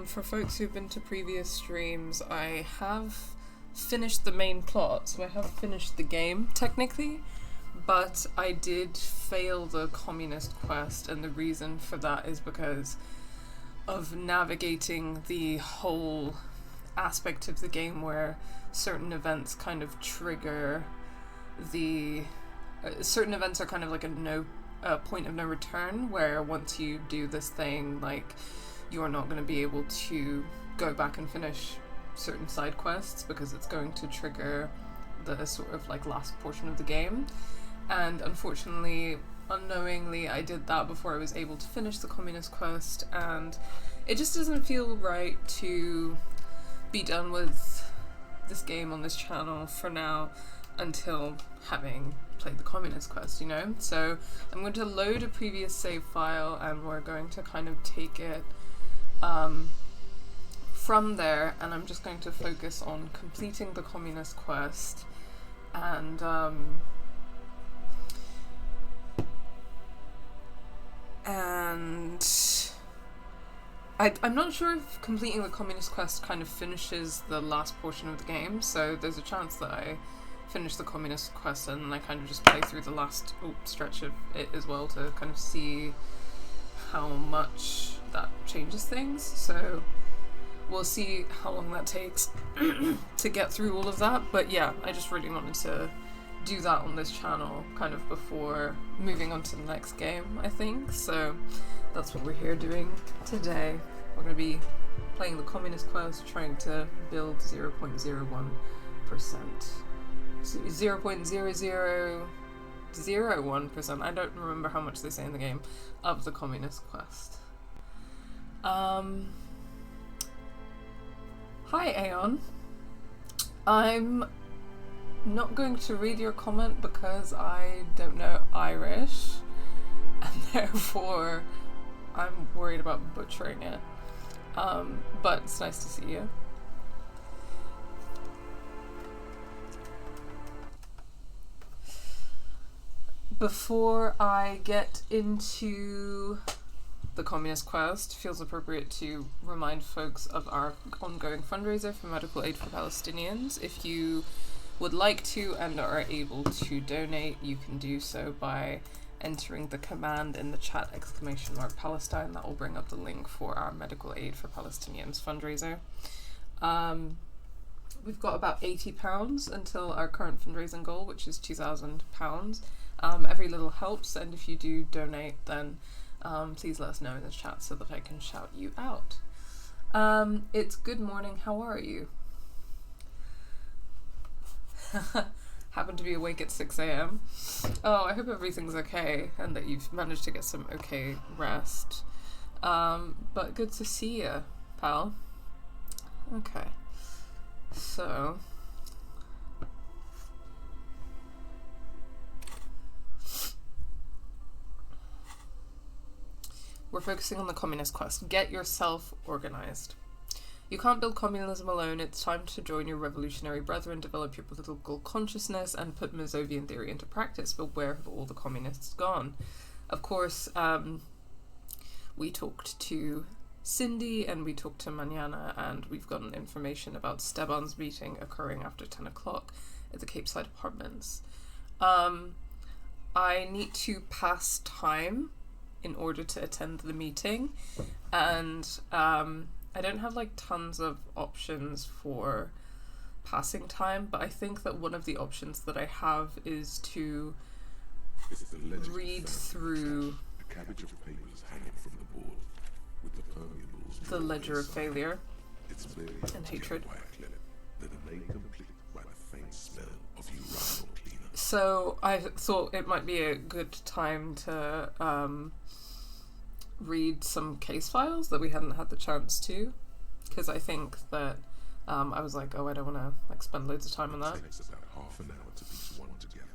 For folks who've been to previous streams, I have finished the main plot, so I have finished the game, technically, but I did fail the communist quest, and the reason for that is because of navigating the whole aspect of the game where certain events kind of trigger the... certain events are kind of like a point of no return, where once you do this thing, like, you're not going to be able to go back and finish certain side quests because it's going to trigger the sort of like last portion of the game. And unfortunately, unknowingly, I did that before I was able to finish the communist quest, and it just doesn't feel right to be done with this game on this channel for now until having played the communist quest, you know? So I'm going to load a previous save file and we're going to kind of take it from there, and I'm just going to focus on completing the communist quest and I'm not sure if completing the communist quest kind of finishes the last portion of the game, so there's a chance that I finish the communist quest and then I kind of just play through the last stretch of it as well to kind of see how much that changes things. So we'll see how long that takes to get through all of that. But yeah, I just really wanted to do that on this channel kind of before moving on to the next game, I think. So that's what we're here doing today. We're going to be playing the communist quest, trying to build 0.01%. 0.0001%, I don't remember how much they say in the game, of the communist quest. Hi Aeon. I'm not going to read your comment because I don't know Irish, and therefore I'm worried about butchering it. But it's nice to see you. Before I get into the communist quest, feels appropriate to remind folks of our ongoing fundraiser for medical aid for Palestinians. If you would like to and are able to donate, you can do so by entering the command in the chat !Palestine. That will bring up the link for our medical aid for Palestinians fundraiser. We've got about £80 until our current fundraising goal, which is £2,000. Every little helps, and if you do donate, then please let us know in the chat so that I can shout you out. It's good morning, how are you? Happen to be awake at 6 a.m. Oh, I hope everything's okay and that you've managed to get some okay rest. But good to see you, pal. Okay, so we're focusing on the communist quest. Get yourself organized. You can't build communism alone. It's time to join your revolutionary brethren, develop your political consciousness, and put Mazovian theory into practice. But where have all the communists gone? Of course, we talked to Cindy and we talked to Manana, and we've gotten information about Steban's meeting occurring after 10 o'clock at the Cape Side Apartments. I need to pass time in order to attend the meeting, and I don't have like tons of options for passing time, but I think that one of the options that I have is to read through a cabbage of papers hanging from the board with the permeables the Ledger of Failure and and Hatred. that are made complete by the faint smell of urinal cleaner. So I thought it might be a good time to read some case files that we hadn't had the chance to, because I think that I was like, oh, I don't want to like spend loads of time on that. It takes about half an hour to piece one together,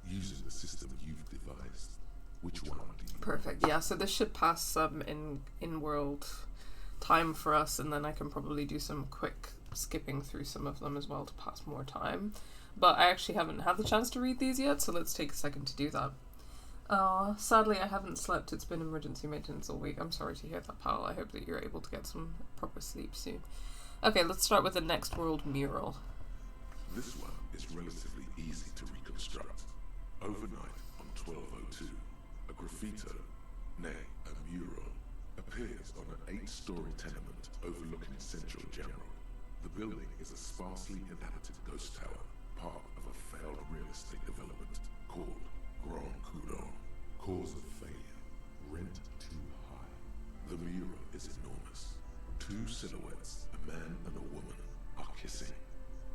using the system you've devised. Which one do you... Perfect, yeah, so this should pass some in-world time for us, and then I can probably do some quick skipping through some of them as well to pass more time. But I actually haven't had the chance to read these yet, so let's take a second to do that. Sadly I haven't slept. It's been emergency maintenance all week. I'm sorry to hear that, pal. I hope that you're able to get some proper sleep soon. Okay, let's start with the Next World mural. This one is relatively easy to reconstruct. Overnight on 1202, a graffito, nay, a mural, appears on an 8-story tenement overlooking central General. The building is a sparsely inhabited ghost tower, part of a failed real estate development called Grand Coudon. Cause of failure, rent too high. The mural is enormous. 2 silhouettes, a man and a woman, are kissing.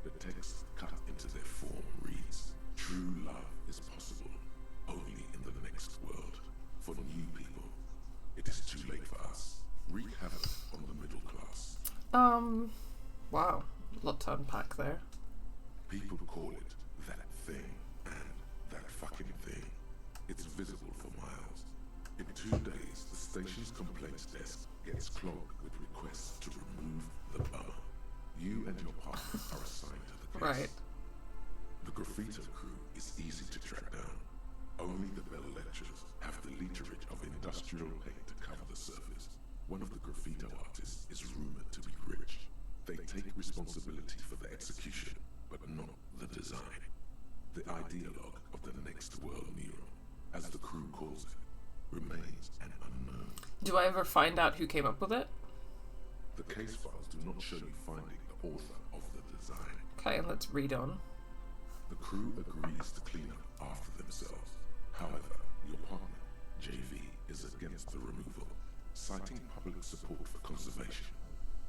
The text cut into their form reads, "True love is possible, only in the next world. For new people, it is too late for us. Wreak havoc on the middle class." Wow. A lot to unpack there. People call it that thing and that fucking thing. It's visible for miles. In 2 days, the station's complaints desk gets clogged with requests to remove the bummer. You and your partner are assigned to the case. Right. The graffito crew is easy to track down. Only the Bell lecturers have the literage of industrial paint to cover the surface. One of the graffito artists is rumored to be rich. They take responsibility for the execution, but not the design. The ideologue of the Next World mural, as the crew calls it, remains an unknown. Do I ever find out who came up with it? The case files do not show you finding the author of the design. Okay, let's read on. The crew agrees to clean up after themselves. However, your partner, JV, is against the removal, citing public support for conservation.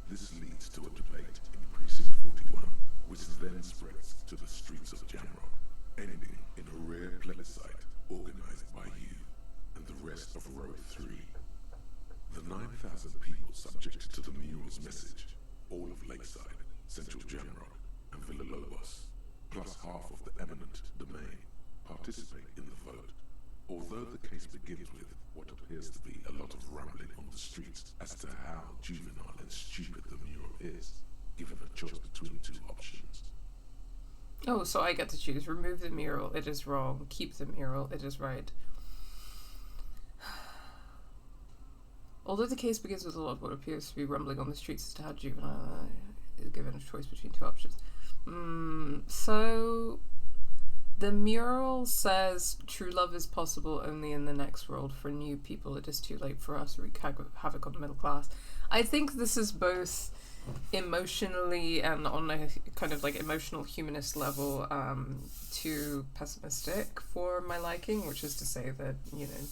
This leads to a debate in Precinct 41, which then spreads to the streets of Jamrock, ending in a rare plebiscite organized by you and the rest of Row 3. The 9,000 people subject to the mural's message, all of Lakeside, Central Jamrock, and Villa Lobos, plus half of the eminent domain, participate in the vote. Although the case begins with what appears to be a lot of rambling on the streets as to how juvenile and stupid the mural is, given a choice between 2 options. Oh, so I get to choose. Remove the mural, it is wrong. Keep the mural, it is right. Although the case begins with a lot of what appears to be rumbling on the streets as to how juvenile is given a choice between 2 options. So the mural says true love is possible only in the next world. For new people, it is too late for us. Wreak havoc on the middle class. I think this is both emotionally and on a kind of like emotional humanist level too pessimistic for my liking, which is to say that, you know,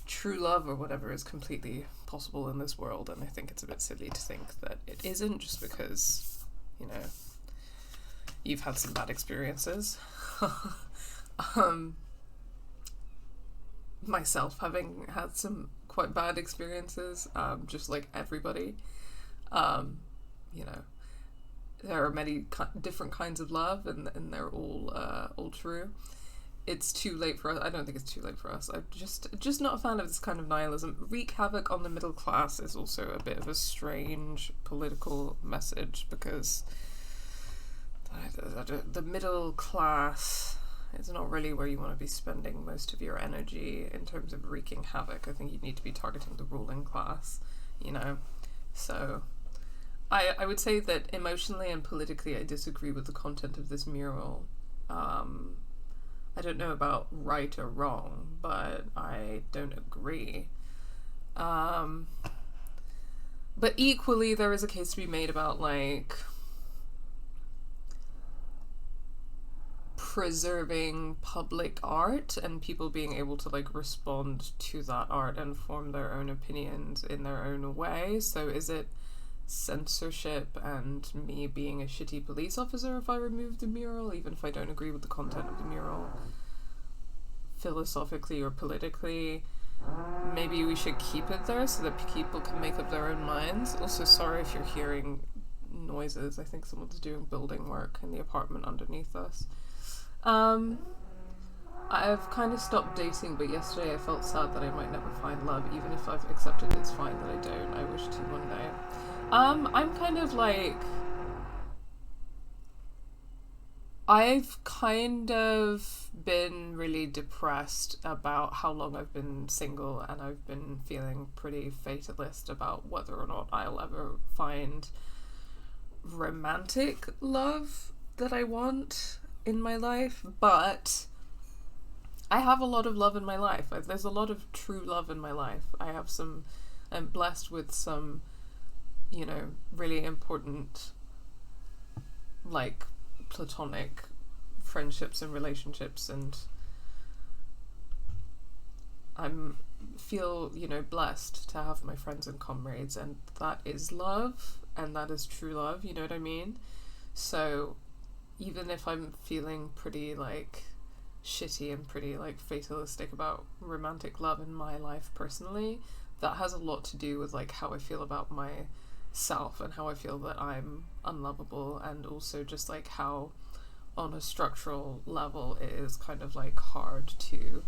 true love or whatever is completely possible in this world, and I think it's a bit silly to think that it isn't just because, you know, you've had some bad experiences. Myself having had some quite bad experiences, just like everybody. You know, there are many different kinds of love, and they're all true. It's too late for us. I don't think it's too late for us. I'm just not a fan of this kind of nihilism. Wreak havoc on the middle class is also a bit of a strange political message, because the middle class is not really where you want to be spending most of your energy in terms of wreaking havoc. I think you need to be targeting the ruling class, you know. So I would say that emotionally and politically I disagree with the content of this mural. I don't know about right or wrong, but I don't agree. But equally, there is a case to be made about, like, preserving public art and people being able to, like, respond to that art and form their own opinions in their own way. So is it censorship and me being a shitty police officer if I remove the mural, even if I don't agree with the content of the mural philosophically or politically? Maybe we should keep it there so that people can make up their own minds. Also, sorry if you're hearing noises. I think someone's doing building work in the apartment underneath us. I've kind of stopped dating, but yesterday I felt sad that I might never find love. Even if I've accepted it's fine that I don't. I wish to one day. I'm kind of like, I've kind of been really depressed about how long I've been single, and I've been feeling pretty fatalist about whether or not I'll ever find romantic love that I want in my life. But I have a lot of love in my life. There's a lot of true love in my life. I'm blessed with some, really important, like, platonic friendships and relationships, and feel blessed to have my friends and comrades, and that is love, and that is true love, you know what I mean? So even if I'm feeling pretty like shitty and pretty like fatalistic about romantic love in my life personally, that has a lot to do with like how I feel about myself and how I feel that I'm unlovable, and also just like how on a structural level it is kind of like hard to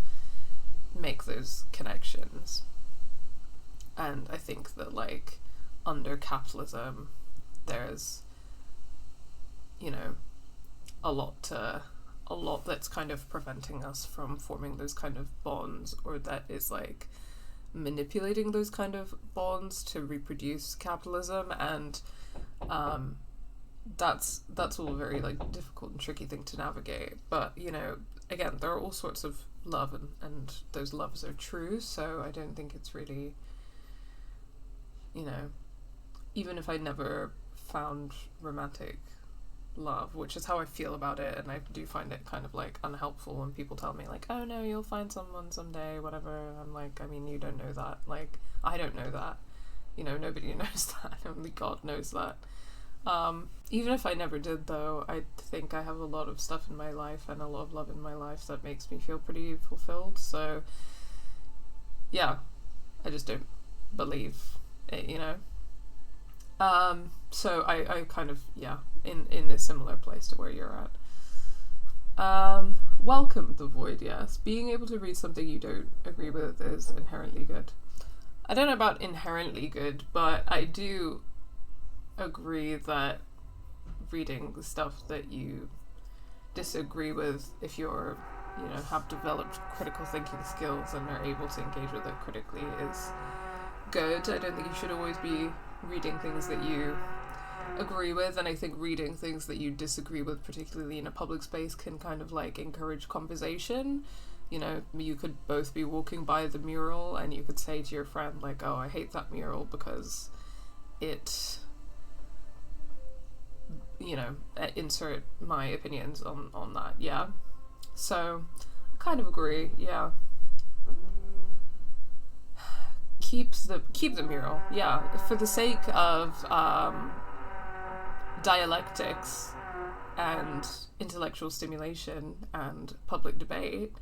make those connections. And I think that like under capitalism there's a lot that's kind of preventing us from forming those kind of bonds, or that is like manipulating those kind of bonds to reproduce capitalism. And that's all a very like difficult and tricky thing to navigate. But again, there are all sorts of love, and those loves are true, so I don't think it's really, even if I never found romantic love, which is how I feel about it, and I do find it kind of like unhelpful when people tell me like, oh no, you'll find someone someday, whatever. I'm like, I mean, you don't know that. Like, I don't know that. Nobody knows that. Only God knows that. Even if I never did, though, I think I have a lot of stuff in my life and a lot of love in my life that makes me feel pretty fulfilled. So yeah, I just don't believe it, so I kind of, in a similar place to where you're at. Welcome the void, yes. Being able to read something you don't agree with is inherently good. I don't know about inherently good, but I do agree that reading the stuff that you disagree with, if you're, have developed critical thinking skills and are able to engage with it critically, is good. I don't think you should always be reading things that you agree with, and I think reading things that you disagree with, particularly in a public space, can kind of like encourage conversation. You could both be walking by the mural and you could say to your friend like, oh, I hate that mural because it, insert my opinions on that. Yeah, so I kind of agree. Yeah, keep the mural. Yeah, for the sake of dialectics and intellectual stimulation and public debate,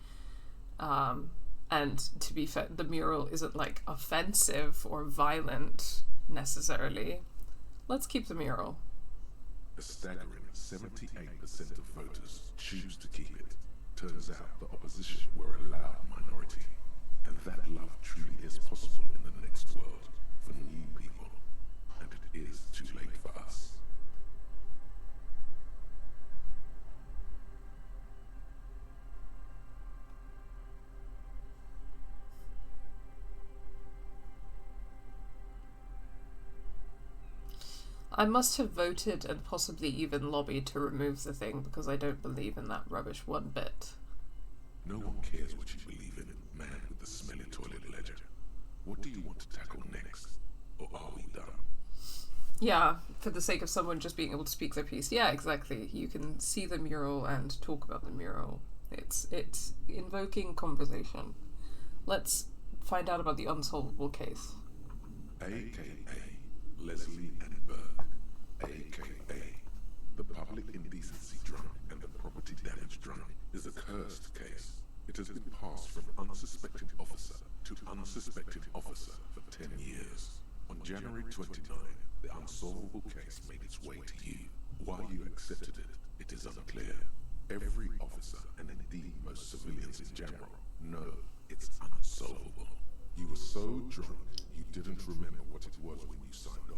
and to be fair, the mural isn't like offensive or violent necessarily. Let's keep the mural. A staggering 78% of voters choose to keep it. Turns out the opposition were a loud minority, and that love truly is possible in the next world for new people, and it is too late for us. I must have voted and possibly even lobbied to remove the thing because I don't believe in that rubbish one bit. No one cares what you believe in, man with the smelly toilet ledger. What do you want to tackle next? Or are we done? Yeah, for the sake of someone just being able to speak their piece. Yeah, exactly. You can see the mural and talk about the mural. It's invoking conversation. Let's find out about the unsolvable case. AKA Leslie and Berg, AKA the public indecency drunk and the property damage drunk, is a cursed case. It has been passed from unsuspecting officer to unsuspecting officer for 10 years. On January 29, the unsolvable case made its way to you. Why you accepted it, it is unclear. Every officer, and indeed most civilians in general, know it's unsolvable. You were so drunk, you didn't remember what it was when you signed on.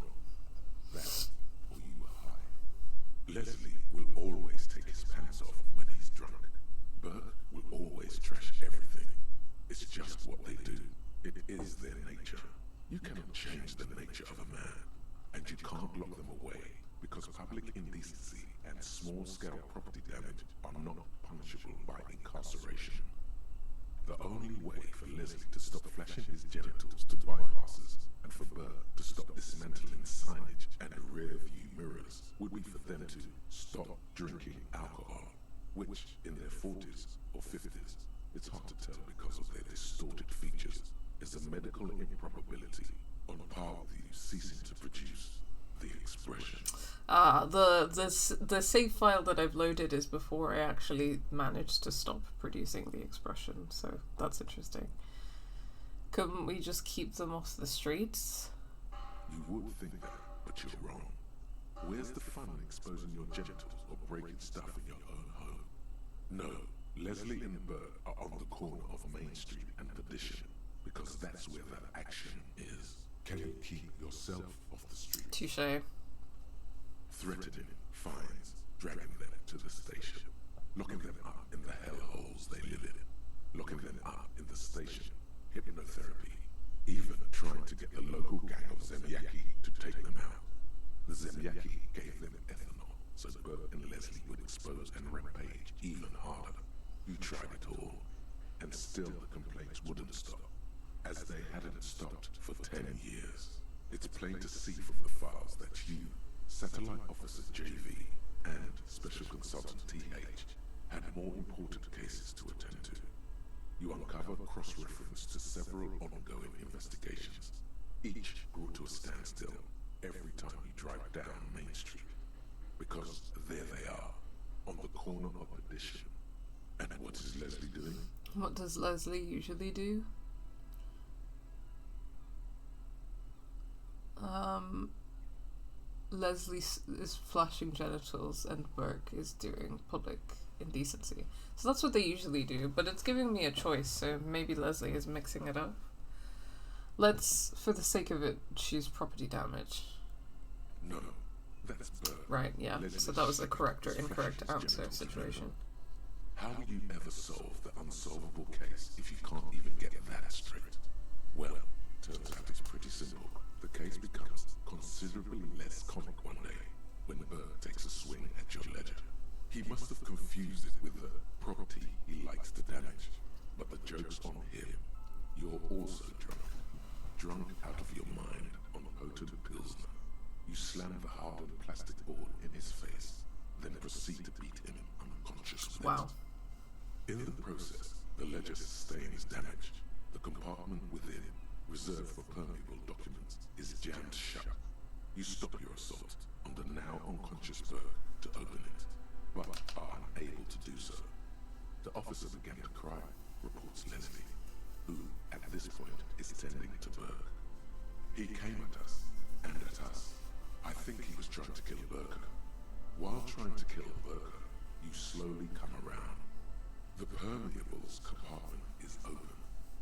That, or you were high. Leslie will always take his pants off can't lock them away because public indecency and small-scale property damage are not punishable by incarceration. The only way for Leslie to stop flashing his genitals to bypassers and for Burke to stop dismantling signage and rear-view mirrors would be for them to stop drinking alcohol, which in their 40s or 50s, it's hard to tell because of their distorted features, is a medical improbability on par with you ceasing to produce the expression. The save file that I've loaded is before I actually managed to stop producing the expression, so that's interesting. Couldn't we just keep them off the streets? You would think that, but you're wrong. Where's the fun in exposing your genitals or breaking stuff in your own home? No, Leslie and Burke are on the corner of Main Street and Perdition, because that's where that action is. Can you keep yourself off the street? Touché. Threatening fines, dragging them to the station, locking them up in the hellholes they live in, locking them up in the station, hypnotherapy, even trying to get the local gang of Zemyaki to take them out. The Zemyaki gave them ethanol, so Burke and Leslie would expose and rampage even harder. You tried it all, and still the complaints wouldn't stop, as they hadn't stopped for 10 years. It's plain to see from the files that you, Satellite Officer JV, and Special Consultant TH, had more important cases to attend to. You uncover cross-reference to several ongoing investigations, each brought to a standstill every time you drive down Main Street. Because there they are, on the corner of Perdition. And what is Leslie doing? What does Leslie usually do? Leslie is flashing genitals and Burke is doing public indecency. So that's what they usually do, but it's giving me a choice, so maybe Leslie is mixing it up. Let's, for the sake of it, choose property damage. No, that's Burke. Right, yeah. So that was a correct or incorrect answer situation. How will you ever solve the unsolvable case if you can't even get that straight? Well, turns out it's pretty simple. The case becomes considerably less comic one day when Burke takes a swing at your ledger. He must have confused it with the property he likes to damage. But the joke's on him. You're also drunk. Drunk out of your mind on potent Pilsner. You slam the hardened plastic board in his face, then proceed to beat him unconscious with Wow. it. In the process, the ledger sustains damage. The compartment within, reserved for permeable documents, is jammed shut. You stop your assault on the now unconscious Burke to open it, but are unable to do so. The officer began to cry, reports Leslie, who, at this point, is tending to Burke. He came at us, and at us. I think he was trying to kill Burke. While trying to kill Burke, you slowly come around. The permeables compartment is open.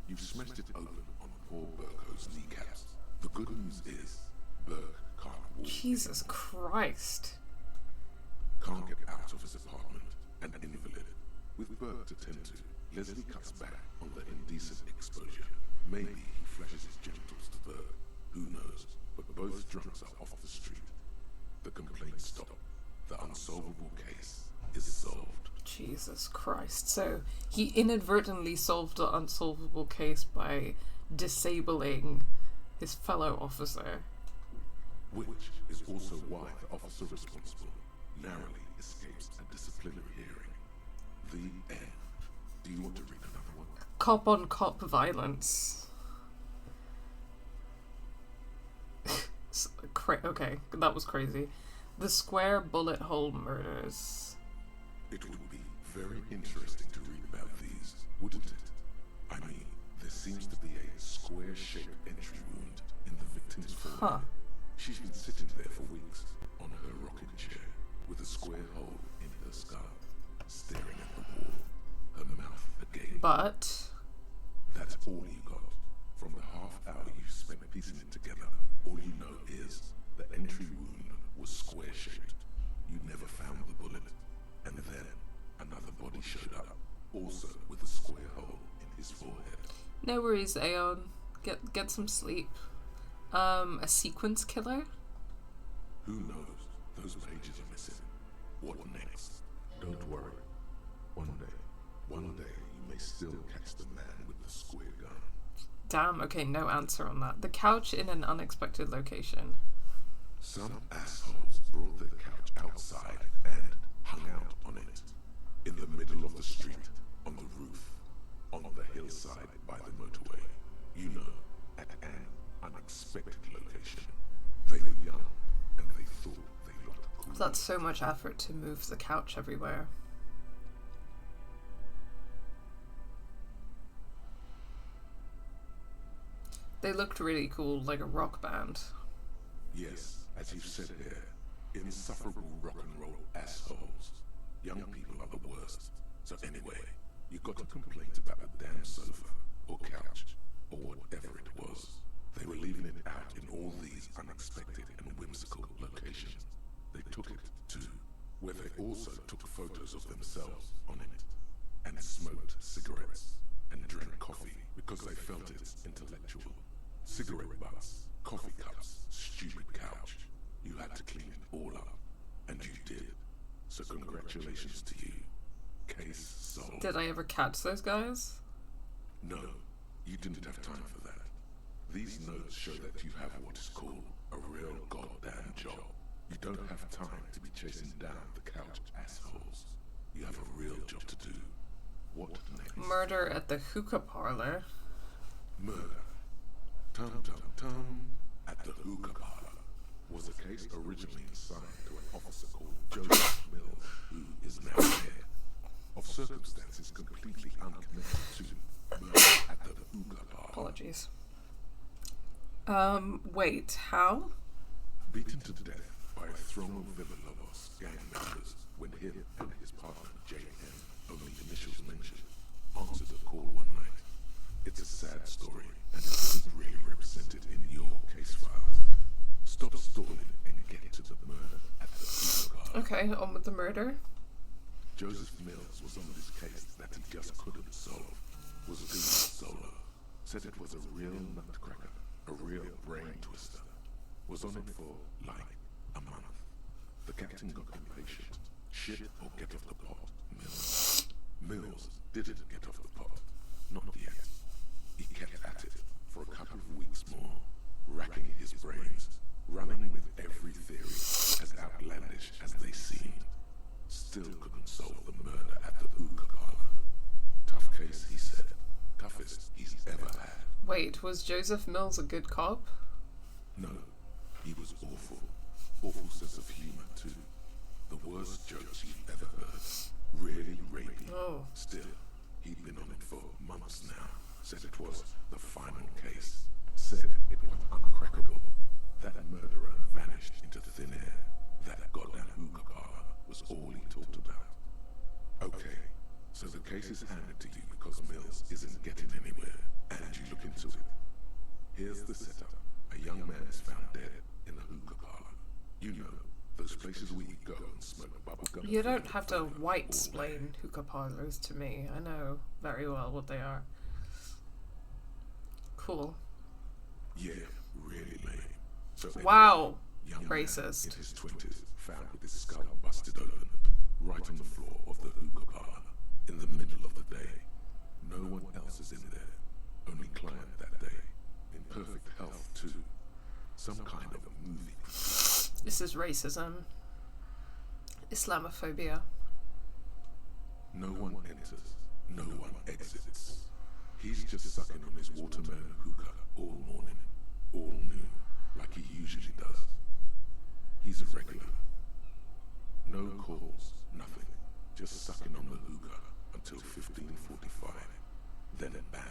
You've smashed it open on poor Burko's kneecaps. The good news is, Burke can't walk. Jesus Christ. Can't get out of his apartment, and invalid. With Burke to tend to, Leslie cuts back on the indecent exposure. Maybe he flashes his genitals to Burke. Who knows? But both drunks are off the street. The complaints stop. The unsolvable case is solved. Jesus Christ. So he inadvertently solved the unsolvable case by disabling his fellow officer. Which is also why the officer responsible narrowly escapes a disciplinary hearing. The end. Do you want to read another one? Cop on cop violence. Okay, that was crazy. The square bullet hole murders. It would be very interesting to read about these, wouldn't it? I mean, there seems to be a square-shaped entry wound in the victim's forehead. Huh. She's been sitting there for weeks on her rocking chair with a square hole in her skull, staring at the wall, her mouth agape. But That's all you got. From the half hour you spent piecing it together, all you know is the entry wound was square-shaped. You never found the bullet. And then another body showed up, also with a square hole in his forehead. no worries, Aeon. Get some sleep. A sequence killer? Who knows? Those pages are missing. What next? Don't worry. One day, you may still catch the man with the square gun. Damn, okay, no answer on that. The couch in an unexpected location. Some assholes brought their couch outside and hung out on it. In the middle of the street, on the roof, on the hillside by the motorway. You know, at an unexpected location. They were young, and they thought they looked cool. That's so much effort to move the couch everywhere. They looked really cool, like a rock band. Yes, as you said there, insufferable rock and roll assholes. Young people are the worst. So anyway, you got a complaint about the damn sofa, or couch, or whatever it was. They were leaving it out in all these unexpected and whimsical locations. They took it, too, where they also took photos of themselves on it, and smoked cigarettes, and drank coffee because they felt it intellectual. Cigarette butts, coffee cups, stupid couch. You had to clean it all up, and you did. So congratulations to you. Case solved. Did I ever catch those guys? No, you didn't have time for that. These notes show that you have what is called a real goddamn job. You don't have time to be chasing down the couch assholes. You have a real job to do. What next? Murder at the hookah parlor. Murder. Tum at the hookah parlor was a case originally assigned to an officer called Joseph Mills, who is now dead, of circumstances completely unconnected to murder at the hookah parlor. Apologies. Wait, how? Beaten to death by a throng of Villa-Lobos gang members when him and his partner J.M., only initials mentioned, answered a call one night. It's a sad story, and it isn't really represented in your case files. Stop stalling and get to the murder at the hookah parlor. Okay, on with the murder. Joseph Mills was on this case that he just couldn't solve. Was doing solo. Said it was a real nutcracker, a real brain twister. Was on it for, like, a month. The captain got impatient. Shit or get off the pot, Mills. Mills didn't get off the pot. Not yet. He kept at it for a couple of weeks more, racking his brains, running with every theory as outlandish as they seemed. Still couldn't solve the murder at the hookah parlor. Tough case, he said. Toughest he's ever had. Wait, was Joseph Mills a good cop? No, he was awful. Awful sense of humor, too. The worst jokes you've ever heard. Really rapey. Oh. Still, he'd been on it for months now. Said it was the final case. Said it was uncrackable. That murderer vanished into thin air. That goddamn hookah parlor was all he talked about. Okay, so the case is handed to you because Mills isn't getting anywhere, and you look into it. Here's the setup. A young man is found dead in the hookah parlor. You know, those places where you go and smoke bubblegum. You don't have to white-splain hookah parlors to me. I know very well what they are. Cool. Yeah, really lame. So Wow. young Racist. man in his 20s found with his skull busted open, right on the floor of the hookah parlor, in the middle of the day. No one else is in there. Only client that day. In perfect health, too. Some kind of a movie. This is racism. Islamophobia. No one enters. No one exits. He's just sucking on his watermelon hookah all morning, all noon, like he usually does. He's a regular. No calls, nothing. Just sucking on the hookah until 15:45. Then bam,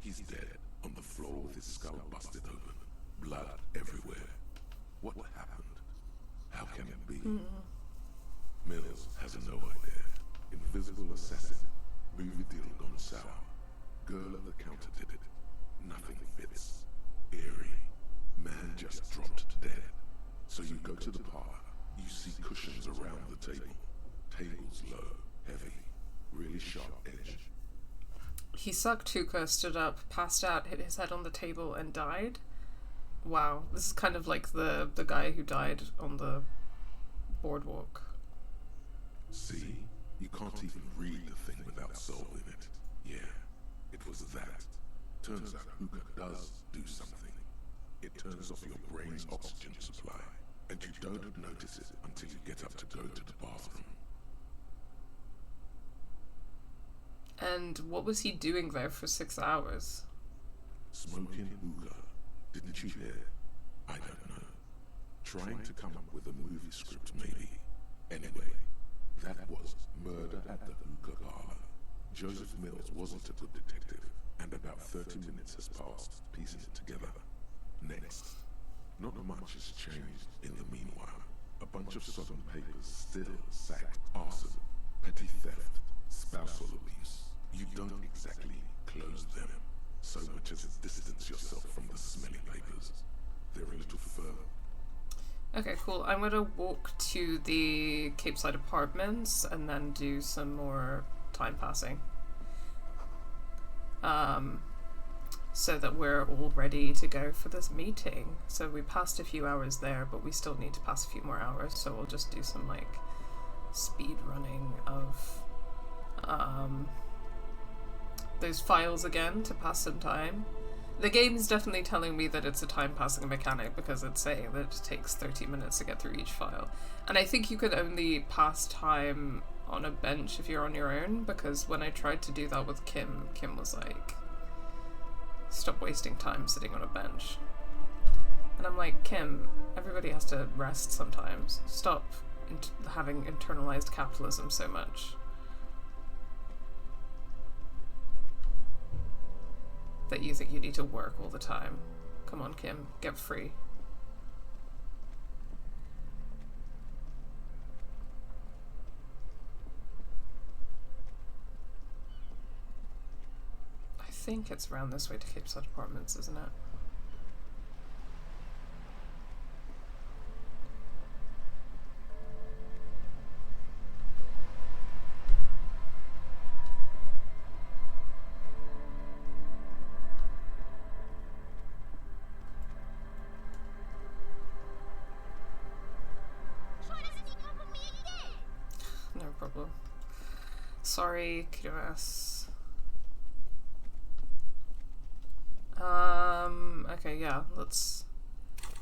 he's dead on the floor with his skull busted open. Blood everywhere. What happened? How can it be? Mills has no idea. Invisible assassin. Movie deal gone sour. Girl at the counter did it. Nothing fits. Eerie. Man just dropped dead. So you go to the parlor. You see cushions around the table. Tables low, heavy, really sharp edge. He sucked hookah, stood up, passed out, hit his head on the table, and died? Wow, this is kind of like the guy who died on the boardwalk. See? You can't even read the thing without soul in it. Yeah, it was that. Turns out hookah does do something. It turns off your brain's oxygen supply, and you don't notice it until you get up to go to the bathroom. And what was he doing there for 6 hours? Smoking hookah. Didn't you hear? I don't know. Trying to come up with a movie script, maybe. Anyway, that was Murder at the Hookah Parlor. Joseph Mills wasn't a good detective, and about 30 minutes has passed, piecing it together. Next. Not much has changed in the meanwhile. A bunch of sodden papers still sack arson, petty theft, spousal abuse. You don't exactly close them, so much as distance yourself from the smelly papers. They're a little further. Okay, cool. I'm gonna walk to the Cape Side apartments and then do some more time passing. So that we're all ready to go for this meeting. So we passed a few hours there, but we still need to pass a few more hours, so we'll just do some like speed running of those files again to pass some time. The game is definitely telling me that it's a time passing mechanic because it's saying that it takes 30 minutes to get through each file. And I think you can only pass time on a bench if you're on your own, because when I tried to do that with Kim was like, stop wasting time sitting on a bench. And I'm like, Kim, everybody has to rest sometimes. Stop having internalized capitalism so much. That you think you need to work all the time. Come on, Kim, get free. I think it's around this way to Cape Side Apartments, isn't it? No problem. Sorry, QoS. Okay, yeah, let's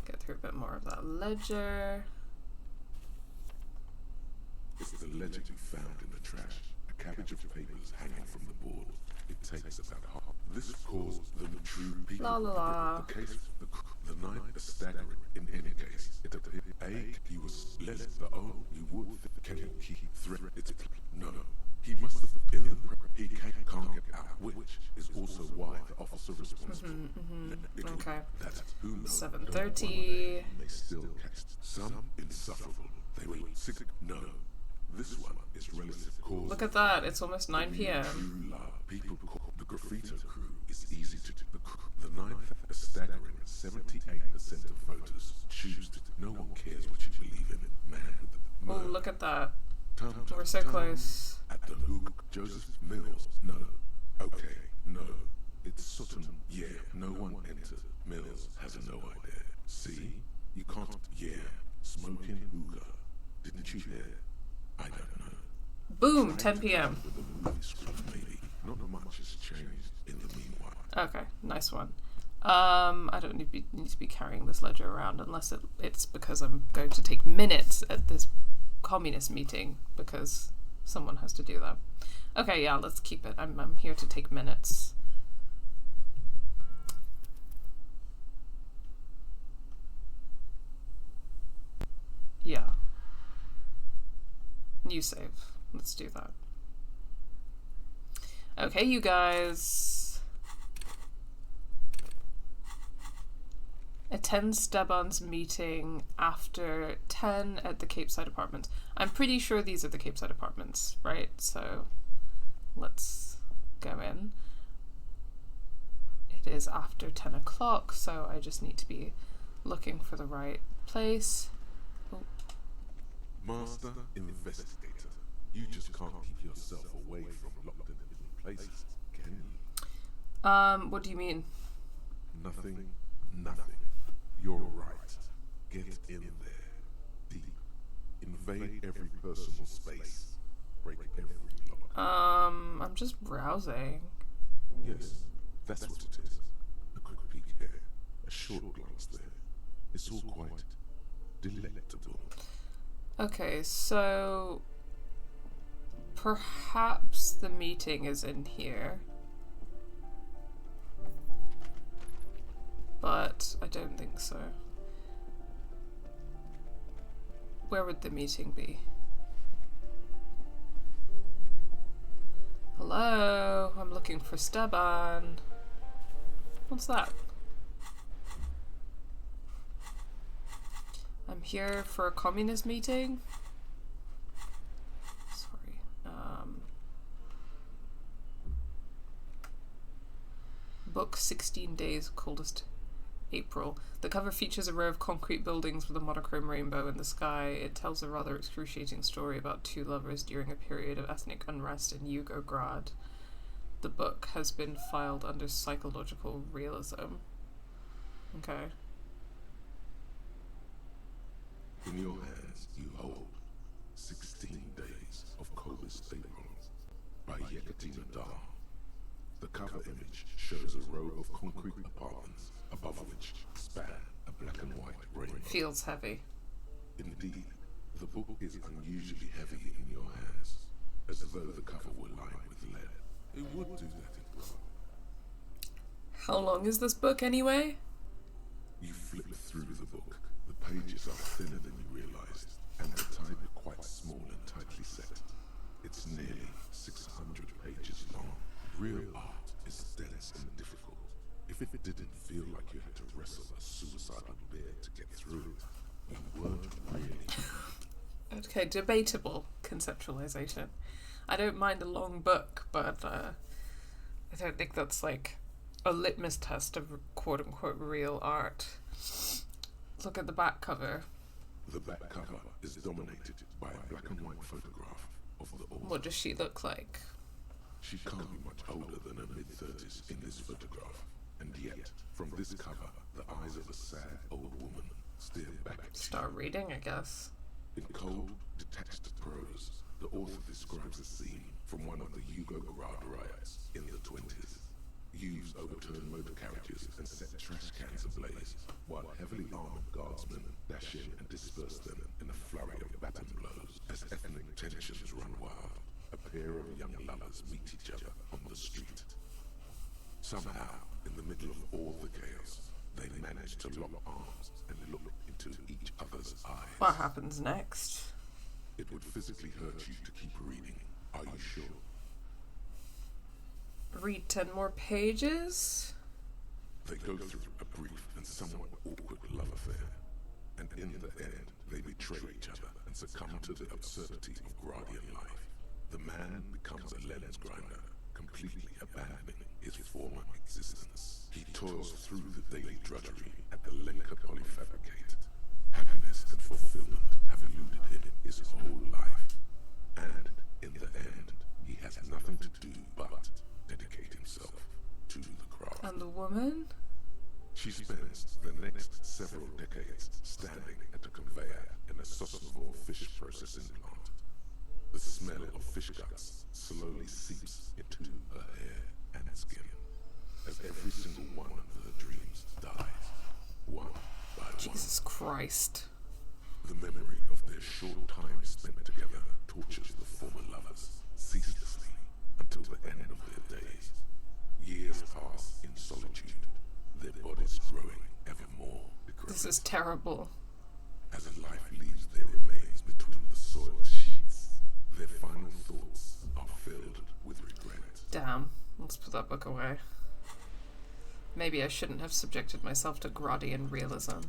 get through a bit more of that ledger. It's the ledger you found in the trash. A cabbage of papers hanging from the board. It takes about half. This caused them true people. La la la. The case, the night is staggering. In any case, it appeared A, he was less the O, you would can he threat it's no. He must have in the he can't get out, which is also why the officer responsible. Okay. That's who knows. 7:30. May still catch some insufferable. They were sick. No. This one is relative cause. Look at that, it's almost 9 p.m. True love. People call the graffito crew is easy to do. The ninth, a staggering 78% of voters choose to. No one cares what you believe in, man. With the Oh, look at that. We're so close. At the hook, Joseph Mills. No. Okay, no. It's Sutton. Yeah, no one entered. Mills has no idea. See? You can't. Yeah. Smoking hookah. Didn't you hear? I don't know. Boom, 10 p.m. With the movie script, maybe. Not much has changed in the meanwhile. Okay, nice one. I don't need to be carrying this ledger around unless it's because I'm going to take minutes at this communist meeting because someone has to do that. Okay, yeah, let's keep it. I'm here to take minutes. Yeah. New save. Let's do that. Okay, you guys. Attend Steban's meeting after 10 at the Cape Side Apartments. I'm pretty sure these are the Cape Side Apartments, right? So let's go in. It is after 10 o'clock, so I just need to be looking for the right place. Oh. Master investigator, you just can't keep yourself away from locked in hidden places, can you? What do you mean? Nothing. You're right. Get in there. Deep. Invade every personal space. Break every lock. I'm just browsing. Yes, that's what it is. A quick peek here. A short glance there. It's all quite delectable. Okay, so perhaps the meeting is in here. But I don't think so. Where would the meeting be? Hello, I'm looking for Steban. What's that? I'm here for a communist meeting. Sorry. Book 16 Days, Coldest April. The cover features a row of concrete buildings with a monochrome rainbow in the sky. It tells a rather excruciating story about two lovers during a period of ethnic unrest in Yugograd. The book has been filed under psychological realism. Okay. In your hands you hold 16 Days of Coldest April by Yekatina Dar. The cover image shows a row of concrete apartments above which span a black and white rainbow. Feels heavy. Indeed, the book is unusually heavy in your hands, as though the cover were lined with lead. It would do that in blood. How long is this book anyway? You flip through the book. The pages are thinner than you realized, and the type quite small and tightly set. It's nearly 600 pages long. Real art is dense and difficult. If it didn't feel like you had to wrestle a suicidal bear to get through it, you weren't really. Okay, debatable conceptualization. I don't mind a long book, but I don't think that's like a litmus test of quote-unquote real art. Look at the back cover. The back cover is dominated by a black and white photograph of the author. What does she look like? She can't be much older than her mid-30s in this photograph, and yet, from this cover, the eyes of a sad old woman stare back at you. Start reading, I guess. In cold, detached prose, the author describes a scene from one of the Yugograd riots in the 20s. Youths overturned motor carriages and set trash cans ablaze, while heavily armored guardsmen dash in and disperse them in a flurry of baton blows. As ethnic tensions run wild, a pair of young lovers meet each other on the street. Somehow, in the middle of all the chaos, they manage to lock arms and look into each other's eyes. What happens next? It would physically hurt you to keep reading. Are you sure? Read 10 more pages? They go through a brief and somewhat awkward love affair, and in the end, they betray each other and succumb to the absurdity of Gradian life. The man becomes a lens grinder, completely abandoning his former existence. He toils through the daily drudgery at the Lenka Polyfabricate. Happiness and fulfillment have eluded him his whole life, and in the end, he has nothing to do but dedicate himself to the craft. And the woman? She spends the next several decades standing at a conveyor in a Sosnovore fish processing plant. The smell of fish guts slowly seeps into her hair and skin, as every single one of her dreams dies, one by one. Jesus Christ. The memory of their short time spent together tortures the former lovers ceaselessly until the end of their days. Years pass in solitude, their bodies growing ever more decrepit. This is terrible. As life leaves their remains between the soiled sheets, their final thoughts are filled with regret. Damn. Let's put that book away. Maybe I shouldn't have subjected myself to Gradian realism.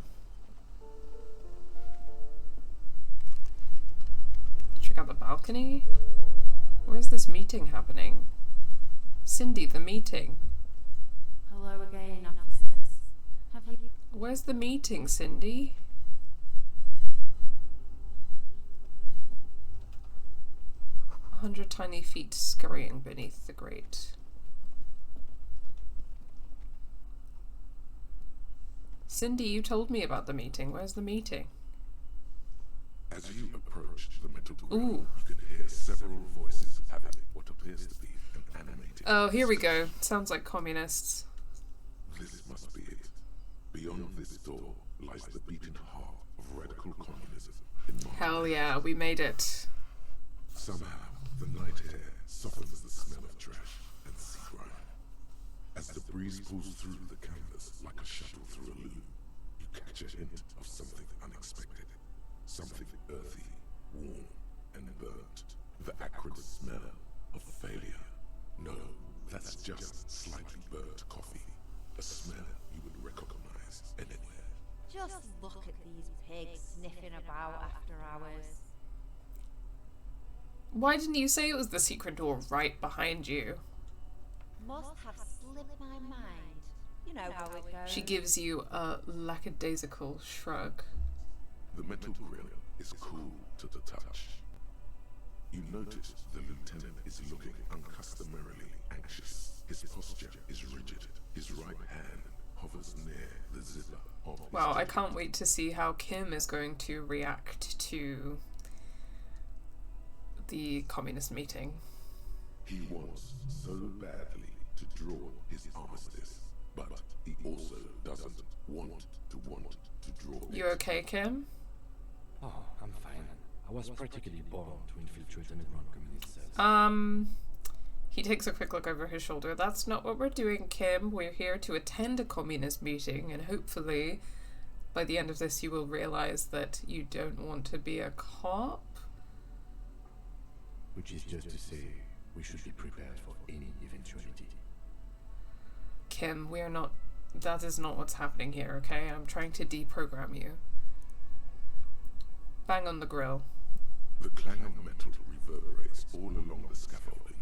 Check out the balcony. Where's this meeting happening? Cindy, the meeting. Hello again, officers. Have you... Where's the meeting, Cindy? A 100 tiny feet scurrying beneath the grate. Cindy, you told me about the meeting. Where's the meeting? As you approach the metal grill, Ooh. you can hear several voices having what appears to be an animated... Oh, here we go. Sounds like communists. This must be it. Beyond this door lies the beating heart of radical communism in Marchbank. Hell yeah, we made it. Somehow, the night air softens the smell of trash and sea grime. As the breeze pulls through the canvas like a shuttle through a loom, you catch a hint of something unexpected. Something earthy, warm, and burnt. The acrid smell of failure. No, that's just slightly burnt coffee. A smell you would recognize anywhere. Just look at these pigs sniffing about after hours. Why didn't you say it was the secret door right behind you? Must have slipped my mind. You know how it goes. She gives you a lackadaisical shrug. The metal grill is cool to the touch. You notice the lieutenant is looking uncustomarily anxious. His posture is rigid. His right hand hovers near the zipper of his Wow, I jacket. can't wait to see how Kim is going to react to the communist meeting. He wants so badly to draw his armistice, but he also doesn't want to draw You it. okay, Kim? Oh, I'm fine. I was practically born to infiltrate underground communist cells. He takes a quick look over his shoulder. That's not what we're doing, Kim. We're here to attend a communist meeting, and hopefully by the end of this you will realize that you don't want to be a cop. Which is just to say, we should be prepared for any eventuality. Kim, we are not... That is not what's happening here, okay? I'm trying to deprogram you. Bang on the grill. The clang of metal reverberates all along the scaffolding.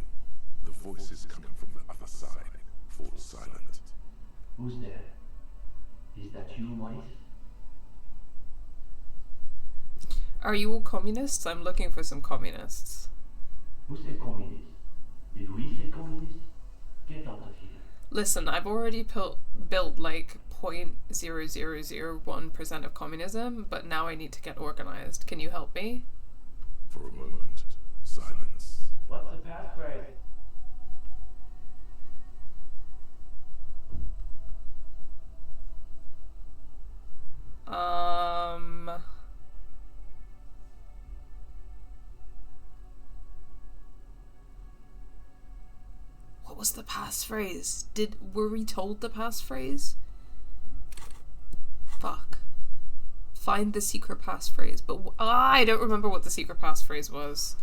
The voices coming from the other side fall silent. Who's there? Is that you, Maurice? Are you all communists? I'm looking for some communists. Who said communist? Did we say communist? Get out of here. Listen, I've already built like 0.0001% of communism, but now I need to get organized. Can you help me? For a moment, silence. What's the passphrase? What was the passphrase? Were we told the passphrase? Fuck. Find the secret passphrase. But I don't remember what the secret passphrase was.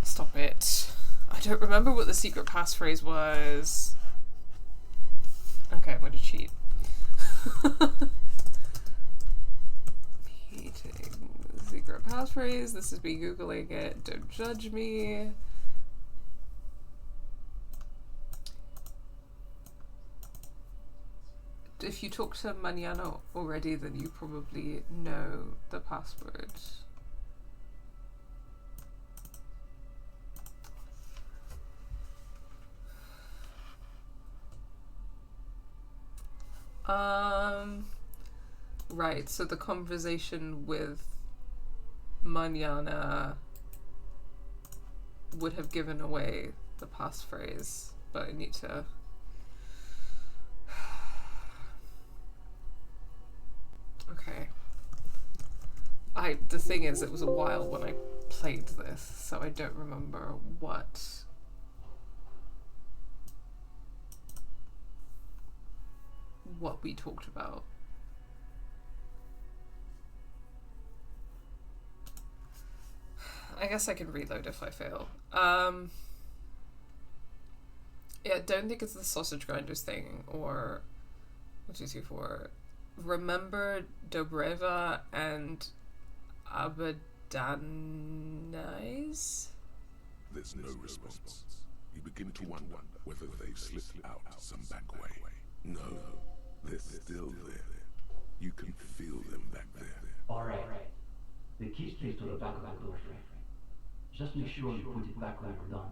Stop it. I don't remember what the secret passphrase was. Okay, I'm gonna cheat. Meeting. Secret passphrase. This is me Googling it. Don't judge me. If you talk to Mañana already, then you probably know the password. Right, so the conversation with Mañana would have given away the passphrase, but I need to... Okay. The thing is, it was a while when I played this, so I don't remember what we talked about. I guess I can reload if I fail. Yeah, don't think it's the sausage grinders thing, or 1, 2, 3, 4. Remember Dobreva and Abadanais? There's no response. You begin to wonder whether they've slipped out some back way. No, they're still there. You can feel them back there. Alright. The key straight to the back of the door frame. Just make sure you put it back when we're done,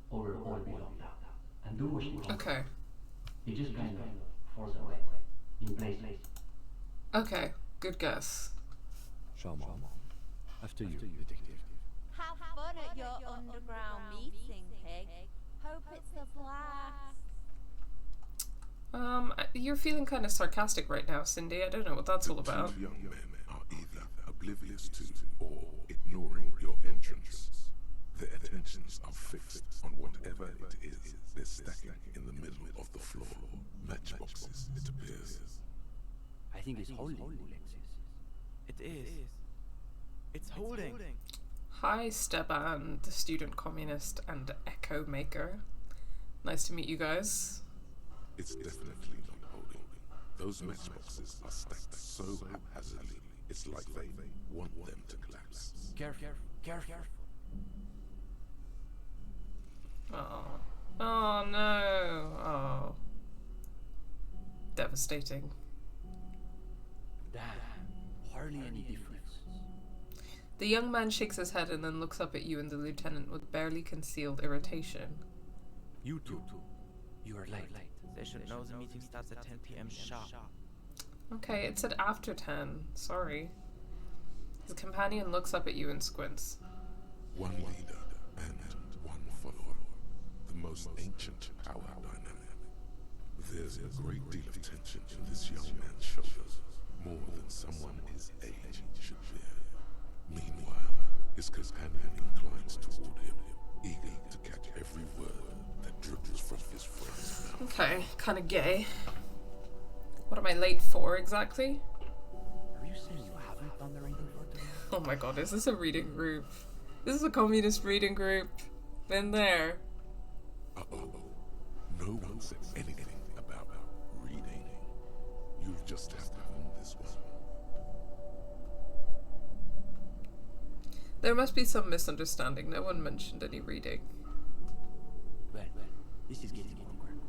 or it'll all be locked out. And do what you want. Okay. It just kind of falls away. in places. Okay, good guess. Charmant. After you, detective. Have fun at your underground meeting, pig. Hope it's a blast. You're feeling kind of sarcastic right now, Cindy. I don't know what that's all about. Two young men are either oblivious to or ignoring your entrance. Their attentions are fixed on whatever it is they're stacking in the middle of the floor. Matchboxes, it appears. I think it's holding, Alexis. It is. It's holding. Hi, Steban, the student communist and echo maker. Nice to meet you guys. It's definitely not holding. Those matchboxes are stacked so haphazardly, it's like they want them to collapse. Careful. Oh. Oh no. Oh. Devastating. Damn. Hardly any difference. The young man shakes his head and then looks up at you and the lieutenant with barely concealed irritation. You two. You are late. They should know the meeting starts at 10 p.m. sharp. Okay, it said after 10. Sorry. His companion looks up at you and squints. One leader and one follower. The most ancient power dynamic. There's a great deal of tension in this young man's shoulders, more than someone his age should bear. Meanwhile, his companion inclines toward him, eager to catch every word that dribbles from his friend's mouth. Okay, kinda gay. What am I late for exactly? Are you saying you haven't done the reading for today? Oh my god, is this a reading group? This is a communist reading group. Been there. Uh-oh. No one said anything about reading. You've just have to own this one. There must be some misunderstanding. No one mentioned any reading. Well, this is getting awkward.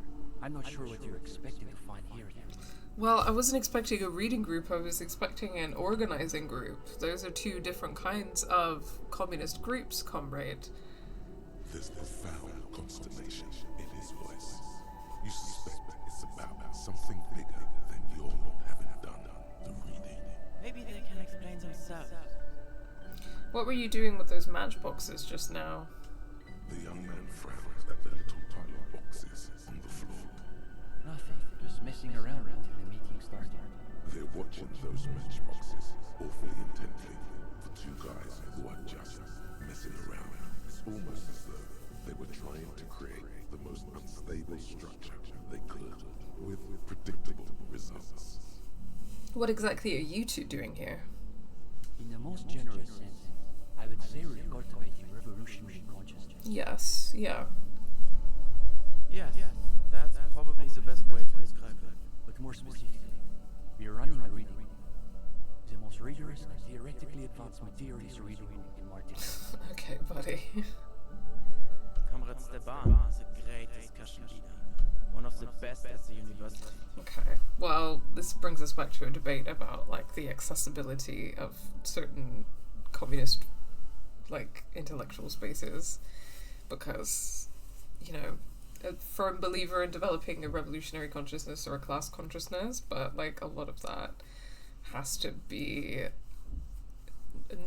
I'm not sure what you're expecting to find here yet. Well, I wasn't expecting a reading group, I was expecting an organizing group. Those are two different kinds of communist groups, comrade. There's profound consternation in his voice. You suspect it's about something bigger than your not having done the reading. Maybe they can explain themselves. What were you doing with those matchboxes just now? The young man frowns at the little pile of boxes on the floor. Nothing. Just messing around until the meeting started. They're watching those matchboxes awfully intently. The two guys who are just messing around. It's almost as though they were trying to create the most unstable structure they could, with predictable results. What exactly are you two doing here? In the most generous sense, I would say we're cultivating revolutionary consciousness. Yes, yeah. Yes, that's probably the best way to describe it. But more specifically, we are running a reading. The most rigorous and theoretically advanced materialist reading in Marchbank. Okay, buddy. Comrade Steban is a great discussion leader. One of the best at the university. Okay. Well, this brings us back to a debate about, like, the accessibility of certain communist, like, intellectual spaces. Because, you know, a firm believer in developing a revolutionary consciousness or a class consciousness, but, like, a lot of that has to be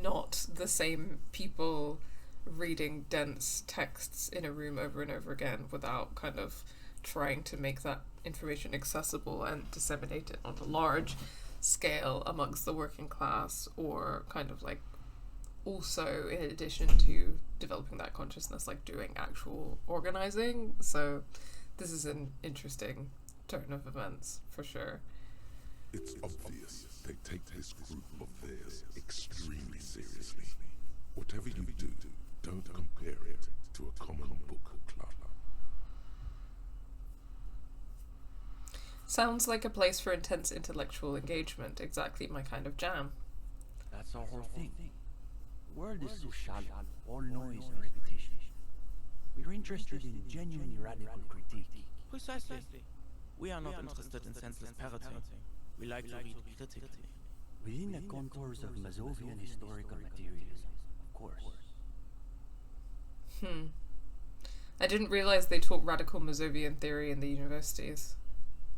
not the same people reading dense texts in a room over and over again without kind of trying to make that information accessible and disseminate it on a large scale amongst the working class, or kind of like also in addition to developing that consciousness, like doing actual organizing. So this is an interesting turn of events for sure. It's obvious they take this group of theirs extremely seriously. Whatever you do, don't compare it to a common book club. Sounds like a place for intense intellectual engagement. Exactly my kind of jam. That's our whole thing. The world is so shallow, all noise and repetition. We're interested in genuinely radical critique. Precisely. We are not interested in senseless parroting. We like to read critically. Within the contours of Mazovian historical materialism, of course. I didn't realize they taught radical Mazovian theory in the universities.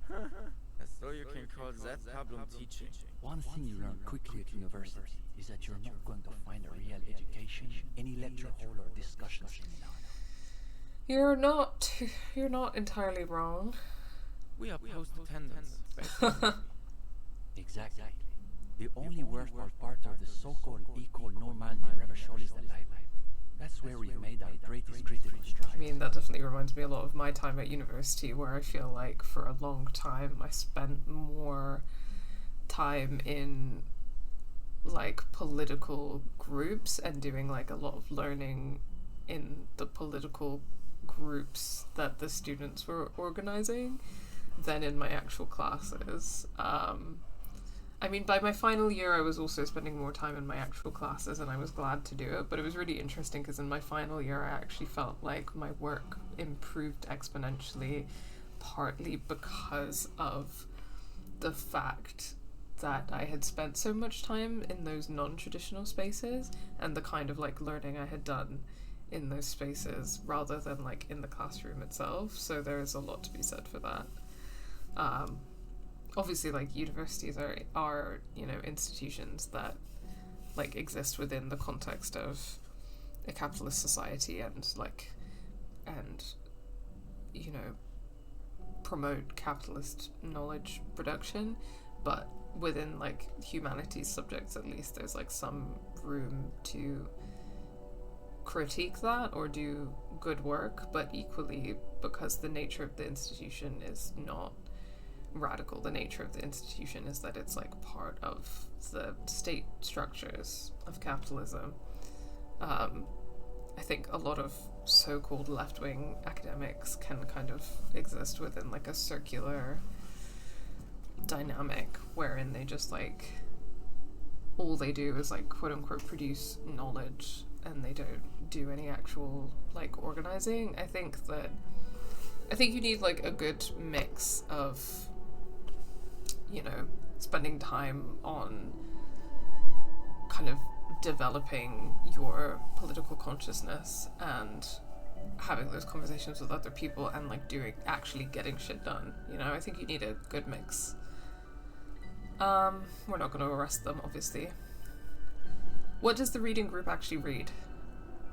A So you can call that problem teaching. One thing you learn quickly at university is that you're not going to find a real education in any lecture hall or discussion seminar. You're not entirely wrong. We are post-attendance. Exactly. The only worthwhile part of the so-called École Normale de Recherche is the library. That's where we've made our greatest critical strides. I mean, that definitely reminds me a lot of my time at university, where I feel like for a long time I spent more time in like political groups and doing like a lot of learning in the political groups that the students were organizing than in my actual classes. I mean, by my final year, I was also spending more time in my actual classes, and I was glad to do it, but it was really interesting because in my final year, I actually felt like my work improved exponentially, partly because of the fact that I had spent so much time in those non-traditional spaces and the kind of like learning I had done in those spaces rather than like in the classroom itself. So there's a lot to be said for that. Obviously, like, universities are you know, institutions that like exist within the context of a capitalist society and you know, promote capitalist knowledge production, but within like humanities subjects, at least, there's like some room to critique that or do good work, but equally, because the nature of the institution is not radical, the nature of the institution is that it's like part of the state structures of capitalism. I think a lot of so-called left-wing academics can kind of exist within like a circular dynamic wherein they just like, all they do is like quote-unquote produce knowledge and they don't do any actual like organizing. I think you need like a good mix of, you know, spending time on kind of developing your political consciousness and having those conversations with other people and like actually getting shit done. You know, I think you need a good mix. We're not going to arrest them, obviously. What does the reading group actually read?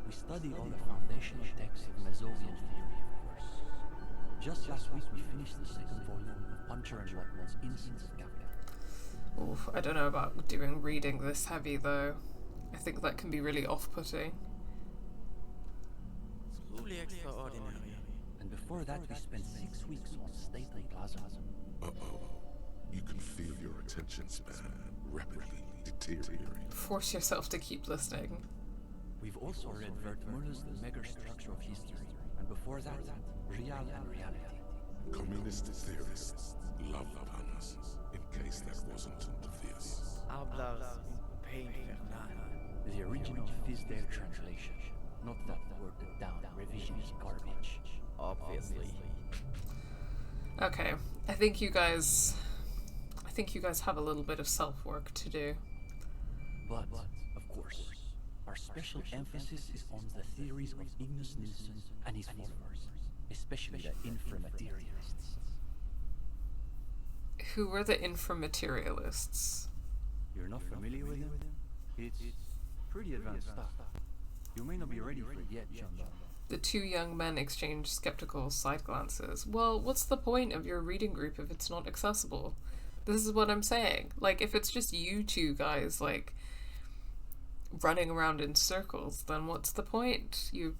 We study all the foundational texts of Mazovian theory, of course. Just last week we finished the second volume of Puncher and Lotman's Innocence of Capital. Oof, I don't know about doing reading this heavy though. I think that can be really off-putting. It's truly extraordinary. And before that we spent 6 weeks on State and Plaza. Uh-oh. You can feel your attention span rapidly deteriorating. Force yourself to keep listening. We've also read Wertmüller's The Megastructure of History, and before that, Real and Reality. Communist theorists love puns, in case that wasn't obvious. Hablas un pain infernal. The original Fisdale translation, not that watered down revisionist garbage. Obviously. Okay, I think you guys have a little bit of self-work to do. But, of course, our special emphasis is on the theories of Ignaz Nilsson and his followers, especially the inframaterialists. Who were the inframaterialists? You're not familiar with them? It's pretty advanced stuff. You may not be ready for it yet, John. The two young men exchanged skeptical side glances. Well, what's the point of your reading group if it's not accessible? This is what I'm saying. Like, if it's just you two guys, like, running around in circles, then what's the point? It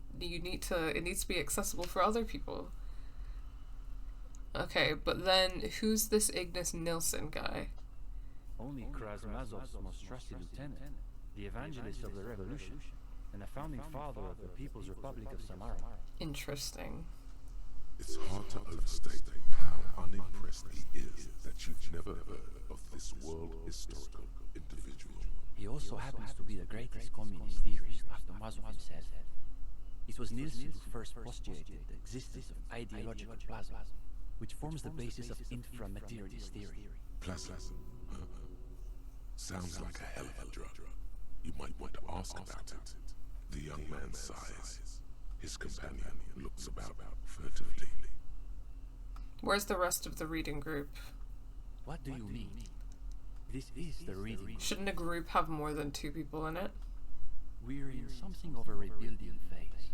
needs to be accessible for other people. Okay, but then who's this Ignaz Nilsson guy? Only Krasmazov's most trusted lieutenant, the evangelist of the revolution, and the founding father of the People's Republic of Samara. Interesting. It's hard to overstate how unimpressed he is that you've never heard of this world historical individual. He also happens to be the greatest communist theorist after Mazov himself. It was Nilsson who first postulated the existence of ideological plasma, which forms the basis of inframaterialist theory. Plasma? Sounds like a hell of a drug. You might want to ask about it. The young man sighs. His companion looks about furtively. Where's the rest of the reading group? What do you mean? This is the reading. Shouldn't a group have more than 2 people in it? We're in something of a rebuilding phase.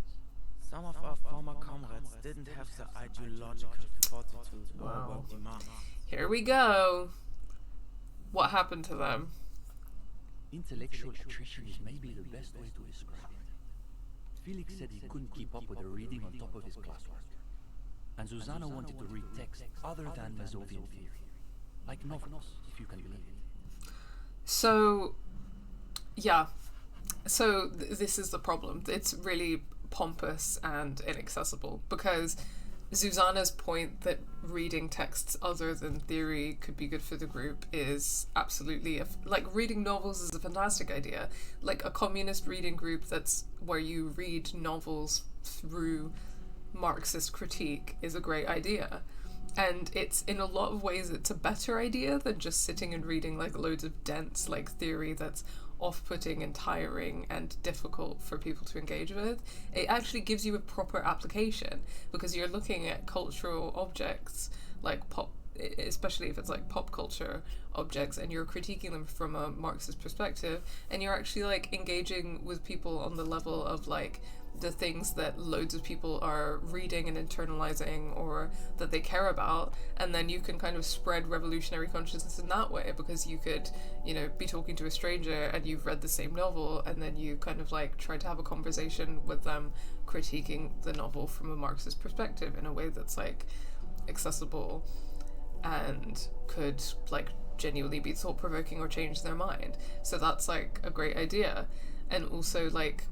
Some of our former comrades didn't have the ideological fortitude or work demand. Here we go. What happened to them? Intellectual attrition is maybe the best way to describe it. Felix said he couldn't keep up with the reading on top of his classwork. And Susanna wanted to read text other than Mazovian theory. Like novels, if you can believe it. So, yeah. So this is the problem. It's really pompous and inaccessible because Susanna's point that reading texts other than theory could be good for the group is absolutely like reading novels is a fantastic idea. Like a communist reading group that's where you read novels through Marxist critique is a great idea. And it's in a lot of ways it's a better idea than just sitting and reading like loads of dense like theory that's off-putting and tiring and difficult for people to engage with. It actually gives you a proper application because you're looking at cultural objects like pop, especially if it's like pop culture objects, and you're critiquing them from a Marxist perspective, and you're actually like engaging with people on the level of like the things that loads of people are reading and internalizing or that they care about, and then you can kind of spread revolutionary consciousness in that way because you could, you know, be talking to a stranger and you've read the same novel and then you kind of like try to have a conversation with them critiquing the novel from a Marxist perspective in a way that's like accessible and could like genuinely be thought-provoking or change their mind. So that's like a great idea. And also like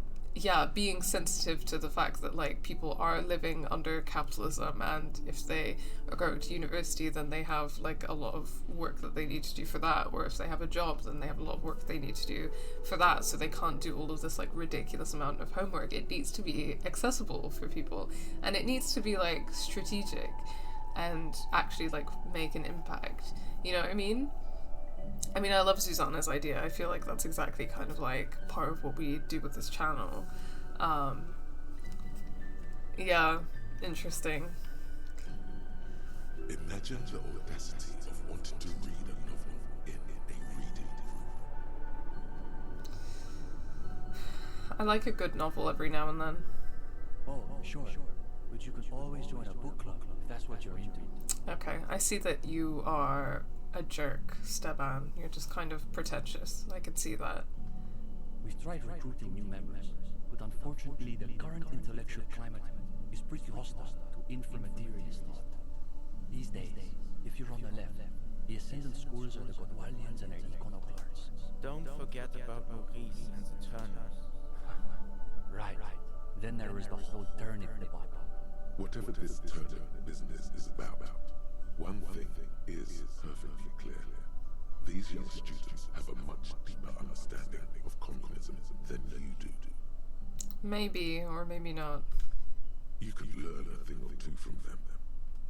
being sensitive to the fact that like people are living under capitalism, and if they are going to university then they have like a lot of work that they need to do for that, or if they have a job then they have a lot of work they need to do for that, so they can't do all of this like ridiculous amount of homework. It needs to be accessible for people, and it needs to be like strategic and actually like make an impact, you know what I mean? I love Susanna's idea. I feel like that's exactly kind of like part of what we do with this channel. Interesting. Imagine the audacity of wanting to read a novel in a reading group. I like a good novel every now and then. Oh, sure. But you can always join a book club if that's what you're into. Okay, I see that you are a jerk, Steban. You're just kind of pretentious. I can see that. We've tried recruiting new members, but unfortunately the current intellectual climate is pretty hostile to inframaterialist thought. These days, if you're on the left, the ascendant schools are the Godwaldians and their iconoclasts. Don't forget about Maurice and the Turners. Right. Then there is the whole turnip debacle. Whatever this turnip business is about, one thing is perfectly clear. These young students have a much deeper understanding of communism than you do. Maybe, or maybe not. You could learn a thing or two from them.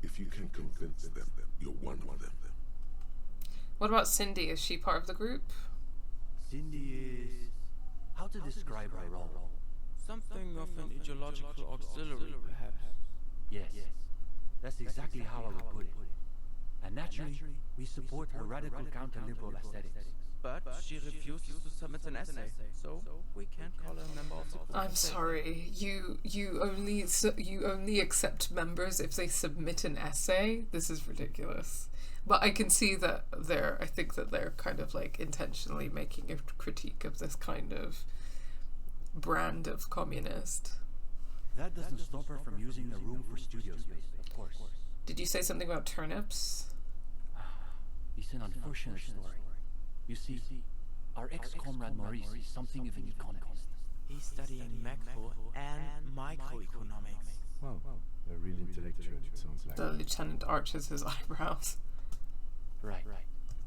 If you can convince them, you're one of them. What about Cindy? Is she part of the group? Cindy is... How to describe her role? Something of an ideological auxiliary, perhaps. Yes, that's exactly how I would put it. And naturally, we support her radical counter-liberal aesthetics. But she refuses to submit an essay, so we can't call her a member of the group. I'm sorry. You only accept members if they submit an essay? This is ridiculous. But I can see that I think that they're kind of like intentionally making a critique of this kind of brand of communist. That doesn't stop her from using the room for studio space, of course. Did you say something about turnips? It's an unfortunate story. You see, our ex-comrade Maurice is something of an economist. He's studying macro and microeconomics. Wow, a real intellectual, it sounds like. The lieutenant arches his eyebrows. Right.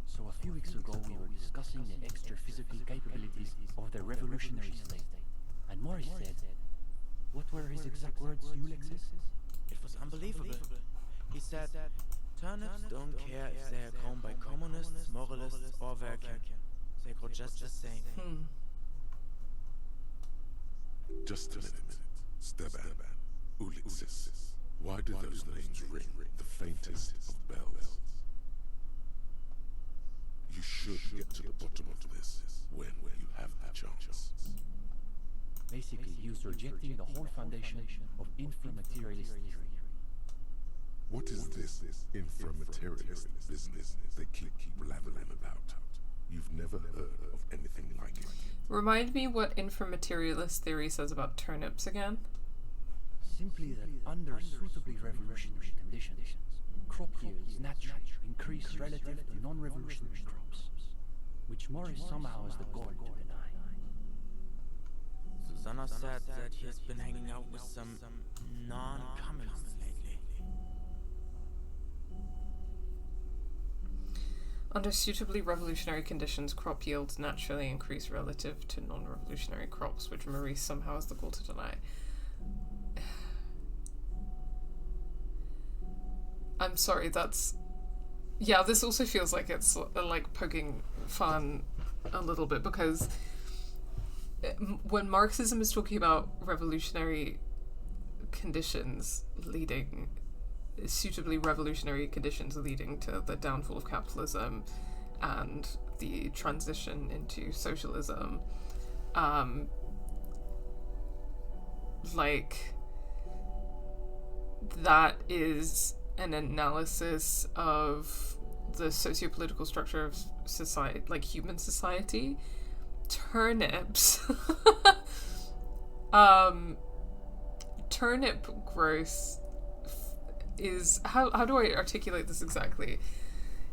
So a few weeks ago we were discussing the extra physical capabilities of the revolutionary state. And Maurice said, what were his exact words, Ulexis? It was unbelievable. He said, turnips don't care if they are grown by communists, moralists, or working. They grow just the same. Just a minute. Steban, Ulysses. Why do those names ring the faintest of bells? You should get to the bottom of this when you have the chance. Basically, he's rejecting the whole foundation of inframaterialist theory. What is this inframaterialist business they keep blabbering about? You've never heard of anything like it. Remind me what inframaterialist theory says about turnips again. Simply that under suitably revolutionary conditions, crop yields naturally increase relative to non-revolutionary crops, which Morris somehow has the gall to deny. Susanna said that he has been hanging out with some non-communists lately. Under suitably revolutionary conditions, crop yields naturally increase relative to non-revolutionary crops, which Maurice somehow has the gall to deny. I'm sorry, that's... Yeah, this also feels like it's like poking fun a little bit, because when Marxism is talking about revolutionary conditions leading, suitably revolutionary conditions leading to the downfall of capitalism and the transition into socialism, like, that is an analysis of the sociopolitical structure of society, like human society. Turnips turnip growth is, how do I articulate this exactly?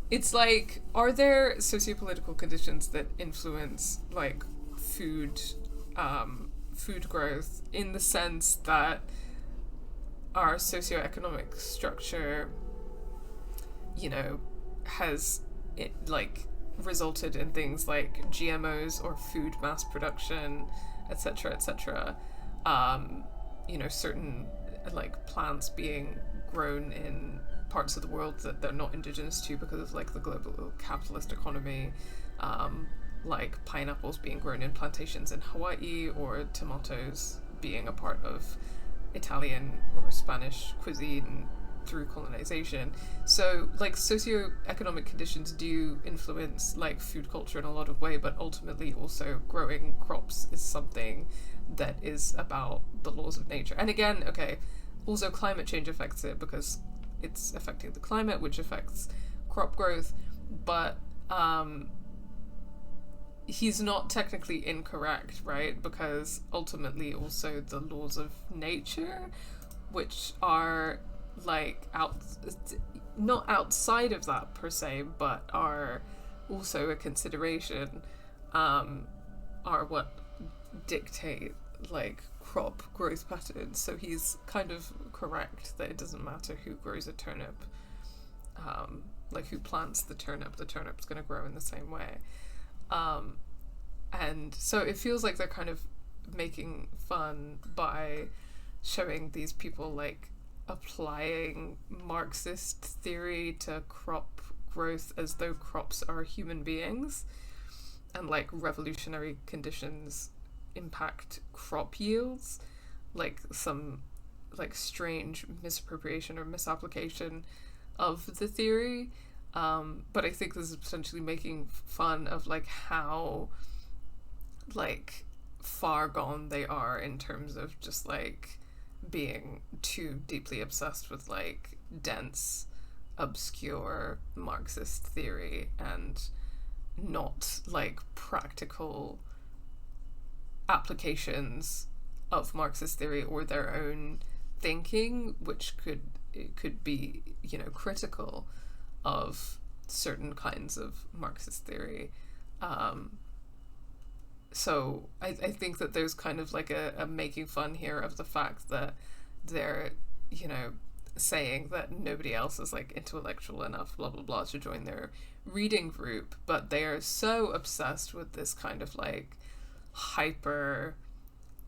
It's like, are there sociopolitical conditions that influence like food growth, in the sense that our socioeconomic structure, you know, has resulted in things like GMOs or food mass production, etc., etc. You know, certain like plants being grown in parts of the world that they're not indigenous to because of like the global capitalist economy, like pineapples being grown in plantations in Hawaii, or tomatoes being a part of Italian or Spanish cuisine through colonization. So like socioeconomic conditions do influence like food culture in a lot of way, but ultimately also growing crops is something that is about the laws of nature. And again, okay, also climate change affects it because it's affecting the climate, which affects crop growth, but he's not technically incorrect, right? Because ultimately also the laws of nature, which are like not outside of that per se, but are also a consideration, are what dictate like crop growth patterns. So he's kind of correct that it doesn't matter who grows a turnip, like who plants the turnip's going to grow in the same way. And so it feels like they're kind of making fun by showing these people like applying Marxist theory to crop growth as though crops are human beings, and like revolutionary conditions impact crop yields, like some like strange misappropriation or misapplication of the theory. But I think this is potentially making fun of like how like far gone they are in terms of just like being too deeply obsessed with like dense, obscure Marxist theory and not like practical applications of Marxist theory or their own thinking, which could be, you know, critical of certain kinds of Marxist theory. So I think that there's kind of like a making fun here of the fact that they're, you know, saying that nobody else is like intellectual enough, blah blah blah, to join their reading group, but they are so obsessed with this kind of like hyper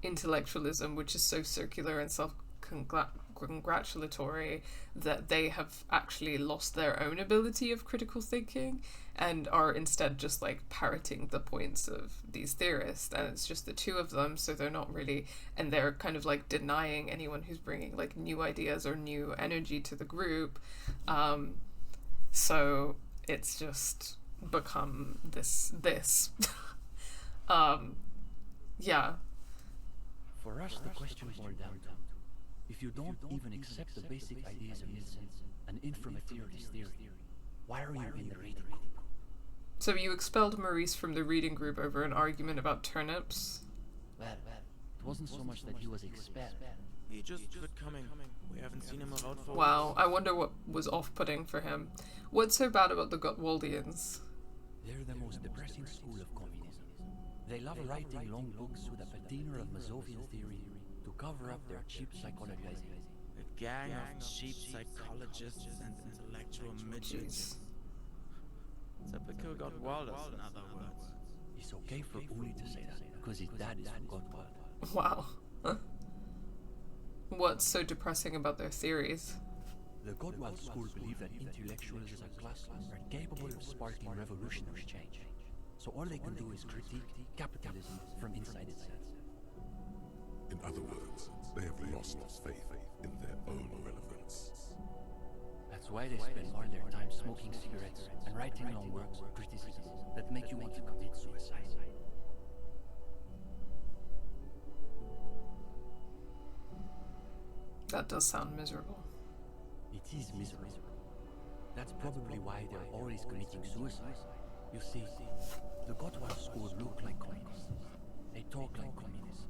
intellectualism, which is so circular and self-congratulatory, that they have actually lost their own ability of critical thinking and are instead just like parroting the points of these theorists, and it's just the two of them, so they're not really, and they're kind of like denying anyone who's bringing like new ideas or new energy to the group. So it's just become this. Yeah. For us, the question boiled down to, if you don't even accept the basic ideas of Nietzsche and inframaterialist theory, why are you in the reading group? So you expelled Maurice from the reading group over an argument about turnips? Well, it wasn't so much that he was expelled. He just quit coming. We haven't seen him around for Wow, I wonder what was off-putting for him. What's so bad about the Gottwaldians? They're the most depressing school of communism. They love writing long books with a patina of Mazovian theory to cover up their cheap psychologizing. a gang of cheap psychologists and intellectual midgets. Typical Gottwalders, in other words. It's okay for Uli to say that, because his dad is from Gottwald. Wow. Huh? What's so depressing about their theories? The Gottwald school believe that intellectuals as a class are capable of sparking revolutionary change. So all they can do is critique capitalism from inside itself. In other words, they have lost faith in their own relevance. That's why they spend all their time smoking cigarettes and writing long works of criticism that make you want to commit suicide. That does sound miserable. It is miserable. That's probably why they're always committing suicide. You see, the Gottwald school look like communists. They talk like communists.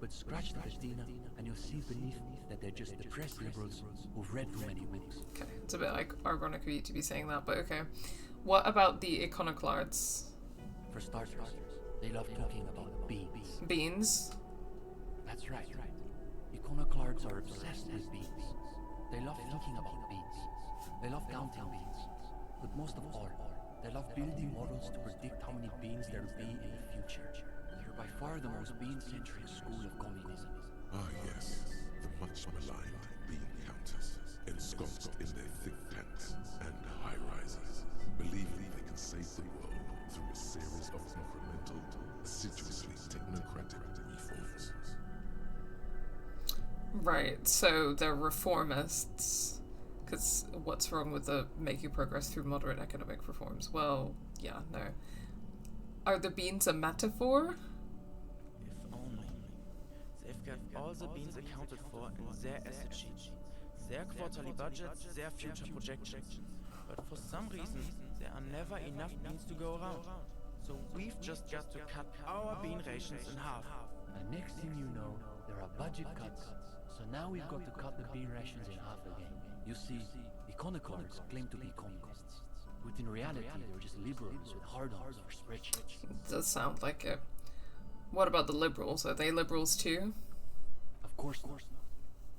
But scratch the patina and you'll see beneath that they're just depressed liberals who've read too many books. Okay, it's a bit like ironic of you to be saying that, but okay. What about the iconoclasts? For starters, they love talking about beans. Beans? That's right. Iconoclasts are obsessed with beans. They love thinking about beans. They love counting beans. But most of all, they love building models to predict how many beans there'll be in the future. They're by far the most bean-centric school of communism. Ah yes, the much maligned bean counters, ensconced in their think tanks and high-rises, believing they can save the world through a series of incremental, assiduously technocratic reforms. Right, so they're reformists. Because what's wrong with the making progress through moderate economic reforms? Well, yeah, no. Are the beans a metaphor? If only. They've got all the beans accounted for in their asset sheet, their quarterly budgets, their future projections. But for some reason, there are never enough beans to go around. So we've just got to cut our bean rations in half. And next thing you know, there are budget cuts. So now we've got to cut the bean rations in half again. You see, iconoclasts claim to be communists, but in reality they're just liberals with hard-ons for spreadsheets. It does sound like it. What about the liberals? Are they liberals too? Of course not.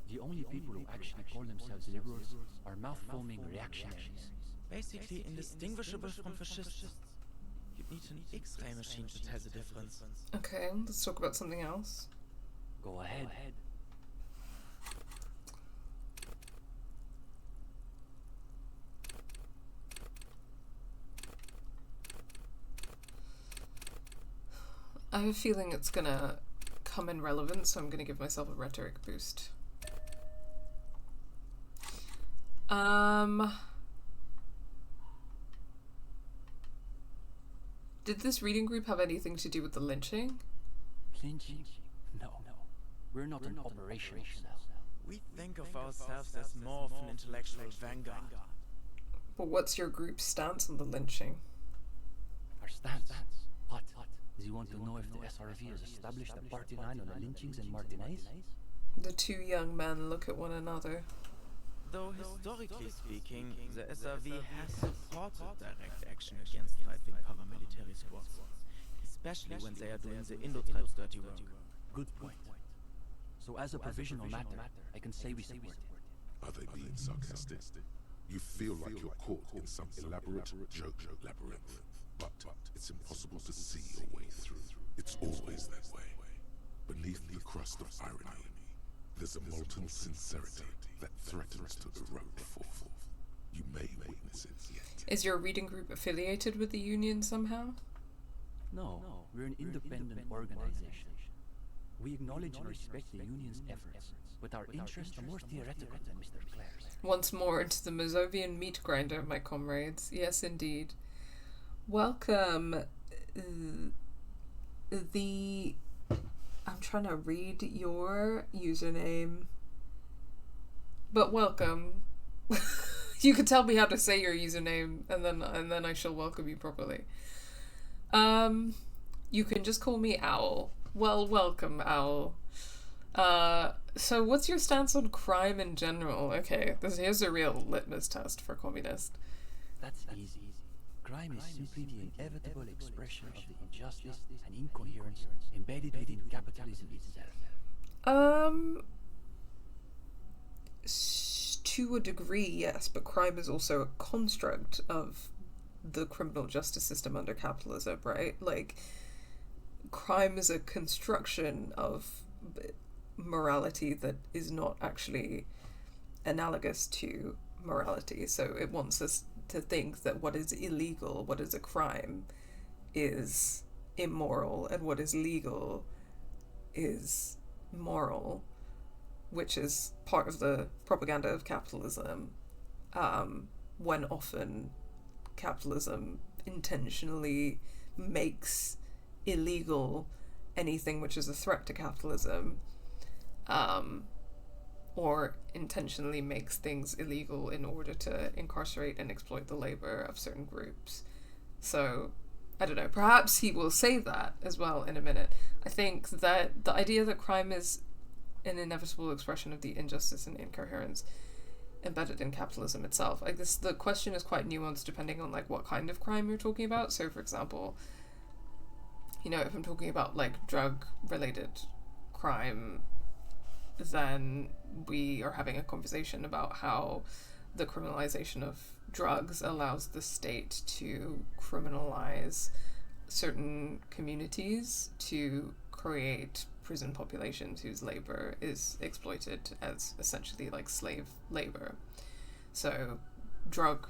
The only people who actually call themselves liberals are mouth-foaming reactionaries. Basically indistinguishable from fascists. You'd need an X-ray machine to tell the difference. Okay, let's talk about something else. Go ahead. I have a feeling it's gonna come in relevant, so I'm gonna give myself a rhetoric boost. Did this reading group have anything to do with the lynching? Lynching? No. We're not an operational cell. We think of ourselves as more of an intellectual vanguard. But what's your group's stance on the lynching? Our stance? What? Do you want to know if the SRV has established a party line on the lynchings in Martinez? The two young men look at one another. Though historically speaking, the SRV has supported direct action against right-wing paramilitary squads, especially when they are doing the Indo-tribes' dirty work. Good point. So as a provisional matter, I can say we support it. Are they being sarcastic? You feel like you're caught in some elaborate joke labyrinth, but it's impossible to see your way through. It's always that way. Beneath the crust of irony, there's a molten sincerity that threatens to erode forth. You may witness it yet. Is your reading group affiliated with the union somehow? No, we're an independent organization. We acknowledge and respect the union's efforts, but our interests are more theoretical than Mr. Clare's. Once more into the Mazovian meat grinder, my comrades. Yes, indeed. Welcome. I'm trying to read your username. But welcome. You can tell me how to say your username, and then I shall welcome you properly. You can just call me Owl. Well, welcome, Owl. So what's your stance on crime in general? Okay, here's a real litmus test for communist. That's easy. Crime is simply the inevitable expression of the injustice and incoherence embedded within capitalism itself. To a degree, yes, but crime is also a construct of the criminal justice system under capitalism, right? Like, crime is a construction of morality that is not actually analogous to morality. So it wants us to think that what is illegal, what is a crime, is immoral, and what is legal is moral, which is part of the propaganda of capitalism, when often capitalism intentionally makes illegal anything which is a threat to capitalism, or intentionally makes things illegal in order to incarcerate and exploit the labor of certain groups. So, I don't know, perhaps he will say that as well in a minute. I think that the idea that crime is an inevitable expression of the injustice and incoherence embedded in capitalism itself. I guess the question is quite nuanced depending on like what kind of crime you're talking about. So, for example, you know, if I'm talking about like drug-related crime, then we are having a conversation about how the criminalization of drugs allows the state to criminalize certain communities to create prison populations whose labor is exploited as essentially like slave labor. So drug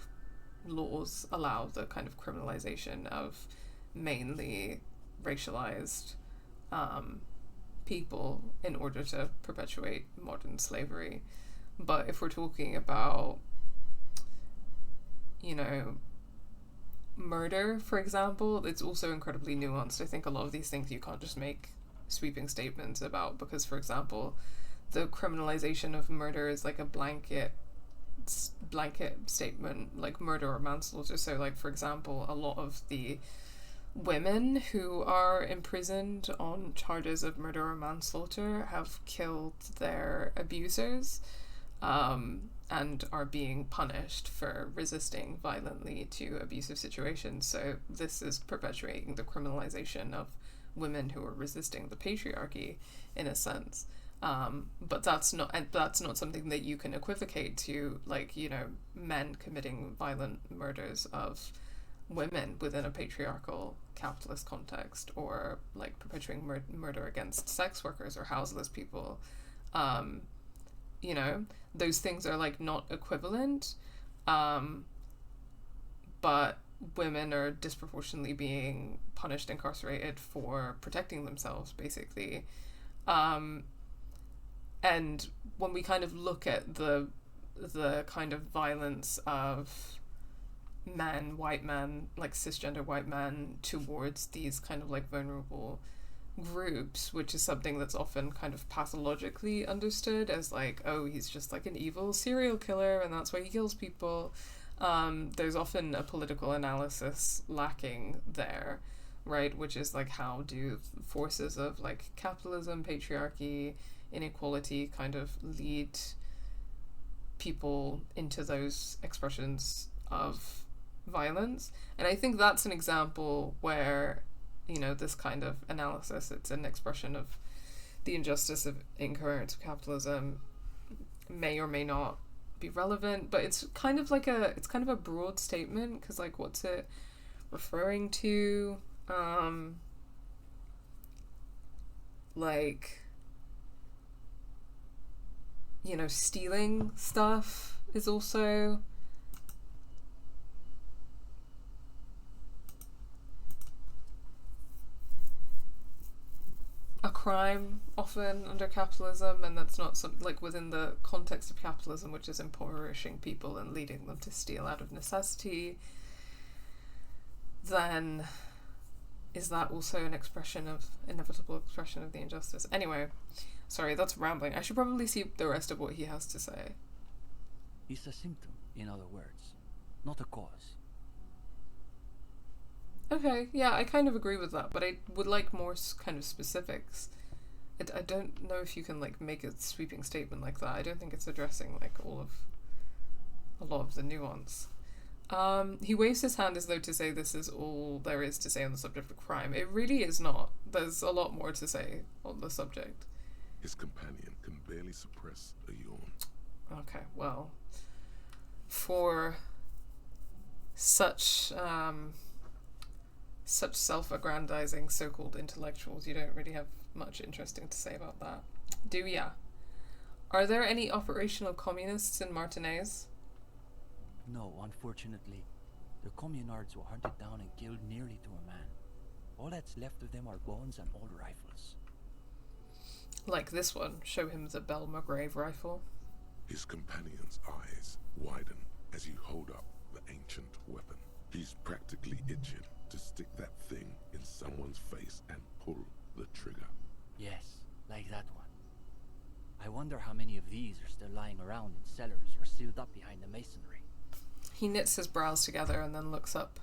laws allow the kind of criminalization of mainly racialized people in order to perpetuate modern slavery. But if we're talking about, you know, murder, for example, it's also incredibly nuanced. I think a lot of these things you can't just make sweeping statements about, because, for example, the criminalization of murder is like a blanket statement, like murder or manslaughter. So, like, for example, a lot of the women who are imprisoned on charges of murder or manslaughter have killed their abusers, and are being punished for resisting violently to abusive situations. So this is perpetuating the criminalization of women who are resisting the patriarchy, in a sense. But that's not something that you can equivocate to, like, you know, men committing violent murders of women within a patriarchal capitalist context, or like perpetuating murder against sex workers or houseless people. You know, those things are like not equivalent, but women are disproportionately being punished, incarcerated for protecting themselves, basically. And when we kind of look at the kind of violence of men, white men, like cisgender white men, towards these kind of like vulnerable groups, which is something that's often kind of pathologically understood as like, oh, he's just like an evil serial killer and that's why he kills people. There's often a political analysis lacking there, right? Which is like, how do forces of like capitalism, patriarchy, inequality kind of lead people into those expressions of violence? And I think that's an example where, you know, this kind of analysis, it's an expression of the injustice of incoherence of capitalism, may or may not be relevant, but it's kind of a broad statement, because like, what's it referring to? Like, you know, stealing stuff is also a crime often under capitalism, and that's not some, like, within the context of capitalism, which is impoverishing people and leading them to steal out of necessity. then is that also an inevitable expression of the injustice? Anyway, sorry, that's rambling. I should probably see the rest of what he has to say. It's a symptom, in other words, not a cause. Okay, yeah, I kind of agree with that, but I would like more kind of specifics. I don't know if you can like make a sweeping statement like that. I don't think it's addressing like a lot of the nuance. He waves his hand as though to say this is all there is to say on the subject of crime. It really is not. There's a lot more to say on the subject. His companion can barely suppress a yawn. Okay, well, for such self-aggrandizing so-called intellectuals, you don't really have much interesting to say about that, do ya? Are there any operational communists in Martinaise? No, unfortunately. The communards were hunted down and killed nearly to a man. All that's left of them are bones and old rifles. Like this one. Show him the Belle Magrave rifle. His companion's eyes widen as you hold up the ancient weapon. He's practically itching to stick that thing in someone's face and pull the trigger. Yes, like that one. I wonder how many of these are still lying around in cellars or sealed up behind the masonry. He knits his brows together and then looks up.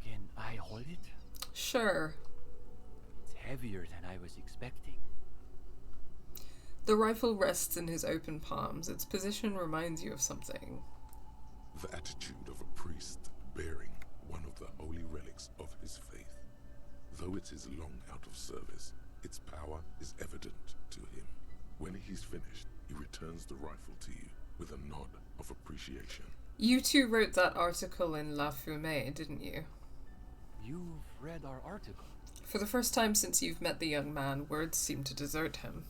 Can I hold it? Sure. It's heavier than I was expecting. The rifle rests in his open palms. Its position reminds you of something. The attitude of a priest bearing one of the holy relics of his faith. Though it is long out of service, its power is evident to him. When he's finished, he returns the rifle to you with a nod of appreciation. You two wrote that article in La Fumée, didn't you? You've read our article? For the first time since you've met the young man, words seem to desert him.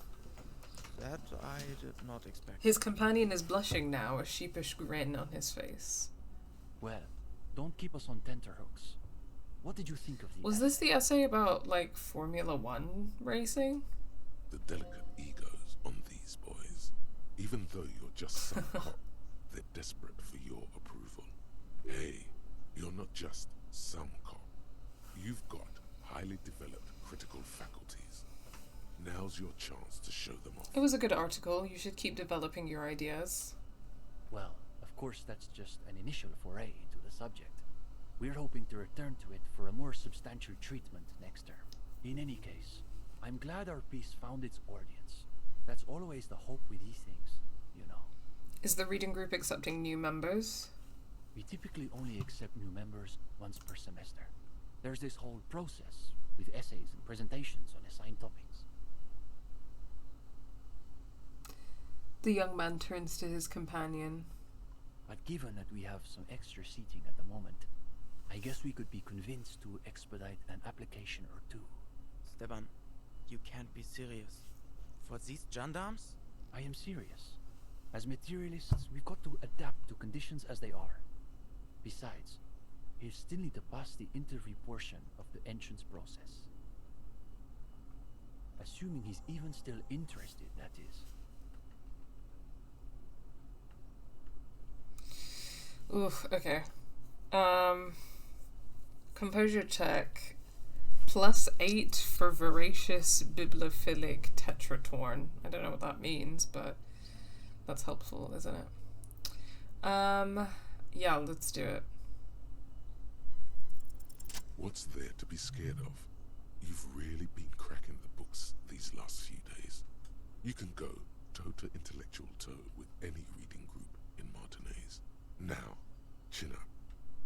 That I did not expect. His companion is blushing now, a sheepish grin on his face. Well, don't keep us on tenterhooks. What did you think of the Was this the essay about, like, Formula One racing? The delicate egos on these boys. Even though you're just some cop, they're desperate for your approval. Hey, you're not just some cop. You've got highly developed critical faculties. Now's your chance to show them off. It was a good article. You should keep developing your ideas. Well, of course that's just an initial foray into the subject. We're hoping to return to it for a more substantial treatment next term. In any case, I'm glad our piece found its audience. That's always the hope with these things, you know. Is the reading group accepting new members? We typically only accept new members once per semester. There's this whole process with essays and presentations on assigned topics. The young man turns to his companion. But given that we have some extra seating at the moment, I guess we could be convinced to expedite an application or two. Stepan, you can't be serious. For these gendarmes? I am serious. As materialists, we've got to adapt to conditions as they are. Besides, he'll still need to pass the interview portion of the entrance process. Assuming he's even still interested, that is. Oof, okay. Composure check. +8 for voracious bibliophilic tetratorn. I don't know what that means, but that's helpful, isn't it? Yeah, let's do it. What's there to be scared of? You've really been cracking the books these last few days. You can go toe to intellectual toe with any reading group in Martinaise. Now, chin up.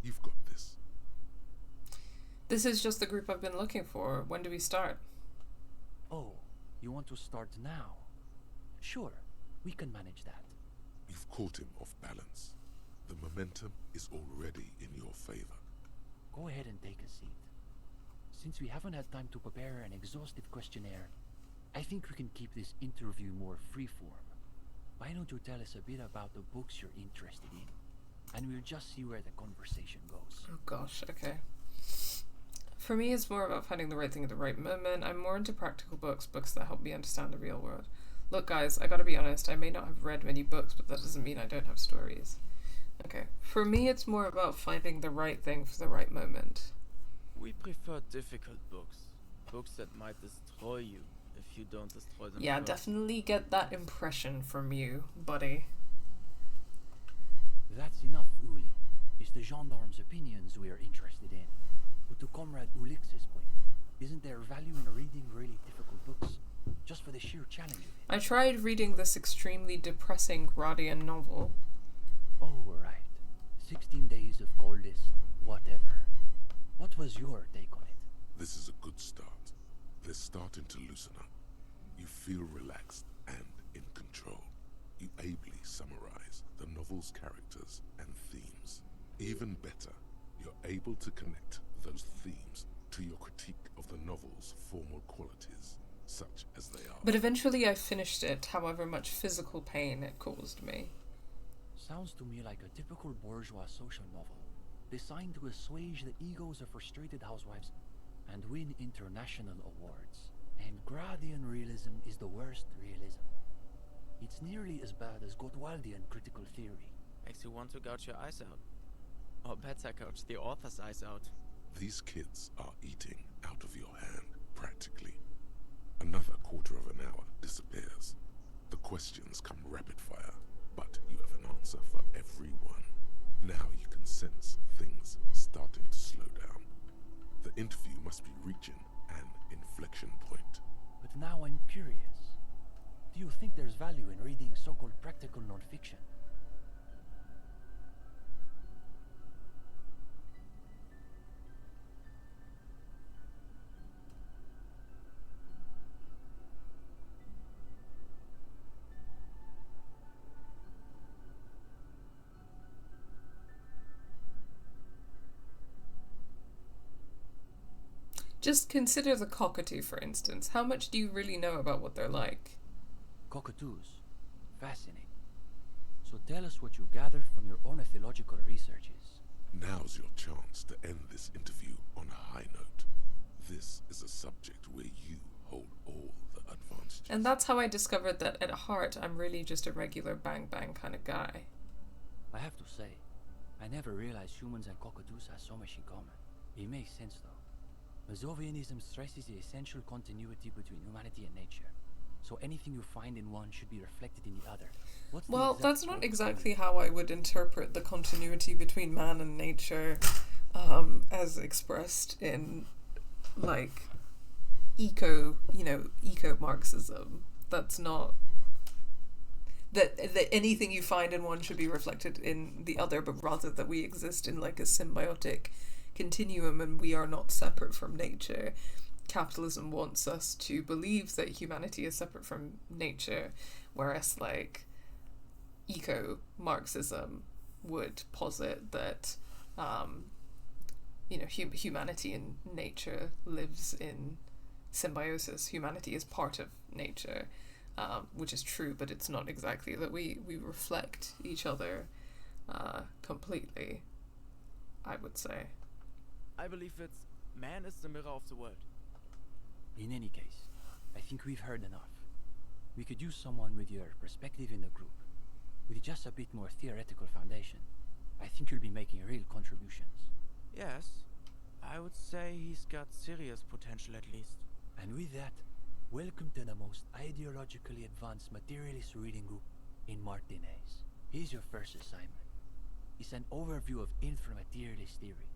You've got this. This is just the group I've been looking for. When do we start? Oh, you want to start now? Sure, we can manage that. You've caught him off balance. The momentum is already in your favor. Go ahead and take a seat. Since we haven't had time to prepare an exhaustive questionnaire, I think we can keep this interview more freeform. Why don't you tell us a bit about the books you're interested in? And we'll just see where the conversation goes. Oh gosh, okay. For me, it's more about finding the right thing at the right moment. I'm more into practical books that help me understand the real world. Look, guys, I gotta be honest, I may not have read many books, but that doesn't mean I don't have stories. Okay, for me, it's more about finding the right thing for the right moment. We prefer difficult books. Books that might destroy you if you don't destroy them Yeah, first. definitely get that impression from you, buddy. That's enough, Uli. It's the gendarme's opinions we are interested in. But to Comrade Ulix's point, isn't there value in reading really difficult books? Just for the sheer challenge of it? I tried reading this extremely depressing Gradian novel. Oh, right. 16 days of coldest, whatever. What was your take on it? This is a good start. They're starting to loosen up. You feel relaxed and in control. You ably summarize the novel's characters and themes. Even better, you're able to connect those themes to your critique of the novel's formal qualities, such as they are. But eventually I finished it, however much physical pain it caused me. Sounds to me like a typical bourgeois social novel, designed to assuage the egos of frustrated housewives and win international awards. And Gradian realism is the worst realism. It's nearly as bad as Gottwaldian critical theory. Makes you want to gouge your eyes out. Or better, gouge the author's eyes out. These kids are eating out of your hand, practically. Another quarter of an hour disappears. The questions come rapid fire, but you have an answer for every one. Now you can sense things starting to slow down. The interview must be reaching an inflection point. But now I'm curious. Do you think there's value in reading so-called practical non-fiction? Just consider the cockatoo, for instance. How much do you really know about what they're like? Cockatoos. Fascinating. So tell us what you gathered from your ornithological researches. Now's your chance to end this interview on a high note. This is a subject where you hold all the advantages. And that's how I discovered that at heart I'm really just a regular bang bang kind of guy. I have to say, I never realized humans and cockatoos have so much in common. It makes sense though. Mazovianism stresses the essential continuity between humanity and nature. So anything you find in one should be reflected in the other. Well, that's not exactly how I would interpret the continuity between man and nature, as expressed in, like, eco-Marxism. That's not... That anything you find in one should be reflected in the other, but rather that we exist in, like, a symbiotic continuum and we are not separate from nature. Capitalism wants us to believe that humanity is separate from nature, whereas like eco-Marxism would posit that humanity and nature lives in symbiosis. Humanity is part of nature, which is true, but it's not exactly that we reflect each other completely, I would say. I believe it's man is the mirror of the world. In any case, I think we've heard enough. We could use someone with your perspective in the group. With just a bit more theoretical foundation, I think you'll be making real contributions. Yes, I would say he's got serious potential at least. And with that, welcome to the most ideologically advanced materialist reading group in Martinez. Here's your first assignment. It's an overview of inframaterialist theory.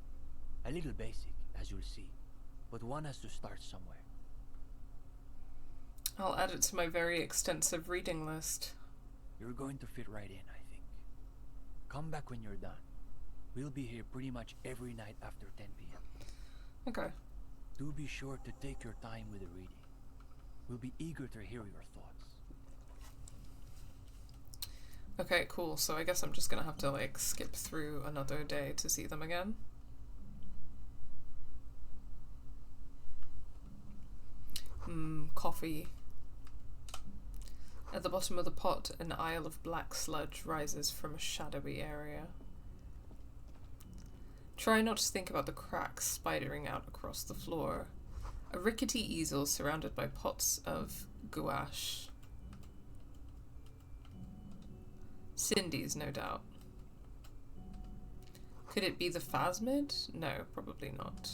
A little basic, as you'll see, but one has to start somewhere. I'll add it to my very extensive reading list. You're going to fit right in, I think. Come back when you're done. We'll be here pretty much every night after 10 p.m. Okay. Do be sure to take your time with the reading. We'll be eager to hear your thoughts. Okay, cool. So I guess I'm just gonna have to like skip through another day to see them again. Coffee. At the bottom of the pot, an isle of black sludge rises from a shadowy area. Try not to think about the cracks spidering out across the floor. A rickety easel surrounded by pots of gouache. Cindy's, no doubt. Could it be the phasmid? No, probably not.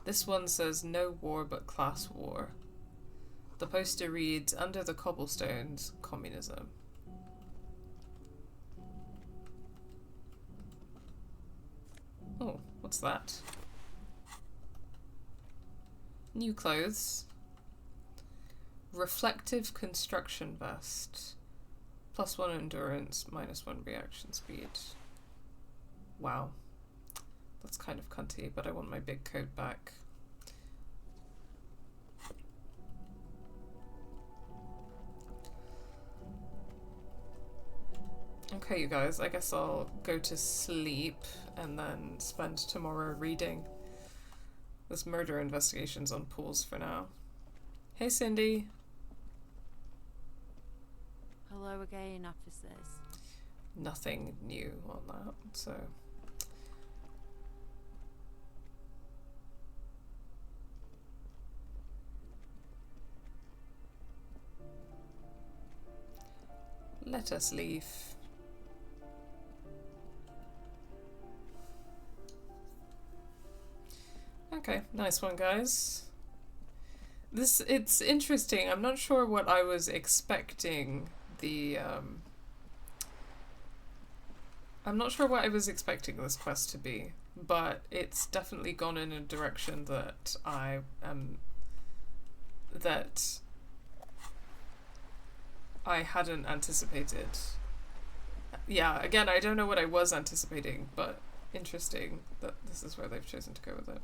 This one says no war but class war. The poster reads, under the cobblestones, communism. Oh, what's that? New clothes. Reflective construction vest. +1 endurance, -1 reaction speed. Wow. That's kind of cunty, but I want my big coat back. Okay, you guys, I guess I'll go to sleep and then spend tomorrow reading. This murder investigation's on pause for now. Hey, Cindy. Hello again, officers. Nothing new on that, so... Let us leave. Okay, nice one, guys. It's interesting. I'm not sure what I was expecting I'm not sure what I was expecting this quest to be, but it's definitely gone in a direction that I hadn't anticipated. Yeah, again, I don't know what I was anticipating, but interesting that this is where they've chosen to go with it.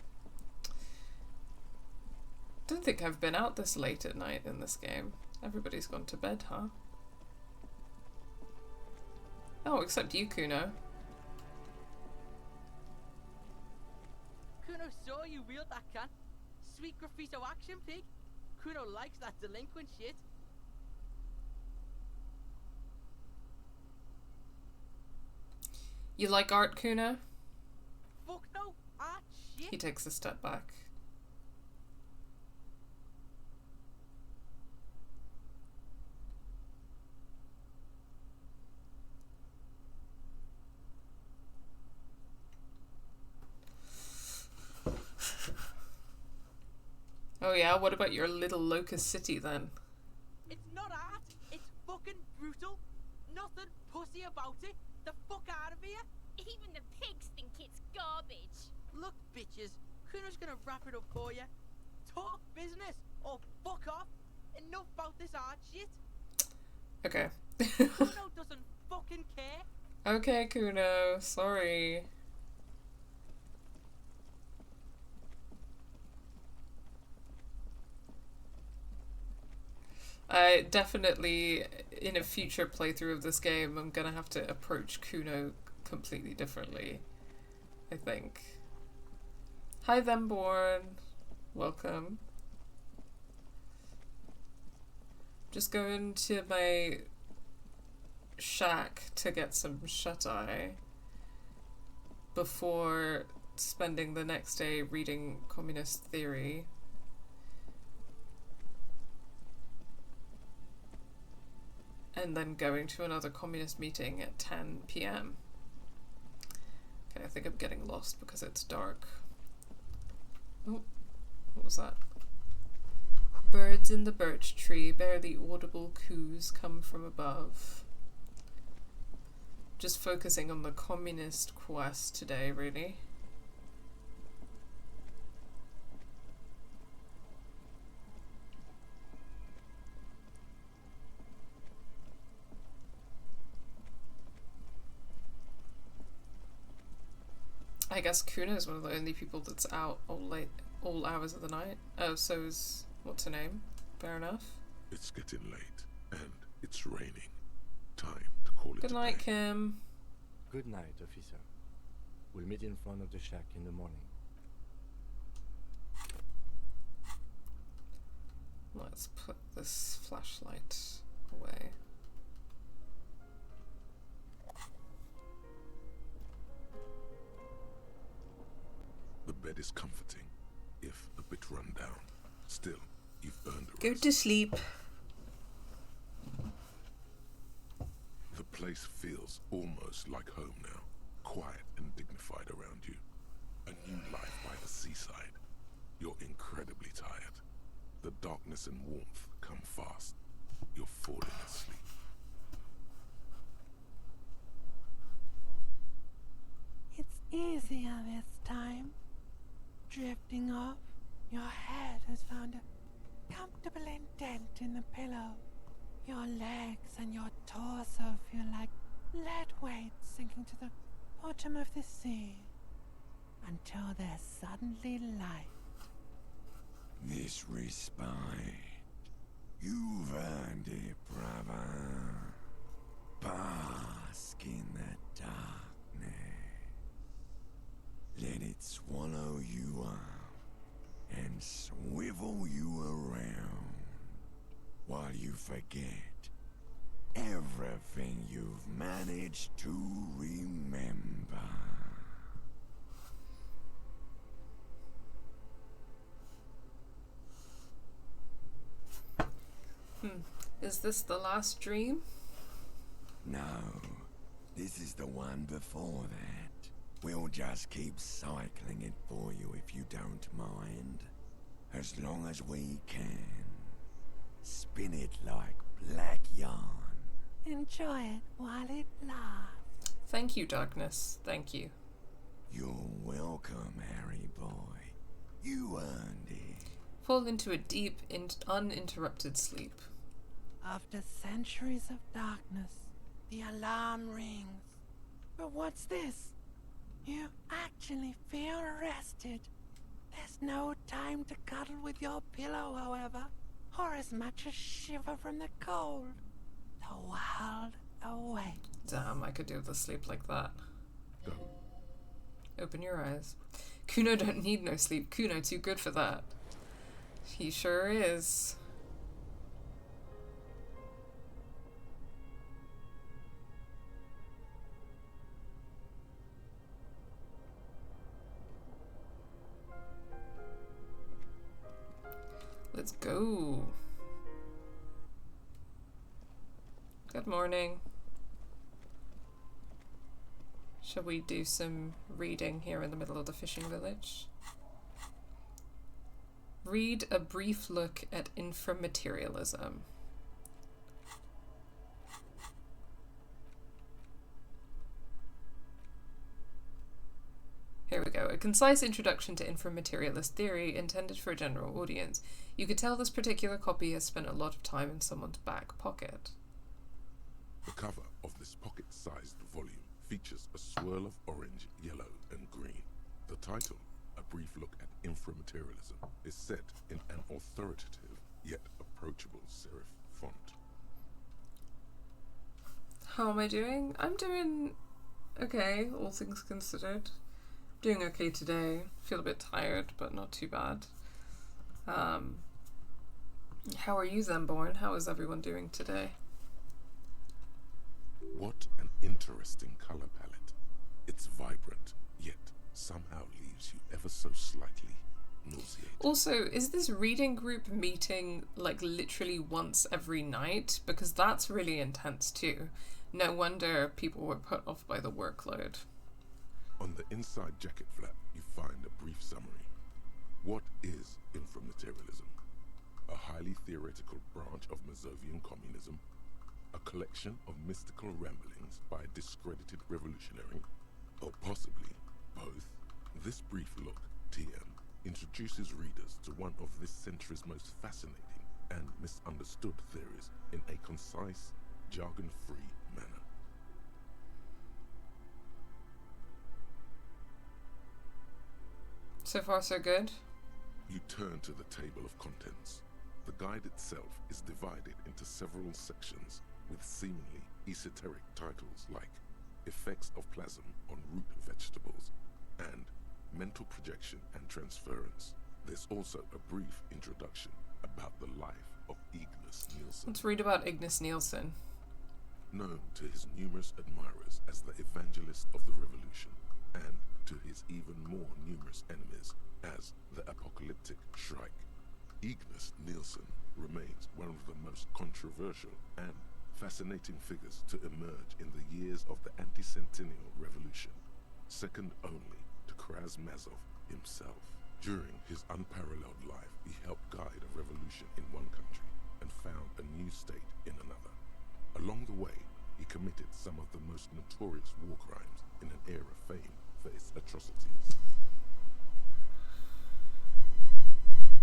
Don't think I've been out this late at night in this game. Everybody's gone to bed, huh? Oh, except you, Kuno. Kuno saw you wield that can. Sweet graffito action, pig. Kuno likes that delinquent shit. You like art, Kuno? Fuck no, art shit. He takes a step back. Oh yeah, what about your little locust city then? It's not art, it's fucking brutal. Nothing pussy about it. The fuck out of here. Even the pigs think it's garbage. Look, bitches, Kuno's gonna wrap it up for you. Talk business or fuck off. Enough about this art shit. Okay. Kuno doesn't fucking care. Okay, Kuno, sorry. I definitely, in a future playthrough of this game, I'm gonna have to approach Kuno completely differently, I think. Hi, Themborn. Welcome. Just going to my shack to get some shut-eye before spending the next day reading communist theory. And then going to another communist meeting at 10 p.m. Okay, I think I'm getting lost because it's dark. Oh, what was that? Birds in the birch tree, barely audible coos come from above. Just focusing on the communist quest today, really. I guess Kuna is one of the only people that's out all hours of the night. Oh, so is what's her name? Fair enough. It's getting late, and it's raining. Time to call it Good a night, day. Kim. Good night, officer. We'll meet in front of the shack in the morning. Let's put this flashlight away. The bed is comforting, if a bit run down. Still, you've earned a Go rest. to sleep. The place feels almost like home now. Quiet and dignified around you. A new life by the seaside. You're incredibly tired. The darkness and warmth come fast. You're falling asleep. It's easier this time. Drifting off, your head has found a comfortable indent in the pillow. Your legs and your torso feel like lead weights sinking to the bottom of the sea, until there's suddenly light. This respite, you've earned it, brother. Bask in the darkness. Let it swallow you up and swivel you around while you forget everything you've managed to remember. Is this the last dream? No, this is the one before that. We'll just keep cycling it for you if you don't mind. As long as we can. Spin it like black yarn. Enjoy it while it lasts. Thank you, darkness. Thank you. You're welcome, Harry boy. You earned it. Fall into a deep, uninterrupted sleep. After centuries of darkness, the alarm rings. But what's this? You actually feel rested. There's no time to cuddle with your pillow, however, or as much as shiver from the cold. The world awaits. Damn, I could do with a sleep like that. Go. Open your eyes. Kuno don't need no sleep. Kuno too good for that. He sure is. Let's go. Good morning. Shall we do some reading here in the middle of the fishing village? Read a brief look at inframaterialism. Here we go. A concise introduction to inframaterialist theory intended for a general audience. You could tell this particular copy has spent a lot of time in someone's back pocket. The cover of this pocket-sized volume features a swirl of orange, yellow, and green. The title, A Brief Look at Inframaterialism, is set in an authoritative yet approachable serif font. How am I doing? I'm doing okay, all things considered. Doing okay today. Feel a bit tired, but not too bad. How are you, Zemborn? How is everyone doing today? What an interesting color palette. It's vibrant, yet somehow leaves you ever so slightly nauseated. Also, is this reading group meeting like literally once every night? Because that's really intense too. No wonder people were put off by the workload. On the inside jacket flap, you find a brief summary. What is inframaterialism? A highly theoretical branch of Mazovian communism? A collection of mystical ramblings by a discredited revolutionary? Or possibly both? This brief look, TM, introduces readers to one of this century's most fascinating and misunderstood theories in a concise, jargon-free manner. So far, so good. You turn to the table of contents. The guide itself is divided into several sections with seemingly esoteric titles like Effects of Plasm on Root Vegetables and Mental Projection and Transference. There's also a brief introduction about the life of Ignis Nielsen. Let's read about Ignis Nielsen. Known to his numerous admirers as the evangelist of the revolution, and to his even more numerous enemies as the apocalyptic Shrike, Ignis Nielsen remains one of the most controversial and fascinating figures to emerge in the years of the anti-centennial revolution, second only to Krasmazov himself. During his unparalleled life, he helped guide a revolution in one country and found a new state in another. Along the way, he committed some of the most notorious war crimes in an era famed for its atrocities.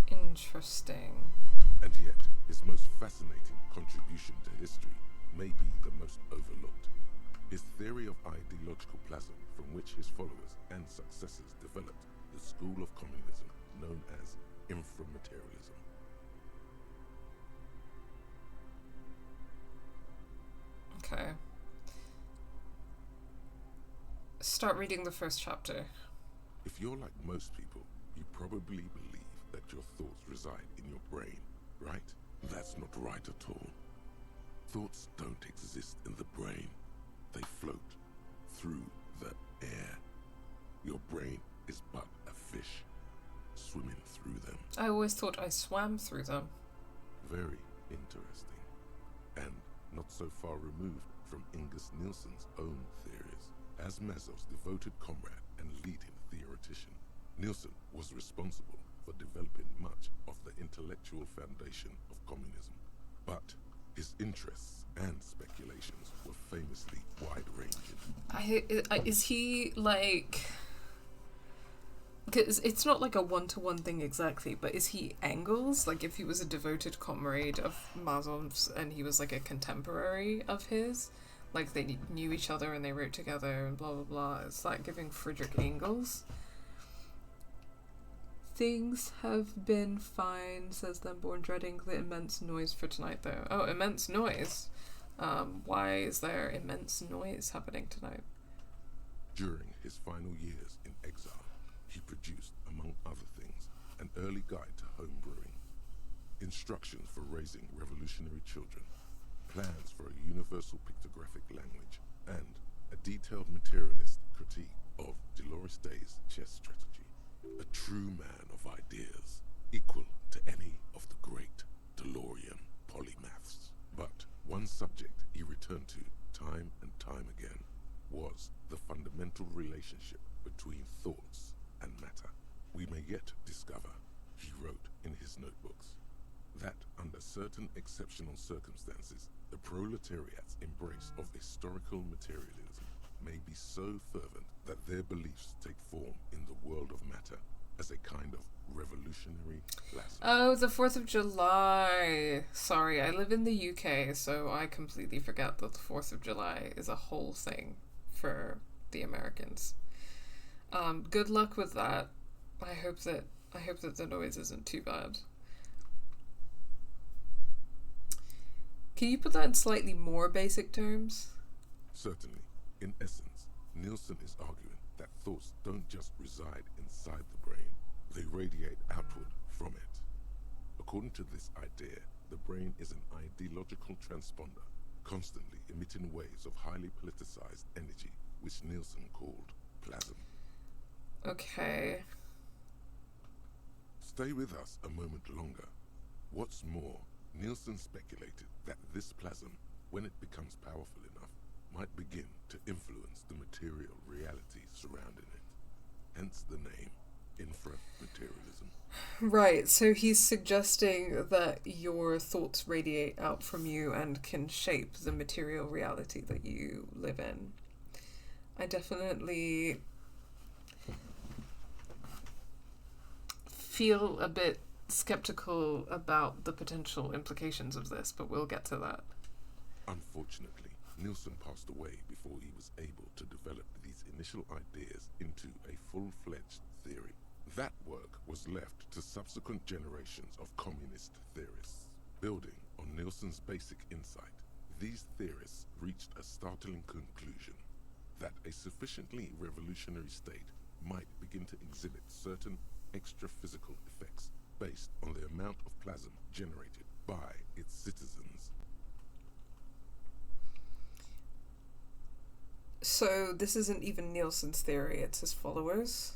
Interesting. And yet, his most fascinating contribution to history may be the most overlooked. His theory of ideological plasm, from which his followers and successors developed the school of communism known as inframaterialism. Okay. Start reading the first chapter. If you're like most people, you probably believe that your thoughts reside in your brain, right? That's not right at all. Thoughts don't exist in the brain. They float through the air. Your brain is but a fish, swimming through them. I always thought I swam through them. Very interesting. And not so far removed from Ingus Nielsen's own theories. As Mazov's devoted comrade and leading theoretician, Nielsen was responsible for developing much of the intellectual foundation of communism. But his interests and speculations were famously wide-ranging. Is he like... Because it's not like a one-to-one thing exactly, but is he Engels? Like if he was a devoted comrade of Mazov's and he was like a contemporary of his? Like they knew each other and they wrote together and blah blah blah. It's like giving Friedrich Engels. Things have been fine, says Lemborn, dreading the immense noise for tonight though. Oh, immense noise? Why is there immense noise happening tonight? During his final years in exile, he produced, among other things, an early guide to home brewing, instructions for raising revolutionary children, plans for a universal pictographic language, and a detailed materialist critique of Dolores Day's chess strategy. A true man of ideas, equal to any of the great DeLorean polymaths. But one subject he returned to time and time again was the fundamental relationship between thoughts and matter. We may yet discover, he wrote in his notebooks, that under certain exceptional circumstances, the proletariat's embrace of historical materialism may be so fervent that their beliefs take form in the world of matter as a kind of revolutionary plasma. Oh, the 4th of July. Sorry, I live in the UK, so I completely forget that the 4th of July is a whole thing for the Americans. Good luck with that. I hope that the noise isn't too bad. Can you put that in slightly more basic terms? Certainly. In essence, Nielsen is arguing that thoughts don't just reside inside the brain, they radiate outward from it. According to this idea, the brain is an ideological transponder, constantly emitting waves of highly politicized energy, which Nielsen called plasm. Okay. Stay with us a moment longer. What's more, Nielsen speculated that this plasm, when it becomes powerful enough, might begin to influence the material reality surrounding it. Hence the name, inframaterialism. Right, so he's suggesting that your thoughts radiate out from you and can shape the material reality that you live in. I definitely feel a bit skeptical about the potential implications of this, but we'll get to that. Unfortunately, Nielsen passed away before he was able to develop these initial ideas into a full-fledged theory. That work was left to subsequent generations of communist theorists. Building on Nielsen's basic insight, these theorists reached a startling conclusion that a sufficiently revolutionary state might begin to exhibit certain extra-physical effects based on the amount of plasm generated by its citizens. So this isn't even Nielsen's theory, it's his followers?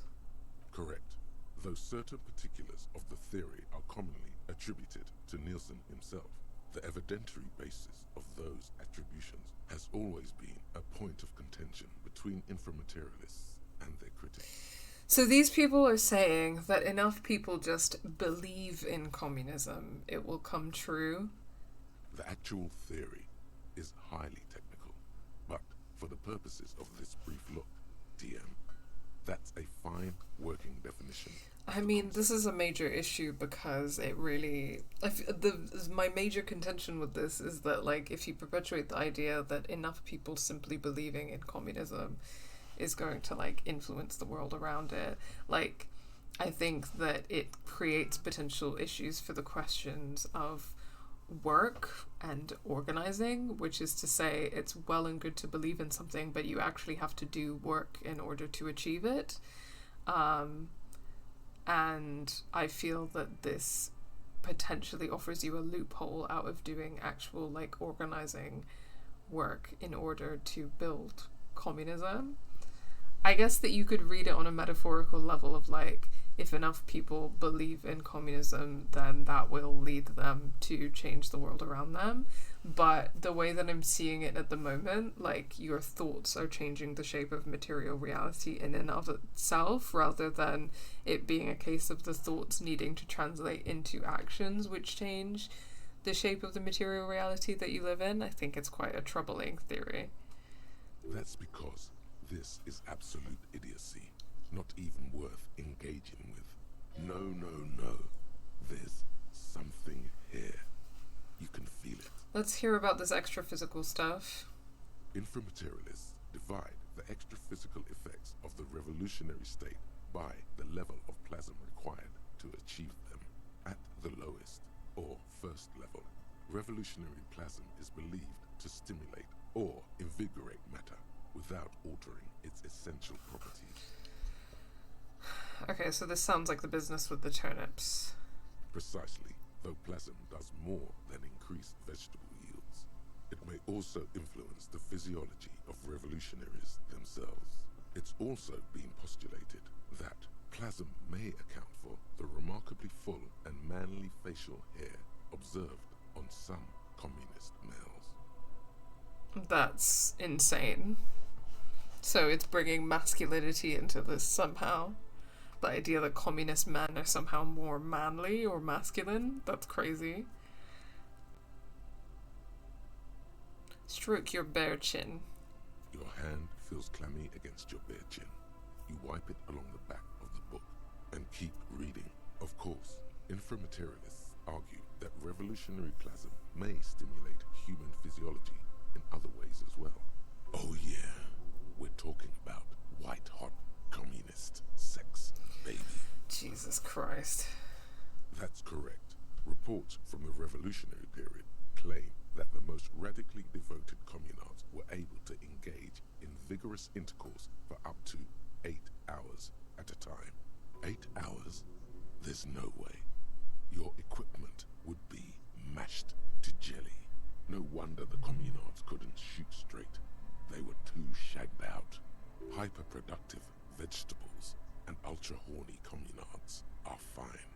Correct, though certain particulars of the theory are commonly attributed to Nielsen himself. The evidentiary basis of those attributions has always been a point of contention between inframaterialists and their critics. So these people are saying that enough people just believe in communism, it will come true. The actual theory is highly technical, but for the purposes of this brief look, DM, that's a fine working definition. I mean, this is a major issue because it really... my major contention with this is that, like, if you perpetuate the idea that enough people simply believing in communism is going to, like, influence the world around it, like, I think that it creates potential issues for the questions of work and organizing, which is to say it's well and good to believe in something, but you actually have to do work in order to achieve it. And I feel that this potentially offers you a loophole out of doing actual, like, organizing work in order to build communism. I guess that you could read it on a metaphorical level of, like, if enough people believe in communism, then that will lead them to change the world around them. But the way that I'm seeing it at the moment, like, your thoughts are changing the shape of material reality in and of itself, rather than it being a case of the thoughts needing to translate into actions which change the shape of the material reality that you live in. I think it's quite a troubling theory. That's because this is absolute idiocy, not even worth engaging with. No. There's something here. You can feel it. Let's hear about this extra physical stuff. Inframaterialists divide the extra physical effects of the revolutionary state by the level of plasm required to achieve them. At the lowest, or first level, revolutionary plasm is believed to stimulate or invigorate matter without altering its essential properties. Okay, so this sounds like the business with the turnips. Precisely, though plasm does more than increase vegetable yields. It may also influence the physiology of revolutionaries themselves. It's also been postulated that plasm may account for the remarkably full and manly facial hair observed on some communist males. That's insane. So it's bringing masculinity into this somehow. The idea that communist men are somehow more manly or masculine, that's crazy. Stroke your bare chin. Your hand feels clammy against your bare chin. You wipe it along the back of the book and keep reading. Of course, inframaterialists argue that revolutionary plasm may stimulate human physiology in other ways as well. Oh yeah, we're talking about white-hot communist sex, baby. Jesus Christ. That's correct. Reports from the revolutionary period claim that the most radically devoted communards were able to engage in vigorous intercourse for up to 8 hours at a time. 8 hours? There's no way. Your equipment would be mashed to jelly. No wonder the communards couldn't shoot straight. They were too shagged out. Hyper-productive vegetables and ultra-horny communards are fine.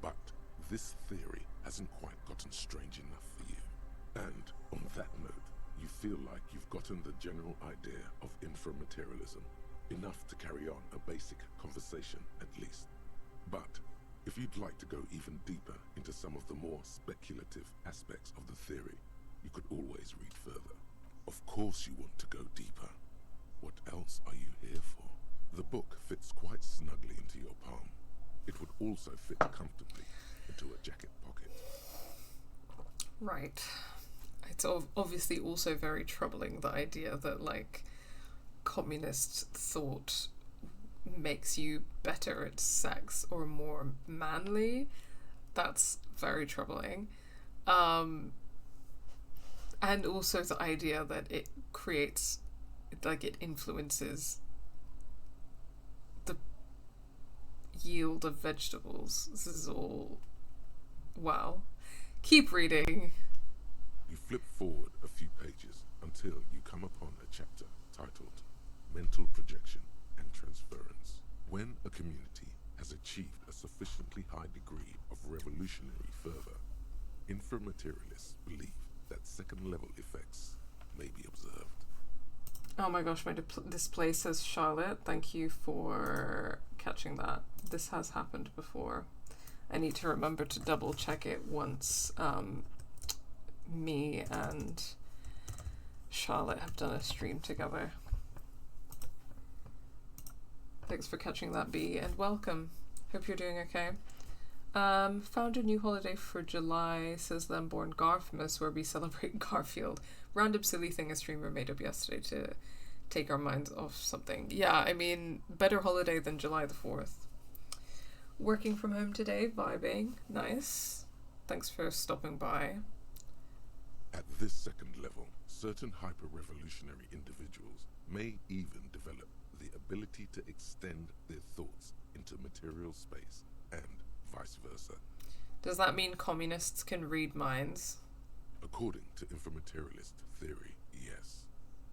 But this theory hasn't quite gotten strange enough for you. And on that note, you feel like you've gotten the general idea of inframaterialism, enough to carry on a basic conversation at least. But if you'd like to go even deeper into some of the more speculative aspects of the theory, you could always read further. Of course you want to go deeper. What else are you here for? The book fits quite snugly into your palm. It would also fit comfortably into a jacket pocket. Right. It's obviously also very troubling, the idea that, like, communist thought makes you better at sex or more manly. That's very troubling. And also the idea that it creates, like, it influences the yield of vegetables. This is all... wow. Keep reading. You flip forward a few pages until you come upon a chapter titled Mental Projection and Transference. When a community has achieved a sufficiently high degree of revolutionary fervor, inframaterialists believe that second-level effects may be observed. Oh my gosh, my display says Charlotte. Thank you for catching that. This has happened before. I need to remember to double check it once me and Charlotte have done a stream together. Thanks for catching that, B, and welcome. Hope you're doing okay. Found a new holiday for July, says Lamborn Garfmas, where we celebrate Garfield. Random silly thing a streamer made up yesterday to take our minds off something. Yeah, I mean, better holiday than July the 4th. Working from home today, vibing. Nice. Thanks for stopping by. At this second level, certain hyper-revolutionary individuals may even develop the ability to extend their thoughts into material space, and vice versa. Does that mean communists can read minds? According to informaterialist theory, yes.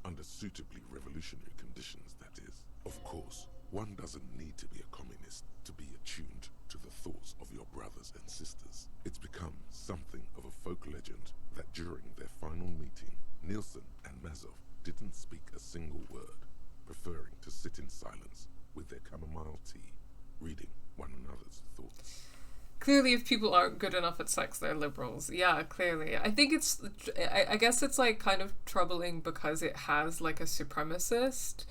Under suitably revolutionary conditions, that is. Of course, one doesn't need to be a communist to be attuned to the thoughts of your brothers and sisters. It's become something of a folk legend that during their final meeting, Nielsen and Mazov didn't speak a single word, preferring to sit in silence with their chamomile tea, reading one another's thoughts. Clearly, if people aren't good enough at sex, they're liberals. Yeah, clearly. I think it's... I guess it's, like, kind of troubling because it has, like, a supremacist...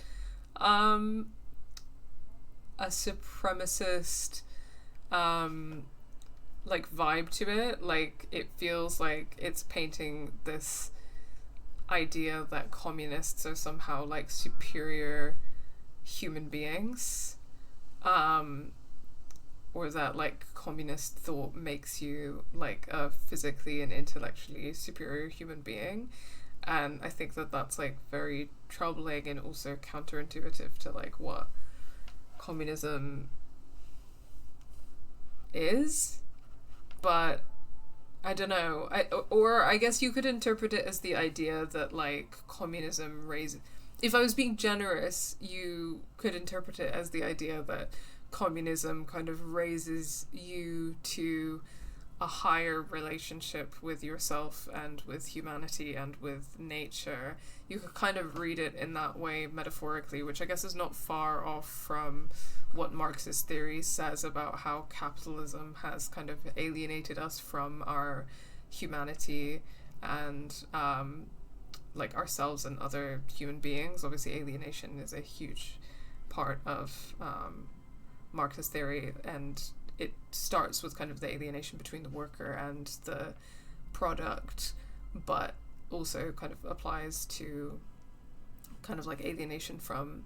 like, vibe to it. Like, it feels like it's painting this idea that communists are somehow, like, superior human beings. Or that, like, communist thought makes you, like, a physically and intellectually superior human being. And I think that that's, like, very troubling and also counterintuitive to, like, what communism is. But I don't know. Or I guess you could interpret it as the idea that, like, communism raises... If I was being generous, you could interpret it as the idea that communism kind of raises you to a higher relationship with yourself and with humanity and with nature. You could kind of read it in that way metaphorically, which I guess is not far off from what Marxist theory says about how capitalism has kind of alienated us from our humanity and like ourselves and other human beings. Obviously alienation is a huge part of Marxist theory, and it starts with kind of the alienation between the worker and the product, but also kind of applies to kind of like alienation from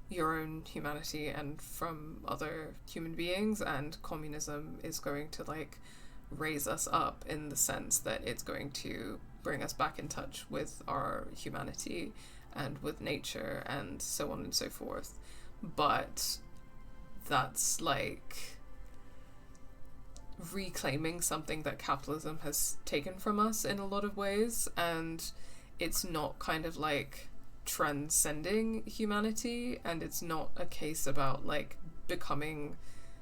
your own humanity and from other human beings. And communism is going to like raise us up in the sense that it's going to bring us back in touch with our humanity and with nature and so on and so forth. But that's like reclaiming something that capitalism has taken from us in a lot of ways, and it's not kind of like transcending humanity, and it's not a case about like becoming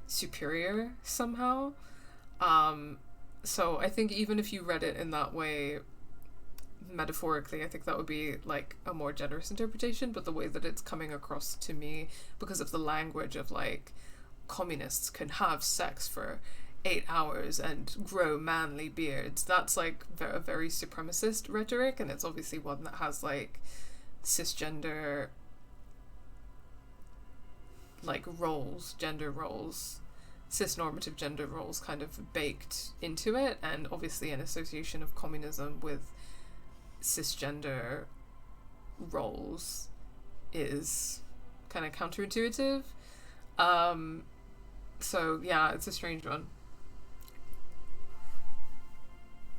superior somehow. So I think even if you read it in that way metaphorically, I think that would be like a more generous interpretation. But the way that it's coming across to me, because of the language of like communists can have sex for 8 hours and grow manly beards, that's like a very supremacist rhetoric, and it's obviously one that has like cisgender like roles, gender roles, cisnormative gender roles kind of baked into it, and obviously an association of communism with cisgender roles is kind of counterintuitive. So yeah, it's a strange one.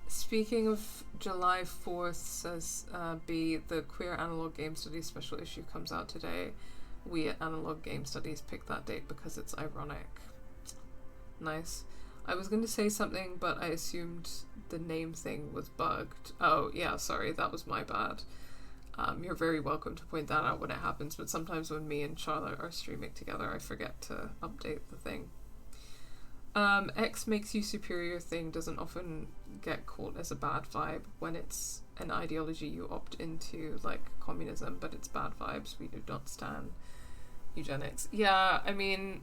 Speaking of July 4th, says B, the Queer Analog Game Studies special issue comes out today. We at Analog Game Studies picked that date because it's ironic. Nice. I was going to say something, but I assumed the name thing was bugged. Oh, yeah, sorry, that was my bad. You're very welcome to point that out when it happens, but sometimes when me and Charlotte are streaming together, I forget to update the thing. X makes you superior thing doesn't often get caught as a bad vibe when it's an ideology you opt into, like communism, but it's bad vibes. We do not stand eugenics. Yeah, I mean,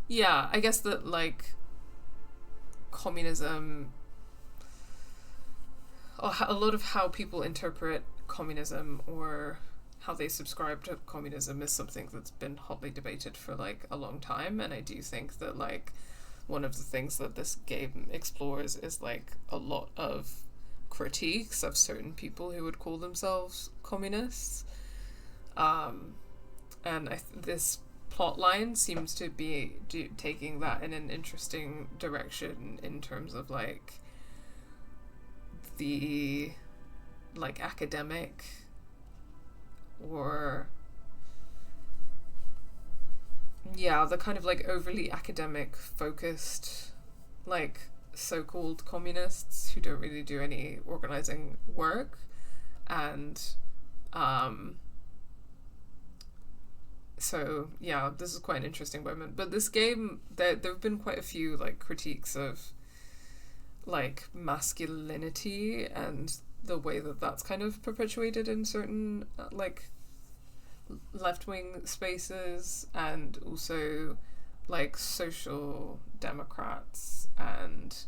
Yeah, I guess that, like, communism, or a lot of how people interpret communism or how they subscribe to communism is something that's been hotly debated for, like, a long time. And I do think that, like, one of the things that this game explores is, like, a lot of critiques of certain people who would call themselves communists. And this plot line seems to be taking that in an interesting direction in terms of, like, the, like, academic or, yeah, the kind of, like, overly academic focused, like, so-called communists who don't really do any organizing work. And so yeah, this is quite an interesting moment. But this game, there have been quite a few, like, critiques of, like, masculinity and the way that that's kind of perpetuated in certain like left-wing spaces, and also, like, social democrats, and,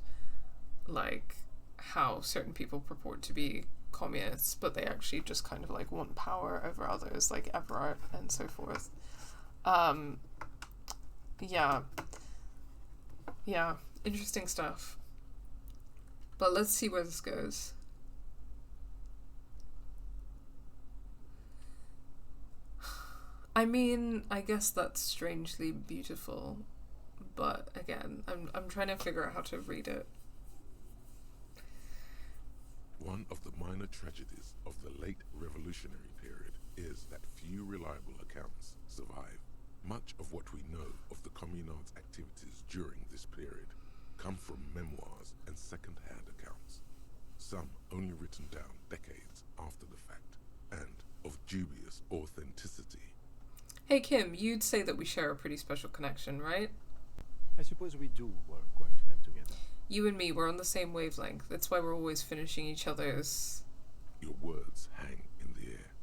like, how certain people purport to be communists but they actually just kind of, like, want power over others, like Everard and so forth. Yeah, interesting stuff. But let's see where this goes. I mean, I guess that's strangely beautiful, but again, I'm trying to figure out how to read it. One of the minor tragedies of the late revolutionary period is that few reliable accounts survive. Much of what we know of the communard's activities during this period come from memoirs and second-hand accounts, some only written down decades after the fact, and of dubious authenticity. Hey Kim, you'd say that we share a pretty special connection, right? I suppose we do work quite well together. You and me, we're on the same wavelength. That's why we're always finishing each other's... Your words hang in the air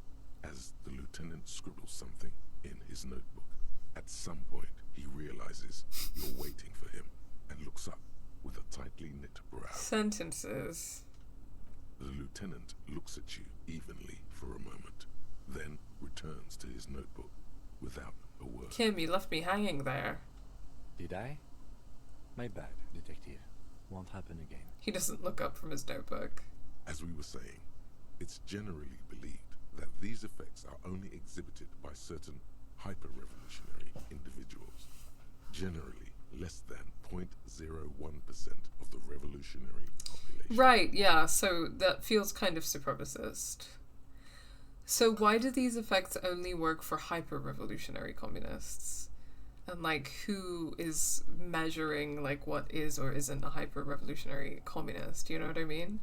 as the lieutenant scribbles something in his notebook. At some point, he realizes you're waiting for him and looks up with a tightly knit brow. Sentences. The lieutenant looks at you evenly for a moment, then returns to his notebook without a word. Kim, you left me hanging there. Did I? My bad, detective. Won't happen again. He doesn't look up from his notebook. As we were saying, it's generally believed that these effects are only exhibited by certain hyper-revolutionary individuals, generally less than 0.01% of the revolutionary population. Right, yeah, so that feels kind of supremacist. So why do these effects only work for hyper-revolutionary communists? And, like, who is measuring, like, what is or isn't a hyper-revolutionary communist? You know what I mean?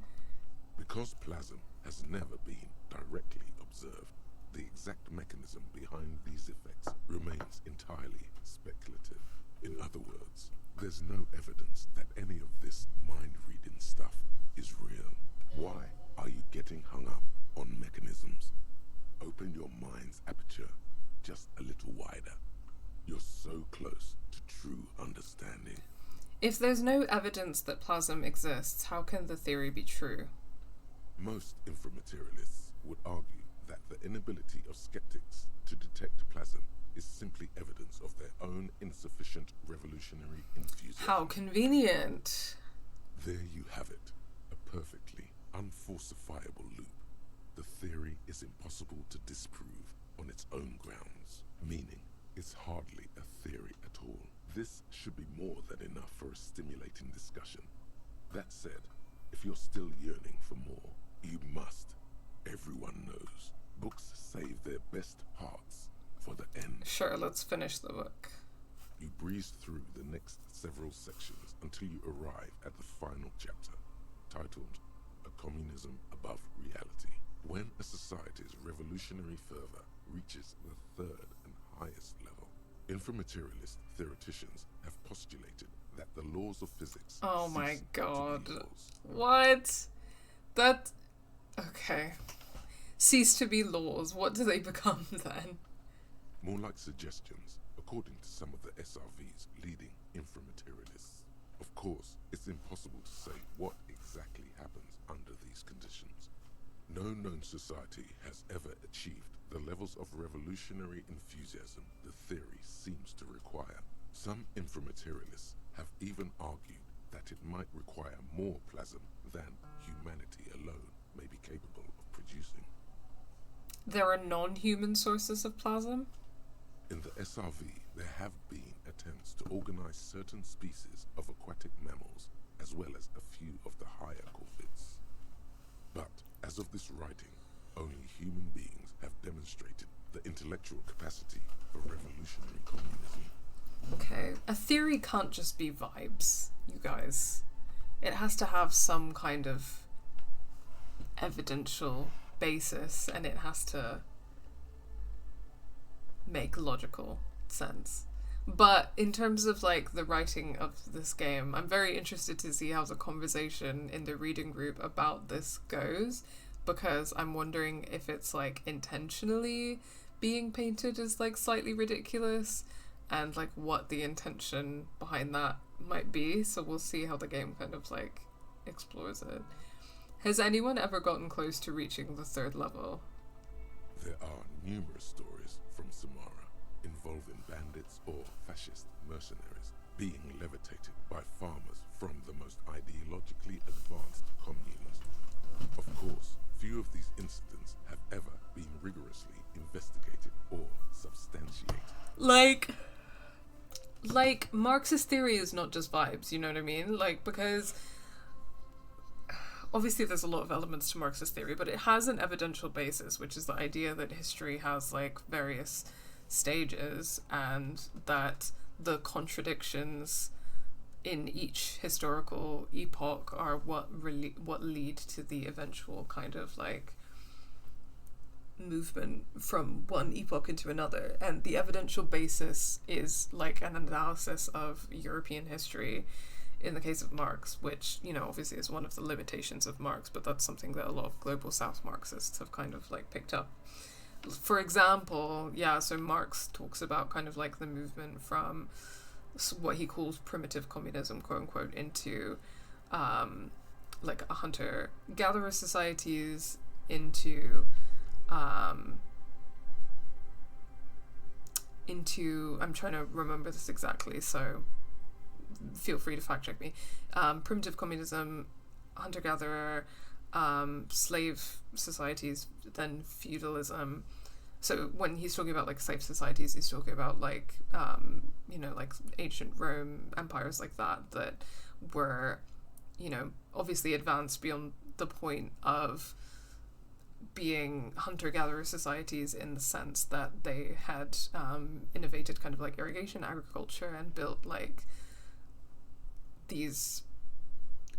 Because plasm has never been directly observed, the exact mechanism behind these effects remains entirely speculative. In other words, there's no evidence that any of this mind-reading stuff is real. Why are you getting hung up on mechanisms? Open your mind's aperture just a little wider. You're so close to true understanding. If there's no evidence that plasm exists, how can the theory be true? Most inframaterialists would argue that the inability of skeptics to detect plasm is simply evidence of their own insufficient revolutionary enthusiasm. How convenient. There you have it, a perfectly unfalsifiable loop. The theory is impossible to disprove on its own grounds, meaning it's hardly a theory at all. This should be more than enough for a stimulating discussion. That said, if you're still yearning for more, you must. Everyone knows books save their best parts for the end. Sure, let's finish the book. You breeze through the next several sections until you arrive at the final chapter, titled A Communism Above Reality. When a society's revolutionary fervor reaches the third and highest level, inframaterialist theoreticians have postulated that the laws of physics Oh my god. to be laws. What? That... Okay. Cease to be laws. What do they become then? More like suggestions according to some of the SRV's leading inframaterialists. Of course, it's impossible to say what exactly happens under these conditions. No known society has ever achieved the levels of revolutionary enthusiasm the theory seems to require. Some inframaterialists have even argued that it might require more plasm than humanity alone may be capable of producing. There are non-human sources of plasm? In the SRV, there have been attempts to organize certain species of aquatic mammals, as well as a few of the higher corvids. But, as of this writing, only human beings have demonstrated the intellectual capacity for revolutionary communism. Okay, a theory can't just be vibes, you guys. It has to have some kind of evidential basis, and it has to make logical sense. But in terms of like the writing of this game, I'm very interested to see how the conversation in the reading group about this goes, because I'm wondering if it's like intentionally being painted as like slightly ridiculous, and like what the intention behind that might be. So we'll see how the game kind of like explores it. Has anyone ever gotten close to reaching the 3rd level? There are numerous stories from Samara involving bandits or fascist mercenaries being levitated by farmers from the most ideologically advanced communes. Of course, few of these incidents have ever been rigorously investigated or substantiated. Like Marxist theory is not just vibes, you know what I mean? Like, because obviously there's a lot of elements to Marxist theory, but it has an evidential basis, which is the idea that history has like various stages, and that the contradictions in each historical epoch are what lead to the eventual kind of like movement from one epoch into another. And the evidential basis is like an analysis of European history in the case of Marx, which, you know, obviously is one of the limitations of Marx, but that's something that a lot of global South Marxists have kind of like picked up. For example, so Marx talks about kind of like the movement from what he calls primitive communism, quote unquote, into like a hunter-gatherer societies, into I'm trying to remember this exactly, so feel free to fact check me. Primitive communism, hunter-gatherer, slave societies, then feudalism. So when he's talking about like slave societies, he's talking about like you know, like ancient Rome, empires like that were, you know, obviously advanced beyond the point of being hunter-gatherer societies, in the sense that they had innovated kind of like irrigation, agriculture, and built like these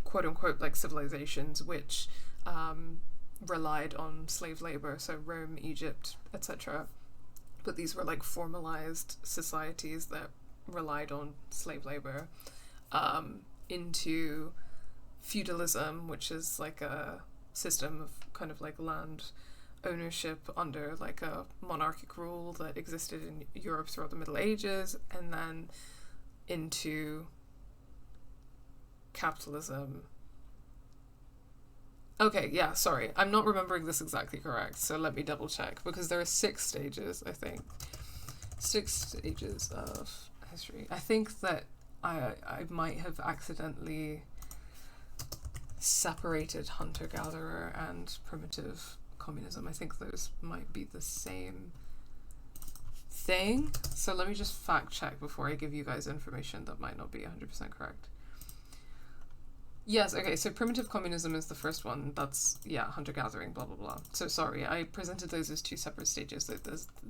quote-unquote like civilizations which relied on slave labor, so Rome, Egypt, etc. But these were like formalized societies that relied on slave labor, into feudalism, which is like a system of kind of like land ownership under like a monarchic rule that existed in Europe throughout the Middle Ages, and then into capitalism. Okay, yeah, sorry. I'm not remembering this exactly correct, so let me double check, because there are 6 stages, I think. 6 stages of history. I think that I might have accidentally separated hunter-gatherer and primitive communism. I think those might be the same thing. So let me just fact check before I give you guys information that might not be 100% correct. Yes, okay, so primitive communism is the first one. That's, hunter-gathering, blah, blah, blah. So sorry, I presented those as 2 separate stages.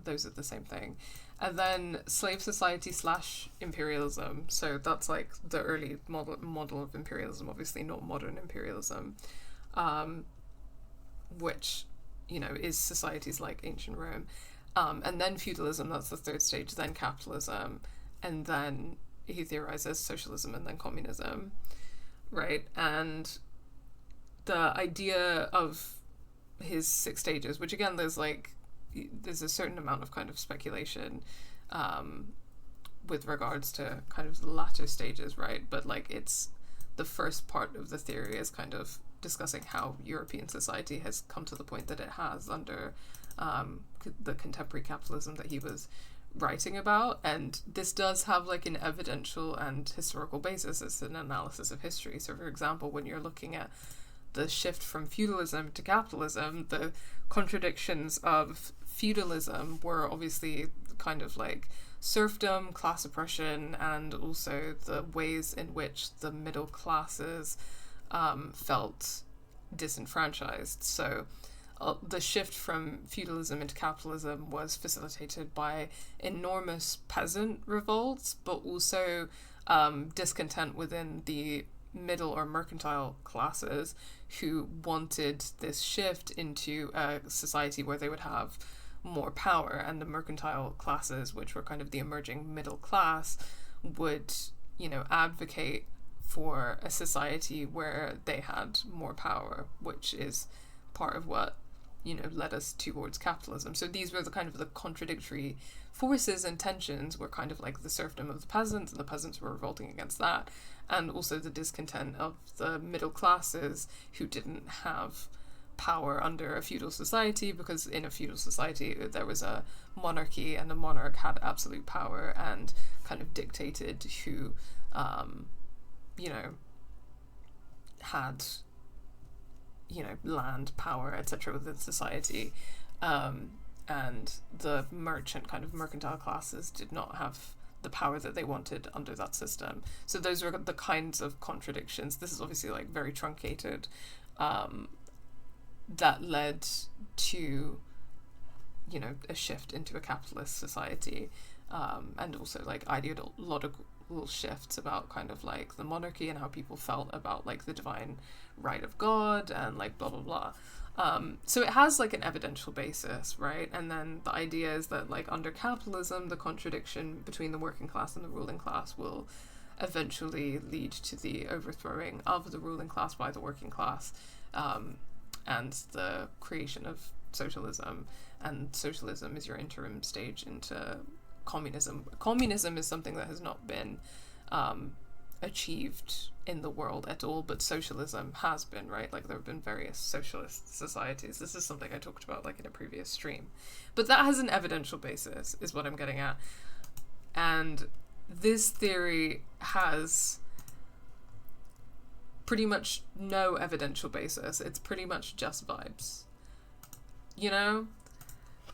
Those are the same thing. And then slave society / imperialism. So that's like the early model of imperialism, obviously not modern imperialism, which, you know, is societies like ancient Rome. And then feudalism, that's the 3rd stage, then capitalism, and then he theorizes socialism, and then communism. Right, and the idea of his 6 stages, which again there's a certain amount of kind of speculation with regards to kind of the latter stages, right? But like it's the first part of the theory is kind of discussing how European society has come to the point that it has under the contemporary capitalism that he was writing about. And this does have like an evidential and historical basis. It's an analysis of history. So for example, when you're looking at the shift from feudalism to capitalism, the contradictions of feudalism were obviously kind of like serfdom, class oppression, and also the ways in which the middle classes felt disenfranchised. So the shift from feudalism into capitalism was facilitated by enormous peasant revolts, but also discontent within the middle or mercantile classes who wanted this shift into a society where they would have more power, and the mercantile classes, which were kind of the emerging middle class, would, you know, advocate for a society where they had more power, which is part of what, you know, led us towards capitalism. So these were the kind of the contradictory forces and tensions were kind of like the serfdom of the peasants, and the peasants were revolting against that, and also the discontent of the middle classes who didn't have power under a feudal society, because in a feudal society there was a monarchy, and the monarch had absolute power and kind of dictated who you know, had, you know, land, power, etc. within society, and the merchant kind of mercantile classes did not have the power that they wanted under that system. So those were the kinds of contradictions. This is obviously like very truncated, that led to, you know, a shift into a capitalist society, and also like ideological shifts about kind of like the monarchy and how people felt about like the divine right of God and like blah blah blah. So it has like an evidential basis, right? And then the idea is that like under capitalism, the contradiction between the working class and the ruling class will eventually lead to the overthrowing of the ruling class by the working class, and the creation of socialism. And socialism is your interim stage into communism. Communism is something that has not been achieved in the world at all, but socialism has been, right? Like there have been various socialist societies. This is something I talked about like in a previous stream. But that has an evidential basis, is what I'm getting at. And this theory has pretty much no evidential basis. It's pretty much just vibes. You know?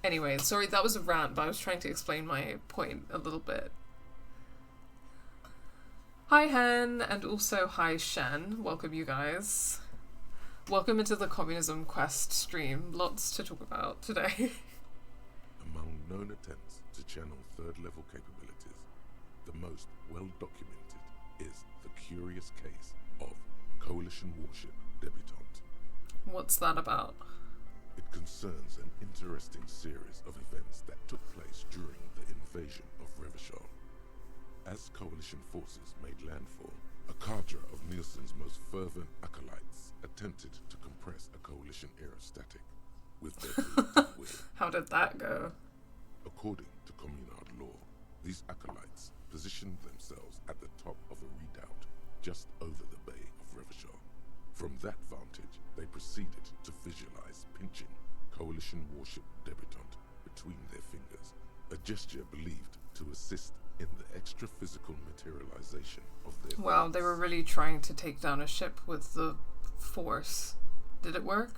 Anyway, sorry, that was a rant, but I was trying to explain my point a little bit. Hi Hen, and also hi Shen. Welcome you guys. Welcome into the Communism Quest stream. Lots to talk about today. Among known attempts to channel third-level capabilities, the most well-documented is the curious case of coalition warship debutante. What's that about? It concerns an interesting series of events that took place during the invasion of Revachol. As coalition forces made landfall, a cadre of Nielsen's most fervent acolytes attempted to compress a coalition aerostatic with their will. How did that go? According to communard law, these acolytes positioned themselves at the top of a redoubt just over the bay of Revachol. From that vantage, they proceeded to visualize pinching coalition warship debutante between their fingers, a gesture believed to assist in the extra-physical materialization of their Wow, they were really trying to take down a ship with the force. Did it work?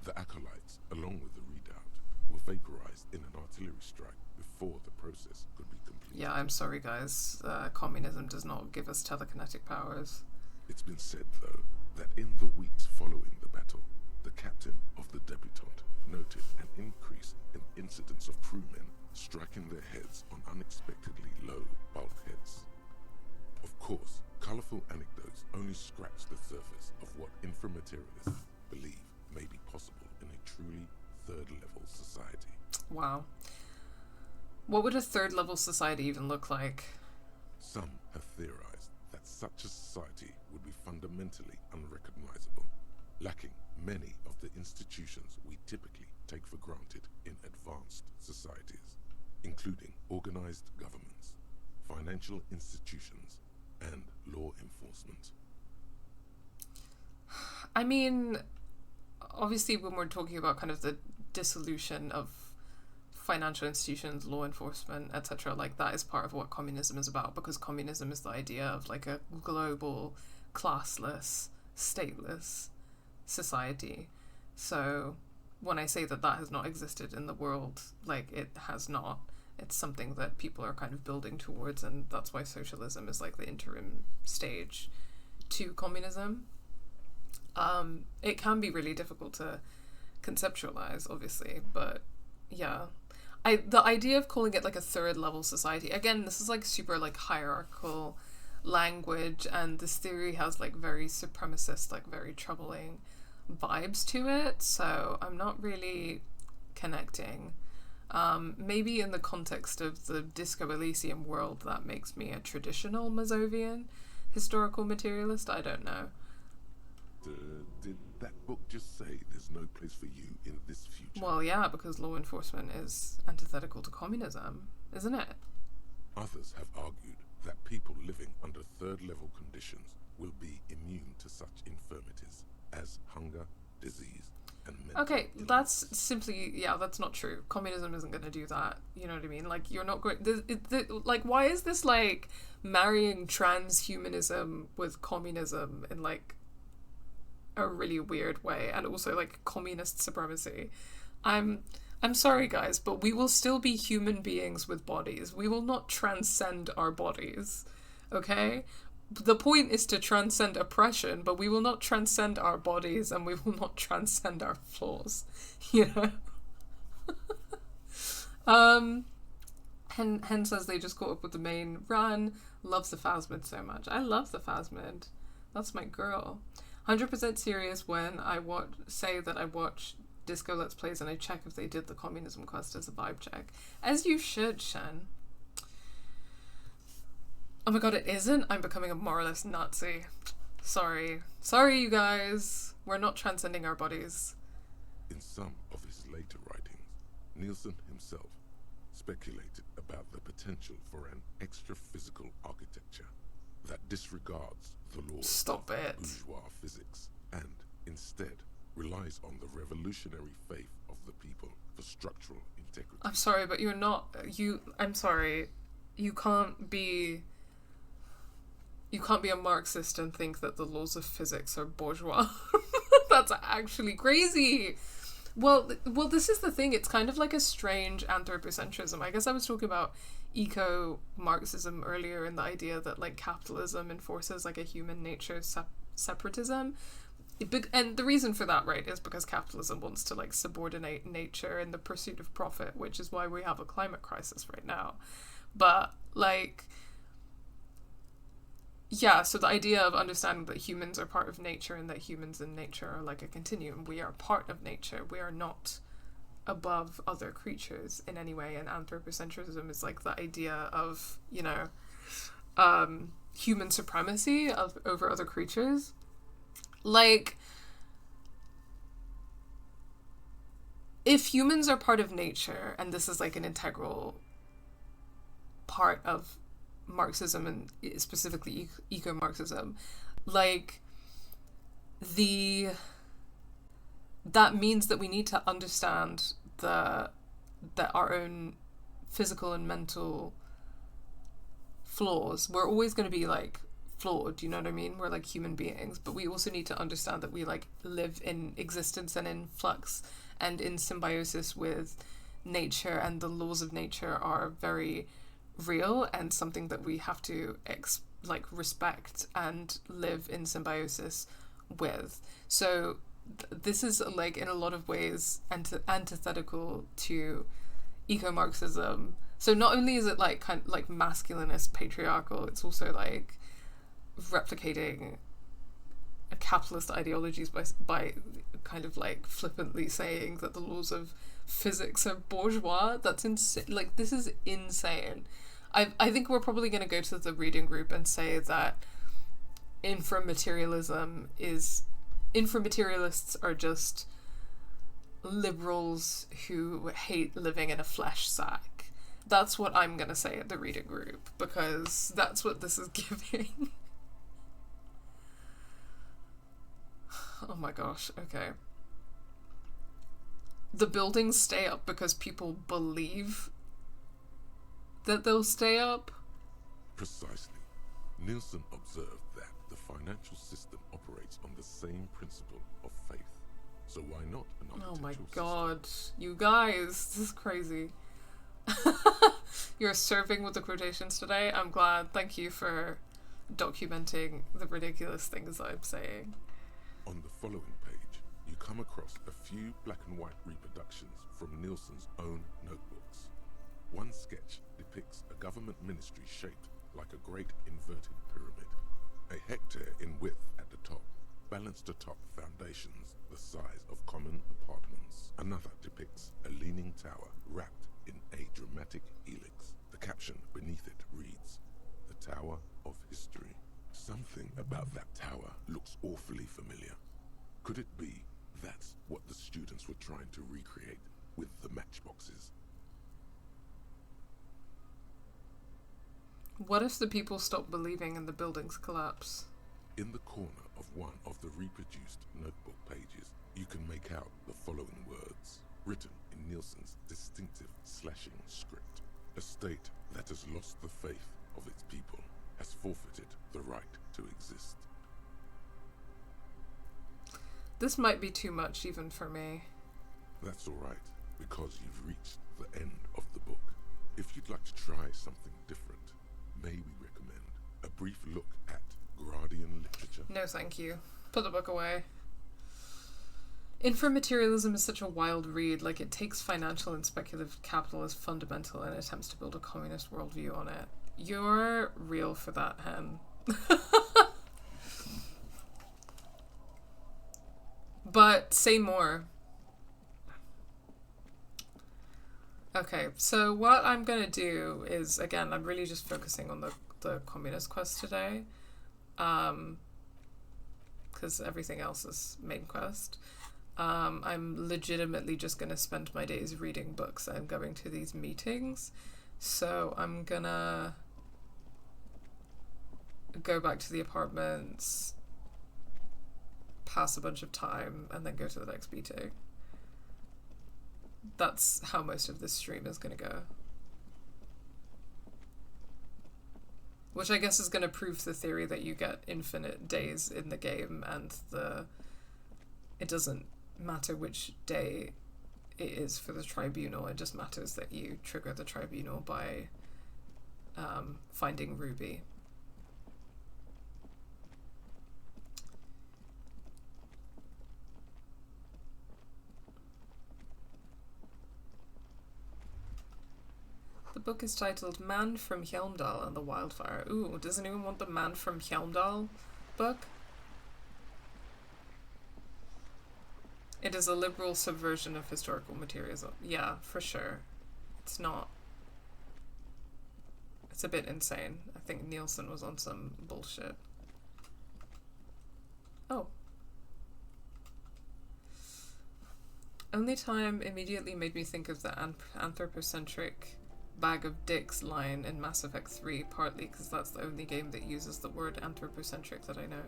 The acolytes, along with the redoubt, were vaporized in an artillery strike before the process could be completed. Yeah, I'm sorry guys. Communism does not give us telekinetic powers. It's been said, though, that in the weeks following the battle, the captain of the debutante noted an increase in incidents of crewmen striking their heads on unexpectedly low bulkheads. Of course, colourful anecdotes only scratch the surface of what inframaterialists believe may be possible in a truly third-level society. Wow. What would a third-level society even look like? Some have theorized that such a society would be fundamentally unrecognizable, lacking many of the institutions we typically take for granted in advanced societies, including organized governments, financial institutions, and law enforcement. I mean, obviously when we're talking about kind of the dissolution of financial institutions, law enforcement, etc., like that is part of what communism is about, because communism is the idea of like a global, classless, stateless society. So when I say that that has not existed in the world, like it has not. It's something that people are kind of building towards, and that's why socialism is like the interim stage to communism. It can be really difficult to conceptualize, obviously, but yeah. The idea of calling it like a third level society, again, this is like super like hierarchical language, and this theory has like very supremacist, like very troubling vibes to it, so I'm not really connecting. Maybe in the context of the Disco Elysium world that makes me a traditional Mazovian historical materialist, I don't know. Did that book just say there's no place for you in this future? Well, yeah, because law enforcement is antithetical to communism, isn't it? Others have argued that people living under third-level conditions will be immune to such infirmities as hunger, disease, and mental Okay, illness. that's simply, yeah, that's not true. Communism isn't going to do that. You know what I mean? Like, you're not going... like, why is this, like, marrying transhumanism with communism in, like, a really weird way, and also like communist supremacy? I'm sorry guys, but we will still be human beings with bodies. We will not transcend our bodies, okay? The point is to transcend oppression, but we will not transcend our bodies, and we will not transcend our flaws, you know? Hen says they just caught up with the main run. Loves the Phasmid so much. I love the Phasmid. That's my girl. 100% serious when I say that I watch Disco Let's Plays and I check if they did the communism quest as a vibe check. As you should, Shen. Oh my god, it isn't? I'm becoming a moralist Nazi. Sorry. Sorry, you guys. We're not transcending our bodies. In some of his later writings, Nielsen himself speculated about the potential for an extra-physical architecture that disregards the laws of bourgeois physics and instead relies on the revolutionary faith of the people for structural integrity. I'm sorry, but you're not... I'm sorry. You can't be a Marxist and think that the laws of physics are bourgeois. That's actually crazy. Well, this is the thing. It's kind of like a strange anthropocentrism. I guess I was talking about eco-Marxism earlier, in the idea that like capitalism enforces like a human nature separatism. And the reason for that, right, is because capitalism wants to like subordinate nature in the pursuit of profit, which is why we have a climate crisis right now. But like... yeah, so the idea of understanding that humans are part of nature and that humans and nature are like a continuum. We are part of nature. We are not above other creatures in any way. And anthropocentrism is like the idea of, you know, human supremacy over other creatures. Like, if humans are part of nature, and this is like an integral part of Marxism and specifically eco-Marxism, like that means that we need to understand that our own physical and mental flaws, we're always going to be like flawed, you know what I mean? We're like human beings, but we also need to understand that we like live in existence and in flux and in symbiosis with nature, and the laws of nature are very real and something that we have to respect and live in symbiosis with. So this is like in a lot of ways antithetical to eco-Marxism. So not only is it like kind of like masculinist patriarchal, it's also like replicating a capitalist ideologies by kind of like flippantly saying that the laws of physics are bourgeois. That's insane. Like, this is insane. I think we're probably going to go to the reading group and say that inframaterialists are just liberals who hate living in a flesh sack, That's what I'm gonna say at the reading group, because that's what this is giving. Oh my gosh, okay. The buildings stay up because people believe that they'll stay up? Precisely. Nielsen observed that the financial system operates on the same principle of faith. So why not an Oh my architectural god, you guys, this is crazy. You're serving with the quotations today. I'm glad. Thank you for documenting the ridiculous things I'm saying. On the following page, you come across a few black and white reproductions from Nielsen's own notebooks. One sketch depicts a government ministry shaped like a great inverted pyramid, a hectare in width at the top, balanced atop foundations the size of common apartments. Another depicts a leaning tower wrapped in a dramatic helix. The caption beneath it reads, "The Tower of History." Something about that tower looks awfully familiar. Could it be that's what the students were trying to recreate with the matchboxes? What if the people stop believing and the buildings collapse? In the corner of one of the reproduced notebook pages, you can make out the following words, written in Nielsen's distinctive slashing script. A state that has lost the faith of its people has forfeited the right to exist. This might be too much even for me. That's alright, because you've reached the end of the book. If you'd like to try something different, may we recommend a brief look at Gradian literature? No thank you. Put the book away. Inframaterialism is such a wild read, like it takes financial and speculative capital as fundamental and attempts to build a communist worldview on it. You're real for that, hen. But say more. Okay, so what I'm gonna do is, again, I'm really just focusing on the communist quest today. Because everything else is main quest. I'm legitimately just gonna spend my days reading books and going to these meetings. So I'm gonna go back to the apartments, pass a bunch of time, and then go to the next meeting. That's how most of this stream is gonna go. Which I guess is gonna prove the theory that you get infinite days in the game and it doesn't matter which day it is for the tribunal, it just matters that you trigger the tribunal by finding Ruby. The book is titled Man from Hjelmdal and the Wildfire. Ooh, does anyone want the Man from Hjelmdal book? It is a liberal subversion of historical materialism. Yeah, for sure. It's not. It's a bit insane. I think Nielsen was on some bullshit. Oh. Only Time immediately made me think of the anthropocentric bag of dicks line in Mass Effect 3, partly because that's the only game that uses the word anthropocentric that I know.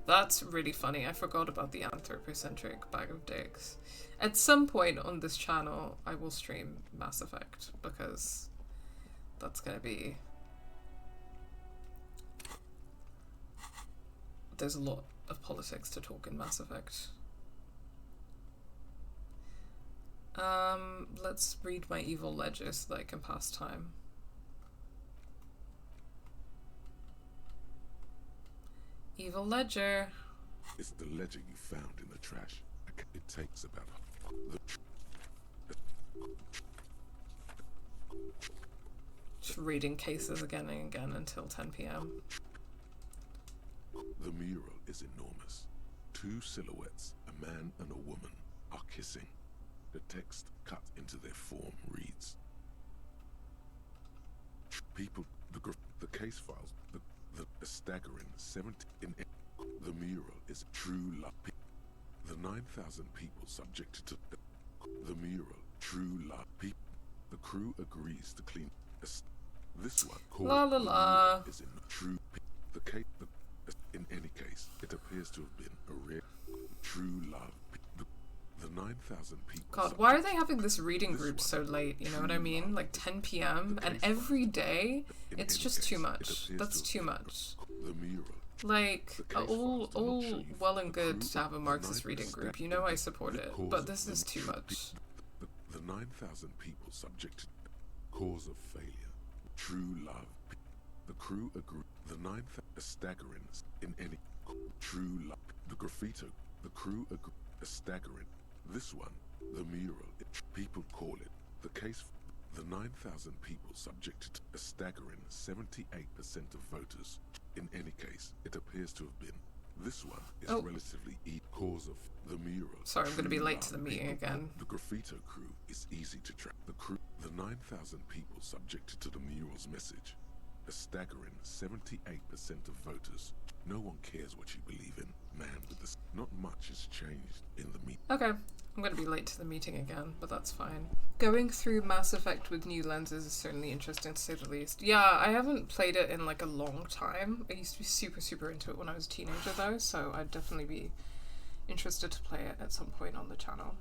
That's really funny. I forgot about the anthropocentric bag of dicks. At some point on this channel, I will stream Mass Effect, because that's gonna be... There's a lot of politics to talk in Mass Effect. Let's read my evil ledger so that I can pass time. Evil ledger. It's the ledger you found in the trash. It takes about Just reading cases again and again until 10 p.m. The mural is enormous. Two silhouettes, a man and a woman, are kissing. The text cut into their form reads, people, the case files, the staggering 70 in the mural is true love. The 9,000 people subjected to the mural, true love. The crew agrees to clean. This one called La la la. is in true. The case. In any case, it appears to have been a rare, true love. The 9,000 people. God, why are they having this reading group so late? You know what I mean? Like 10 p.m. and every day? It's just too much. That's too much. The mural. Like, all well and good to have a Marxist reading group. You know I support it, but this is too much. The 9,000 people subjected. Cause of failure. True love. The crew agree. The 9,000 staggering in any true love. The graffito. The crew agree. Staggering. This one, the mural. People call it the case. The 9,000 people subjected a staggering 78% of voters. In any case, it appears to have been. This one is relatively cause of the mural. Sorry, I'm going to be late to the meeting again. The graffito crew is easy to track. The 9,000 people subjected to the mural's message. A staggering 78% of voters. No one cares what you believe in, man. With this, not much has changed in the meeting. Okay, I'm going to be late to the meeting again, but that's fine. Going through Mass Effect with new lenses is certainly interesting, to say the least. Yeah, I haven't played it in like a long time. I used to be super into it when I was a teenager though, so I'd definitely be interested to play it at some point on the channel.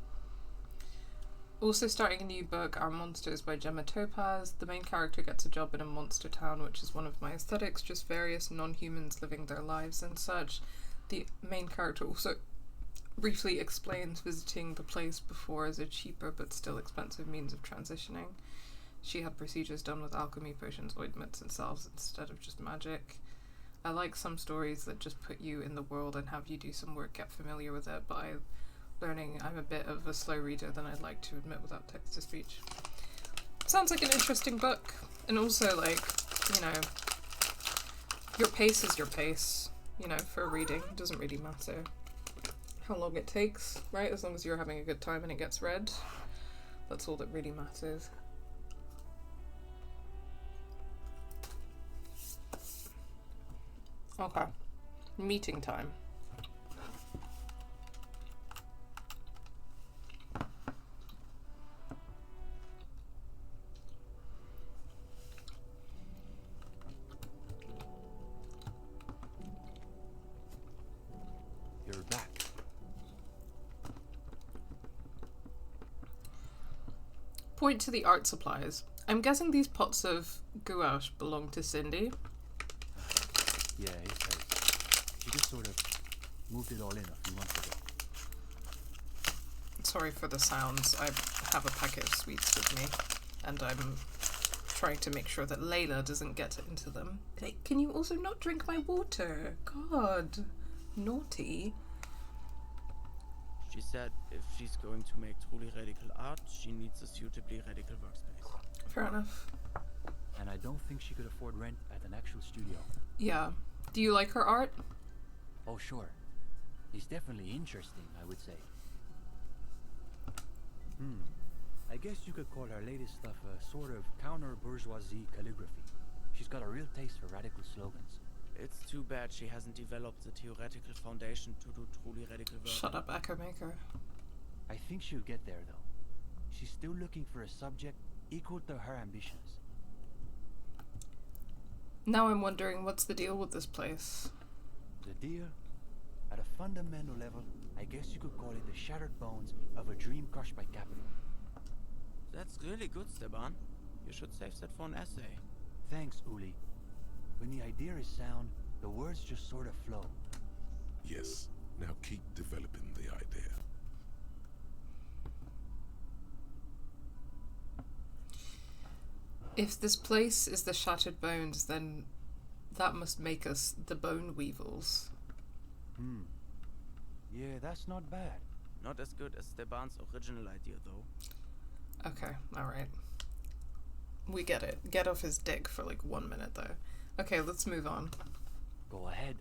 Also starting a new book, Our Monsters by Gemma Topaz. The main character gets a job in a monster town, which is one of my aesthetics, just various non-humans living their lives and such. The main character also briefly explains visiting the place before as a cheaper but still expensive means of transitioning. She had procedures done with alchemy, potions, ointments, and salves instead of just magic. I like some stories that just put you in the world and have you do some work, get familiar with it, but I'm a bit of a slow reader than I'd like to admit without text-to-speech. Sounds like an interesting book. And also, like, you know, your pace is your pace, you know, for reading. It doesn't really matter how long it takes, right? As long as you're having a good time and it gets read. That's all that really matters. Okay. Meeting time. You're back. Point to the art supplies. I'm guessing these pots of gouache belong to Cindy. Yeah, it does. She just sort of moved it all in a few months ago. Sorry for the sounds. I have a packet of sweets with me, and I'm trying to make sure that Layla doesn't get into them. Like, can you also not drink my water? God. Naughty. She said if she's going to make truly radical art, she needs a suitably radical workspace. Fair enough. And I don't think she could afford rent at an actual studio. Yeah. Do you like her art? Oh, sure. It's definitely interesting, I would say. I guess you could call her latest stuff a sort of counter-bourgeoisie calligraphy. She's got a real taste for radical slogans. It's too bad she hasn't developed the theoretical foundation to do truly radical work. Shut up, Echo Maker. I think she'll get there, though. She's still looking for a subject equal to her ambitions. Now I'm wondering, what's the deal with this place? The deal? At a fundamental level, I guess you could call it the shattered bones of a dream crushed by capital. That's really good, Steban. You should save that for an essay. Thanks, Uli. When the idea is sound, the words just sort of flow. Yes, now keep developing the idea. If this place is the Shattered Bones, then that must make us the Bone Weevils. Yeah, that's not bad. Not as good as Steban's original idea, though. Okay, alright. We get it. Get off his dick for like 1 minute, though. Okay, let's move on. Go ahead.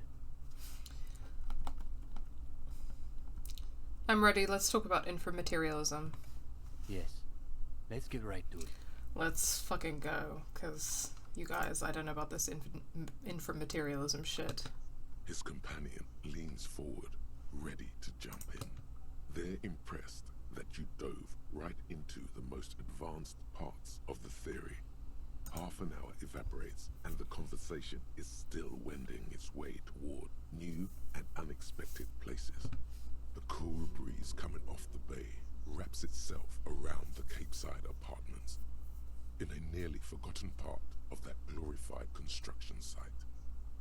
I'm ready. Let's talk about inframaterialism. Yes. Let's get right to it. Let's fucking go, because you guys, I don't know about this inframaterialism shit. His companion leans forward, ready to jump in. They're impressed that you dove right into the most advanced parts theory. Half an hour evaporates, and the conversation is still wending its way toward new and unexpected places. The cool breeze coming off the bay wraps itself around the Capeside apartments, in a nearly forgotten part of that glorified construction site,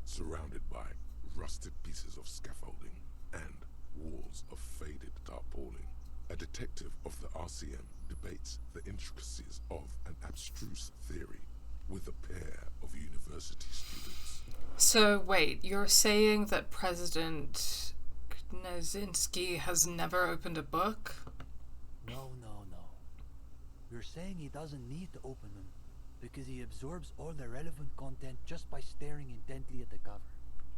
surrounded by rusted pieces of scaffolding and walls of faded tarpaulin. A detective of the RCM debates the intricacies of an abstruse theory with a pair of university students. So wait, you're saying that President Knezinski has never opened a book? No. You're saying he doesn't need to open them because he absorbs all the relevant content just by staring intently at the cover.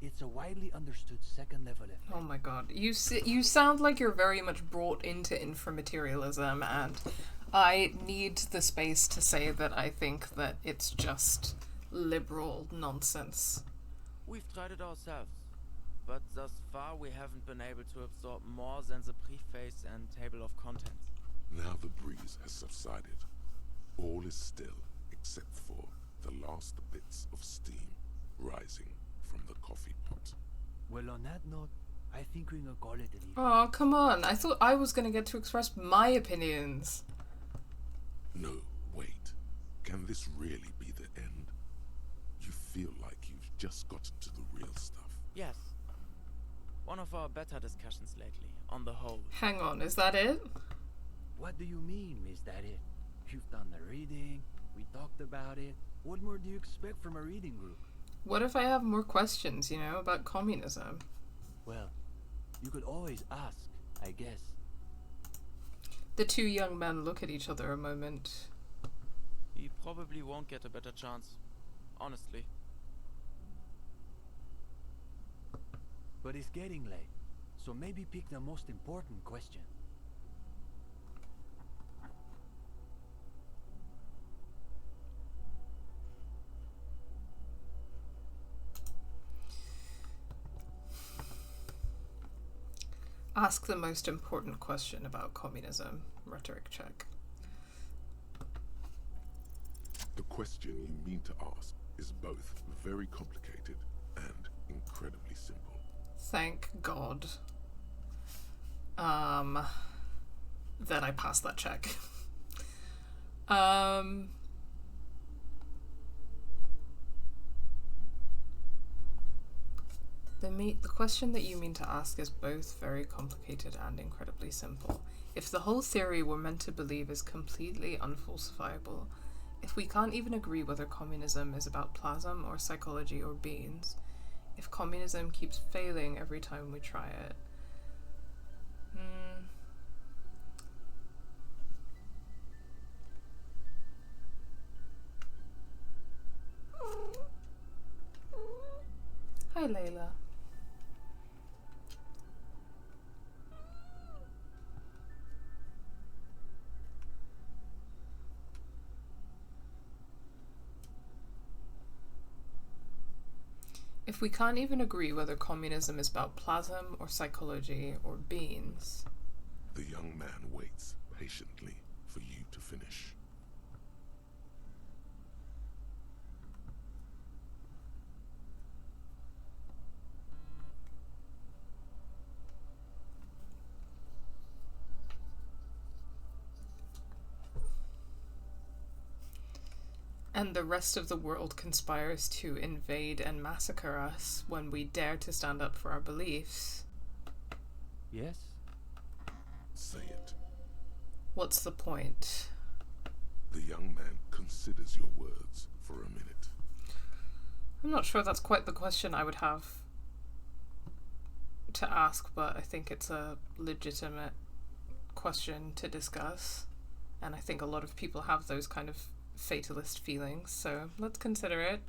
It's a widely understood second-level effect. Oh my god. You sound like you're very much brought into inframaterialism, and I need the space to say that I think that it's just liberal nonsense. We've tried it ourselves, but thus far we haven't been able to absorb more than the preface and table of contents. Now the breeze has subsided. All is still except for the last bits of steam rising from the coffee pot. Well, on that note, I think we can call it an evening. Oh, come on. I thought I was going to get to express my opinions. No, wait. Can this really be the end? You feel like you've just gotten to the real stuff. Yes. One of our better discussions lately, on the whole. Hang on, is that it? What do you mean, is that it? You've done the reading, we talked about it. What more do you expect from a reading group? What if I have more questions, about communism? Well, you could always ask, I guess. The two young men look at each other a moment. He probably won't get a better chance, honestly. But it's getting late, so maybe pick the most important question. Ask the most important question about communism. Rhetoric check. The question you mean to ask is both very complicated and incredibly simple. Thank God. That I passed that check. The question that you mean to ask is both very complicated and incredibly simple. If the whole theory we're meant to believe is completely unfalsifiable, if we can't even agree whether communism is about plasm or psychology or beans, if communism keeps failing every time we try it, Hi, Layla. If we can't even agree whether communism is about plasm or psychology or beans... The young man waits patiently for you to finish. And the rest of the world conspires to invade and massacre us when we dare to stand up for our beliefs. Yes? Say it. What's the point? The young man considers your words for a minute. I'm not sure that's quite the question I would have to ask, but I think it's a legitimate question to discuss. And I think a lot of people have those kind of fatalist feelings, so let's consider it.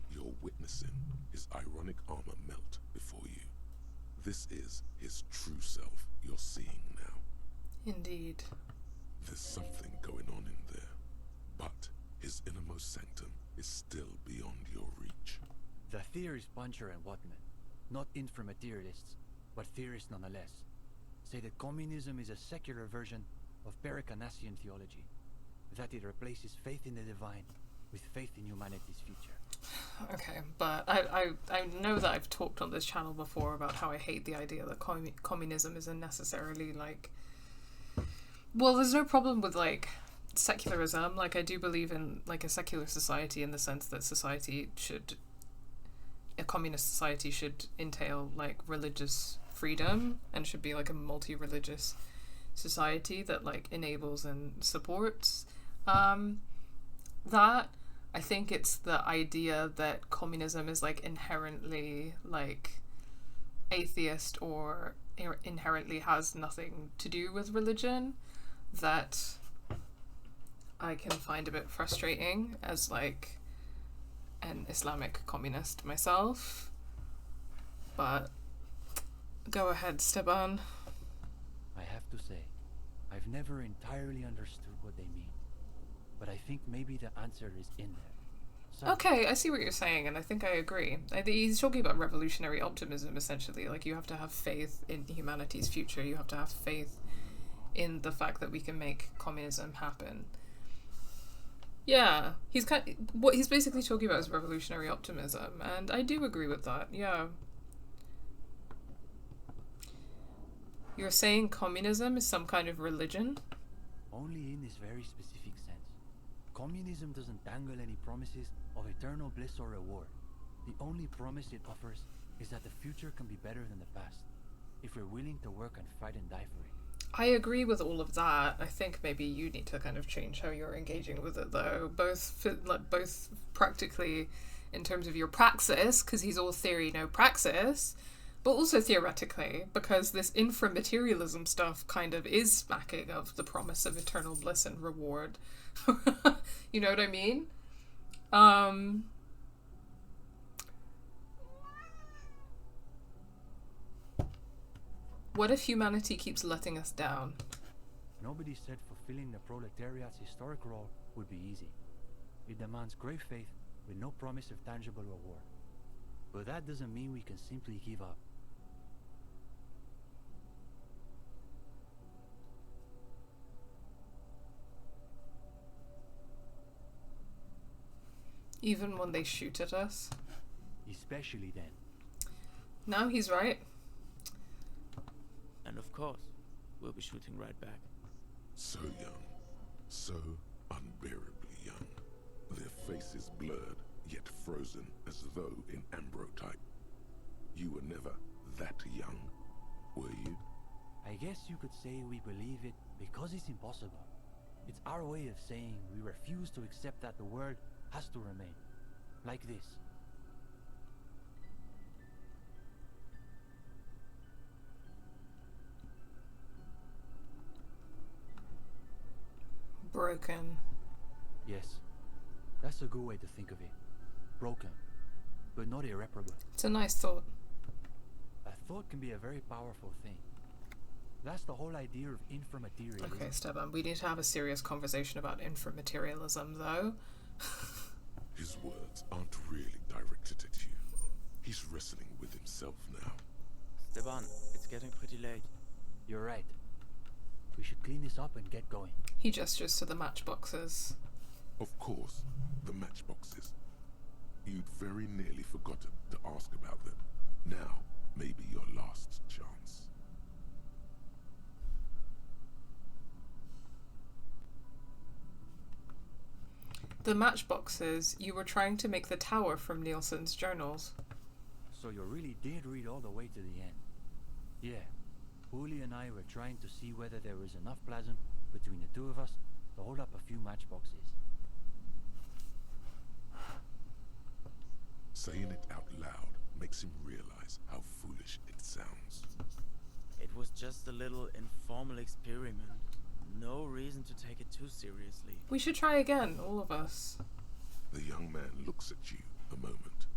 You're witnessing his ironic armor melt before you. This is his true self you're seeing now. Indeed. There's something going on in there, but his innermost sanctum is still beyond your reach. The theorist puncher and whatnot, not inframaterialists, but theorists nonetheless, say that communism is a secular version of Pericanasian theology. that it replaces faith in the divine with faith in humanity's future. Okay, but I know that I've talked on this channel before about how I hate the idea that communism isn't necessarily like... Well, there's no problem with like secularism. Like, I do believe in like a secular society in the sense that a communist society should entail like religious freedom and should be like a multi-religious society that like enables and supports that. I think it's the idea that communism is like inherently like atheist or inherently has nothing to do with religion that I can find a bit frustrating as like an Islamic communist myself. But go ahead, Steban. I have to say, I've never entirely understood what they mean, but I think maybe the answer is in there. So, okay, I see what you're saying, and I think I agree. He's talking about revolutionary optimism, essentially. Like, you have to have faith in humanity's future. You have to have faith in the fact that we can make communism happen. Yeah, what he's basically talking about is revolutionary optimism, and I do agree with that, yeah. You're saying communism is some kind of religion? only in this very specific sense. Communism doesn't dangle any promises of eternal bliss or reward. The only promise it offers is that the future can be better than the past, if we're willing to work and fight and die for it. I agree with all of that. I think maybe you need to kind of change how you're engaging with it, though. Both practically in terms of your praxis, because he's all theory, no praxis, but also theoretically, because this infra-materialism stuff kind of is smacking of the promise of eternal bliss and reward. You know what I mean? What if humanity keeps letting us down? Nobody said fulfilling the proletariat's historic role would be easy. It demands great faith with no promise of tangible reward. But that doesn't mean we can simply give up. Even when they shoot at us? Especially then. No, he's right. And of course, we'll be shooting right back. So young, so unbearably young. Their faces blurred, yet frozen as though in ambrotype. You were never that young, were you? I guess you could say we believe it because it's impossible. It's our way of saying we refuse to accept that the world has to remain like this. Broken. Yes, that's a good way to think of it. Broken, but not irreparable. It's a nice thought. A thought can be a very powerful thing. That's the whole idea of infra-materialism. Okay, Steban, we need to have a serious conversation about infra-materialism, though. His words aren't really directed at you. He's wrestling with himself now. Steban, it's getting pretty late. You're right. We should clean this up and get going. He gestures to the matchboxes. Of course, the matchboxes. You'd very nearly forgotten to ask about them. Now, maybe your last chance. The matchboxes, you were trying to make the tower from Nielsen's journals. So you really did read all the way to the end. Yeah. Uli and I were trying to see whether there was enough plasm between the two of us to hold up a few matchboxes. Saying it out loud makes him realize how foolish it sounds. It was just a little informal experiment. No reason to take it too seriously. We should try again, all of us. The young man looks at you a moment,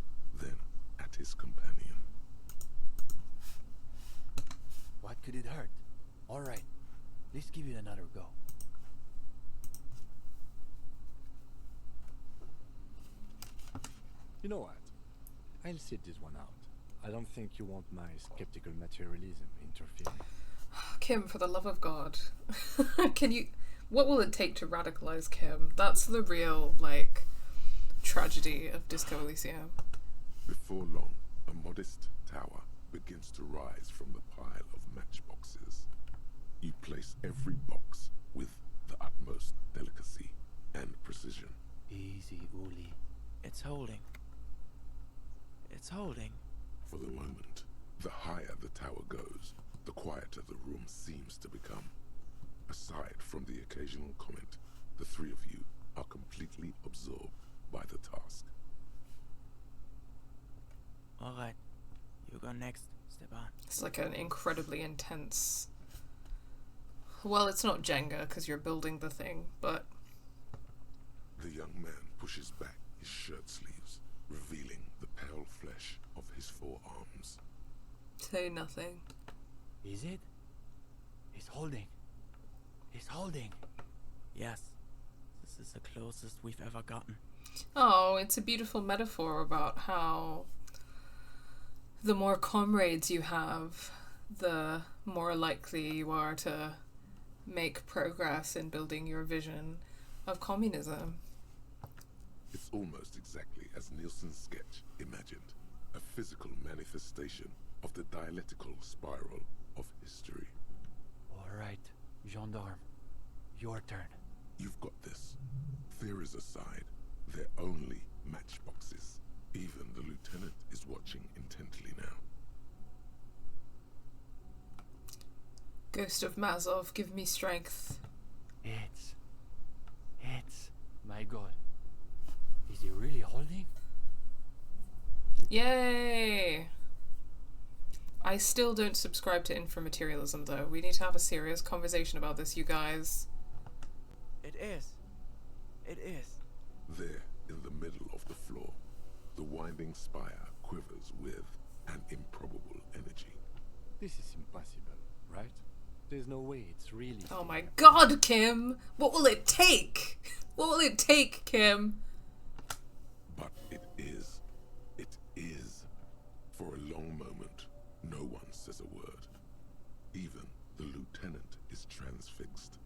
then at his companion. What could it hurt? All right, let's give it another go. You know what? I'll sit this one out. I don't think you want my skeptical materialism interfering. Kim, for the love of God. Can you... What will it take to radicalize Kim? That's the real, like, tragedy of Disco Elysium. Before long, a modest tower begins to rise from the pile of matchboxes. You place every box with the utmost delicacy and precision. Easy, Uli. It's holding. It's holding. For the moment, the higher the tower goes, the quieter the room seems to become. Aside from the occasional comment, the three of you are completely absorbed by the task. Alright, you go next, Stepan. It's like an incredibly intense... Well, it's not Jenga, because you're building the thing, but... The young man pushes back his shirt sleeves, revealing the pale flesh of his forearms. Say nothing. Is it? He's holding. He's holding. Yes, this is the closest we've ever gotten. Oh, it's a beautiful metaphor about how the more comrades you have, the more likely you are to make progress in building your vision of communism. It's almost exactly as Nielsen's sketch imagined, a physical manifestation of the dialectical spiral of history. All right, gendarme, your turn. You've got this. Theories aside, they're only matchboxes. Even the lieutenant is watching intently now. Ghost of Mazov, give me strength. It's... My god. Is he really holding? Yay! I still don't subscribe to inframaterialism, though. We need to have a serious conversation about this, you guys. It is. It is. There, in the middle of the floor, the winding spire quivers with an improbable energy. This is impossible, right? There's no way it's really... Oh my god, Kim! What will it take? What will it take, Kim? But it is. It is. For a long moment, no one says a word. Even the lieutenant is transfixed.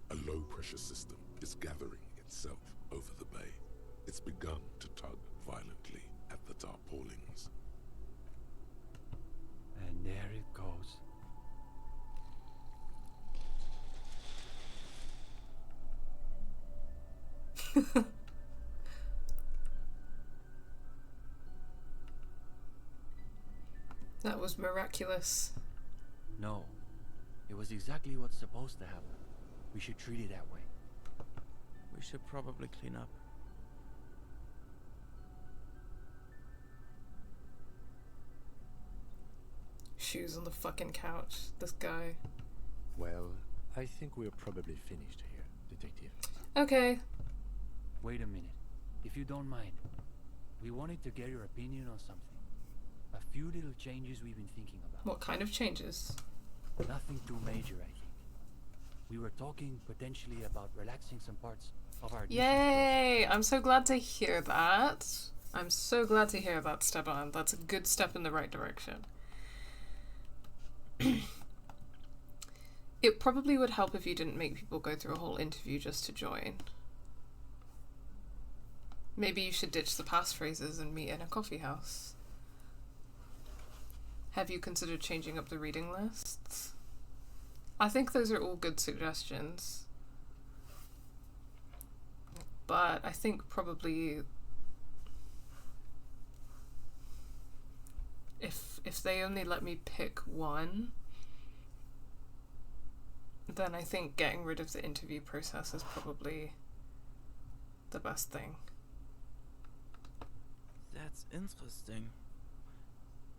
A low-pressure system is gathering itself over the bay. It's begun to tug violently at the tarpaulins. And there it goes. That was miraculous. No. It was exactly what's supposed to happen. We should treat it that way. We should probably clean up. Shoes on the fucking couch. This guy. Well, I think we're probably finished here, detective. Okay. Wait a minute. If you don't mind. We wanted to get your opinion on something. A few little changes we've been thinking about. What kind of changes? Nothing too major, I think. We were talking potentially about relaxing some parts of our... Yay! I'm so glad to hear that. I'm so glad to hear that, Stepan. That's a good step in the right direction. It probably would help if you didn't make people go through a whole interview just to join. Maybe you should ditch the passphrases and meet in a coffee house. Have you considered changing up the reading lists? I think those are all good suggestions. But I think probably if they only let me pick one, then I think getting rid of the interview process is probably the best thing. That's interesting.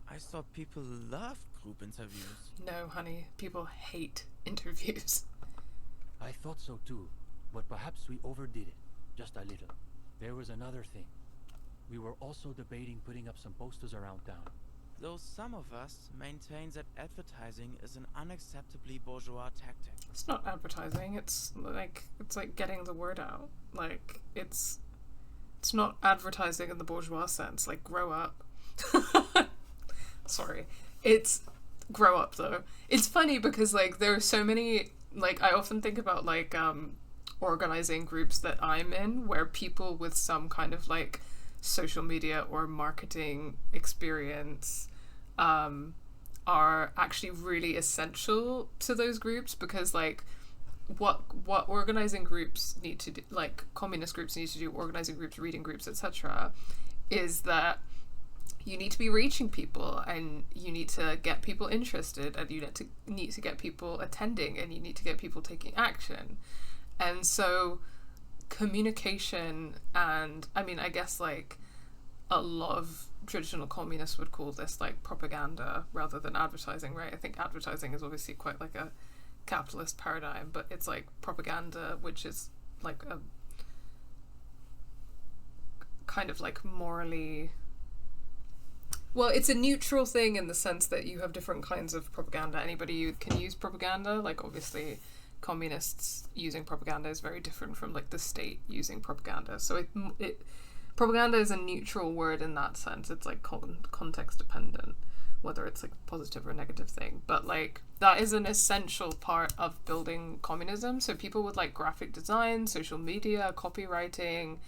I thought people love group interviews. No, honey, people hate interviews. I thought so too, but perhaps we overdid it, just a little. There was another thing. We were also debating putting up some posters around town. Though some of us maintain that advertising is an unacceptably bourgeois tactic. It's not advertising, it's like getting the word out. Like, it's not advertising in the bourgeois sense, like, grow up. Sorry. It's grow up though. It's funny because like there are so many, like I often think about like organizing groups that I'm in where people with some kind of like social media or marketing experience are actually really essential to those groups, because like what organizing groups need to do, like communist groups need to do, organizing groups, reading groups, etc., is that you need to be reaching people, and you need to get people interested, and you need to get people attending, and you need to get people taking action. And so communication, and I mean, I guess like a lot of traditional communists would call this like propaganda rather than advertising, right? I think advertising is obviously quite like a capitalist paradigm, but it's like propaganda, which is like a kind of like morally, well, it's a neutral thing in the sense that you have different kinds of propaganda. Anybody can use propaganda. Like obviously communists using propaganda is very different from like the state using propaganda. So it propaganda is a neutral word in that sense. It's like context dependent, whether it's like a positive or negative thing. But like that is an essential part of building communism. So people with like graphic design, social media, copywriting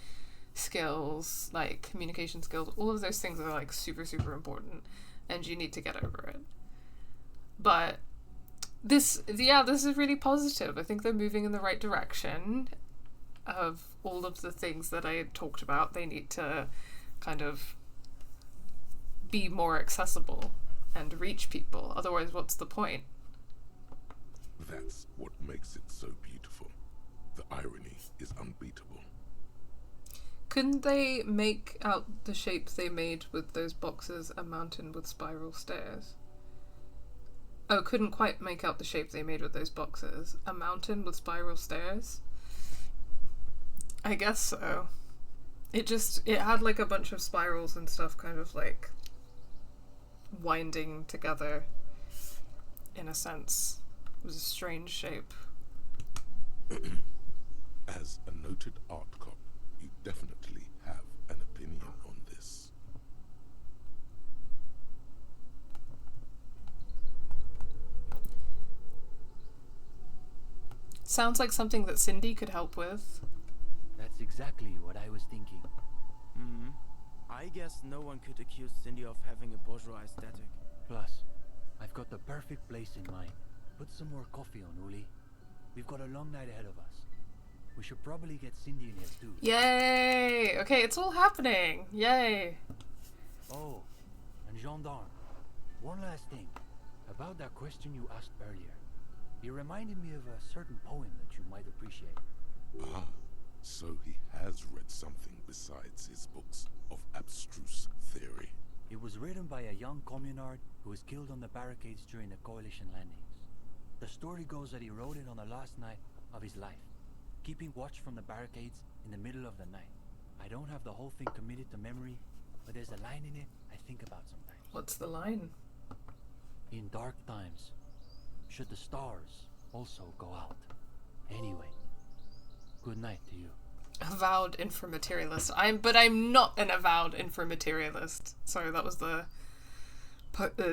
skills, like communication skills, all of those things are like super, super important, and you need to get over it. But this is really positive. I think they're moving in the right direction of all of the things that I had talked about. They need to kind of be more accessible and reach people. Otherwise, what's the point? That's what makes it so beautiful. The irony is unbeatable. Couldn't they make out the shape they made with those boxes a mountain with spiral stairs? Oh, couldn't quite make out the shape they made with those boxes. A mountain with spiral stairs? I guess so. It had like a bunch of spirals and stuff kind of like winding together in a sense. It was a strange shape. As a noted art cop, you definitely have an opinion on this. Sounds like something that Cindy could help with. That's exactly what I was thinking. Mm-hmm. I guess no one could accuse Cindy of having a bourgeois aesthetic. Plus, I've got the perfect place in mind. Put some more coffee on, Uli. We've got a long night ahead of us. We should probably get Cindy in here too. Yay! Okay, it's all happening. Yay! Oh, and gendarme. One last thing. About that question you asked earlier. It reminded me of a certain poem that you might appreciate. Ah, so he has read something besides his books of abstruse theory. It was written by a young communard who was killed on the barricades during the coalition landings. The story goes that he wrote it on the last night of his life, keeping watch from the barricades in the middle of the night. I don't have the whole thing committed to memory, but there's a line in it I think about sometimes. What's the line? In dark times, should the stars also go out? Anyway, good night to you. Avowed inframaterialist. But I'm not an avowed inframaterialist. Sorry, that was the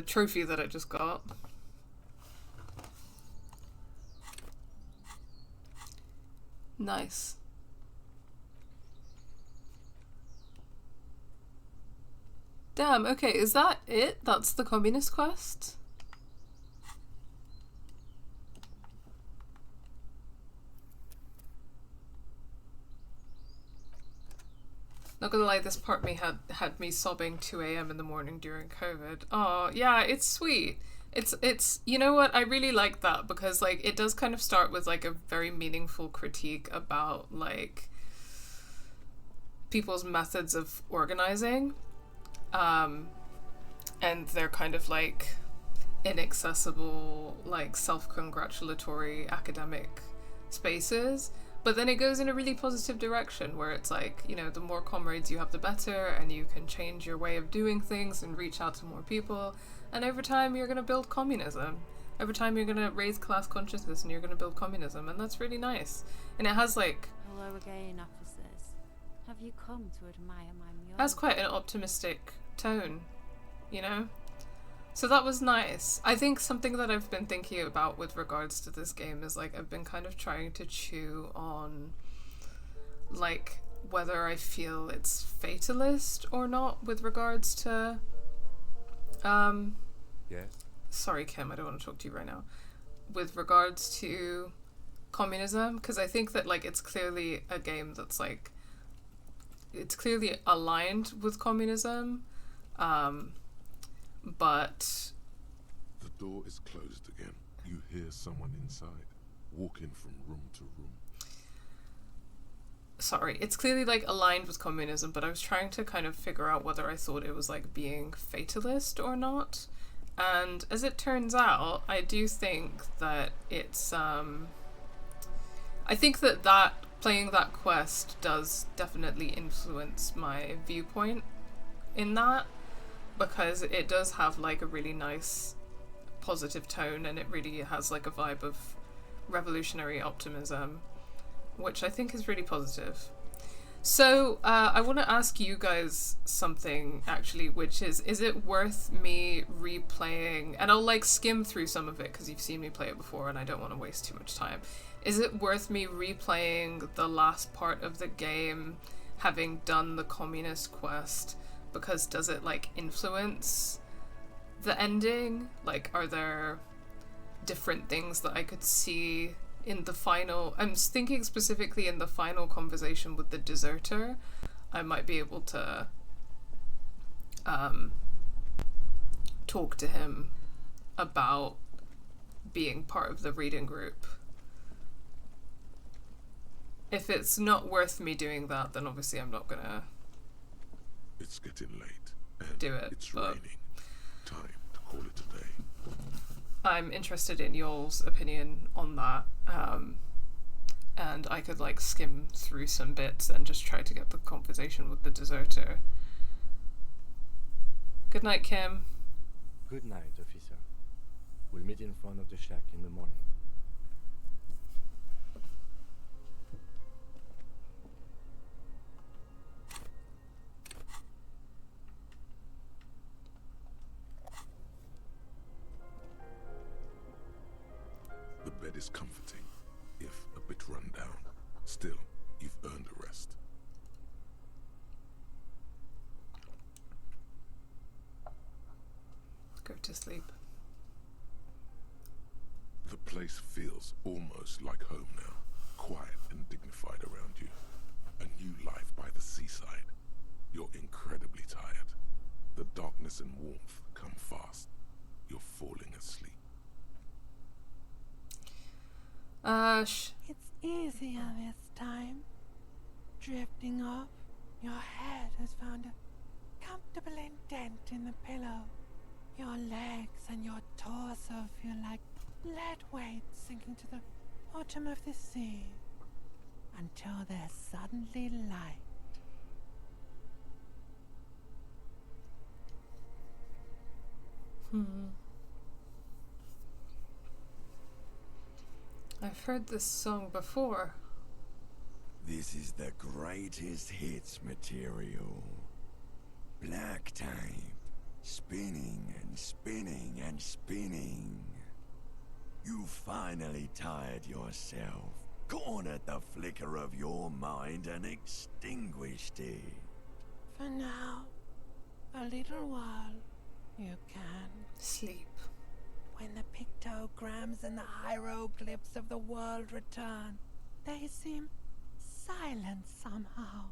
trophy that I just got. Nice. Damn, okay, is that it? That's the communist quest? Not gonna lie, this part had me sobbing 2 a.m. in the morning during COVID. Oh, yeah, it's sweet. It's you know what, I really like that, because like it does kind of start with like a very meaningful critique about like people's methods of organizing, and they're kind of like inaccessible, like self-congratulatory academic spaces. But then it goes in a really positive direction where it's like, you know, the more comrades you have, the better, and you can change your way of doing things and reach out to more people. And over time, you're going to build communism. Over time, you're going to raise class consciousness and you're going to build communism. And that's really nice. And it has like... Hello again, officers. Have you come to admire my mural? Has quite an optimistic tone, you know? So that was nice. I think something that I've been thinking about with regards to this game is like I've been kind of trying to chew on like whether I feel it's fatalist or not with regards to Yes? sorry Kim, I don't want to talk to you right now. With regards to communism, because I think that like it's clearly a game that's like it's clearly aligned with communism, but The door is closed again. You hear someone inside, walking from room to room. sorry, it's clearly like aligned with communism, but I was trying to kind of figure out whether I thought it was like being fatalist or not. And as it turns out, I do think that it's I think that playing that quest does definitely influence my viewpoint in that, because it does have like a really nice positive tone, and it really has like a vibe of revolutionary optimism, which I think is really positive. So I want to ask you guys something actually, which is it worth me replaying, and I'll like skim through some of it because you've seen me play it before and I don't want to waste too much time. Is it worth me replaying the last part of the game having done the communist quest, because does it like influence the ending? Like, are there different things that I could see in the final? I'm thinking specifically in the final conversation with the deserter, I might be able to talk to him about being part of the reading group. If it's not worth me doing that, then obviously I'm not gonna It's getting late, and do it. it's But raining. Time to call it a day. I'm interested in y'all's opinion on that, and I could like skim through some bits and just try to get the conversation with the deserter. Good night, Kim. Good night, officer. We'll meet in front of the shack in the morning. The bed is comforting, if a bit run down. Still, you've earned a rest. Go to sleep. The place feels almost like home now, quiet and dignified around you. A new life by the seaside. You're incredibly tired. The darkness and warmth come fast. You're falling asleep. It's easier this time. Drifting off, your head has found a comfortable indent in the pillow. Your legs and your torso feel like lead weights sinking to the bottom of the sea until they're suddenly light. I've heard this song before. This is the greatest hits material. Black tape, spinning and spinning and spinning. You finally tired yourself, cornered the flicker of your mind and extinguished it. For now, a little while, you can. Sleep. When the pictograms and the hieroglyphs of the world return, they seem silent somehow.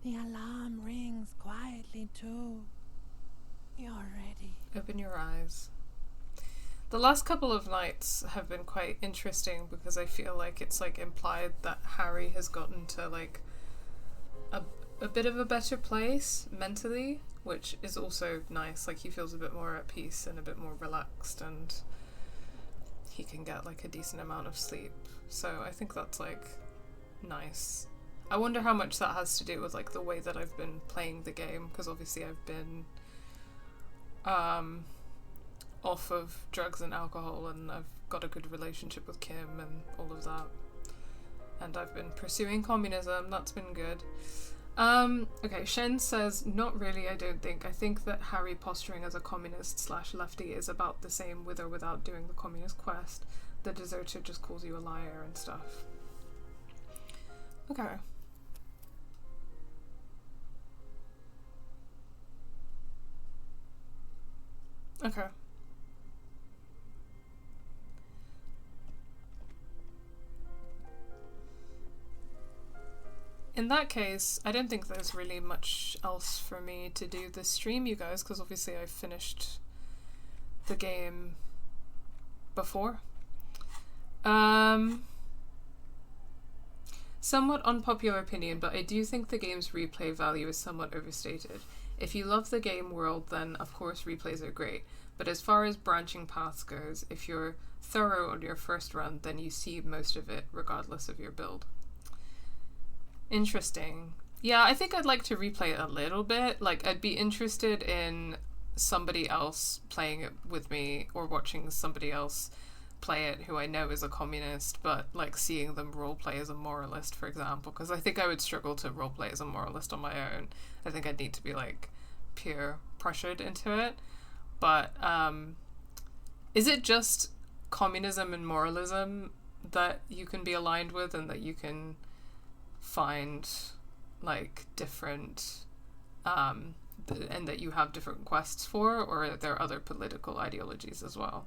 The alarm rings quietly too. You're ready. Open your eyes. The last couple of nights have been quite interesting because I feel like it's like implied that Harry has gotten to like a bit of a better place mentally, which is also nice. Like he feels a bit more at peace and a bit more relaxed, and he can get like a decent amount of sleep. So I think that's like nice. I wonder how much that has to do with like the way that I've been playing the game, because obviously I've been off of drugs and alcohol, and I've got a good relationship with Kim and all of that, and I've been pursuing communism. That's been good. Okay, Shen says, not really, I don't think. I think that Harry posturing as a communist / lefty is about the same with or without doing the communist quest. The deserter just calls you a liar and stuff. Okay. Okay. In that case, I don't think there's really much else for me to do this stream, you guys, because obviously I finished the game before. Somewhat unpopular opinion, but I do think the game's replay value is somewhat overstated. If you love the game world, then of course replays are great, but as far as branching paths goes, if you're thorough on your first run, then you see most of it regardless of your build. Interesting. Yeah, I think I'd like to replay it a little bit. Like, I'd be interested in somebody else playing it with me or watching somebody else play it who I know is a communist, but like seeing them roleplay as a moralist, for example, because I think I would struggle to roleplay as a moralist on my own. I think I'd need to be like peer pressured into it. But is it just communism and moralism that you can be aligned with and that you can find like different and that you have different quests for, or are there other political ideologies as well?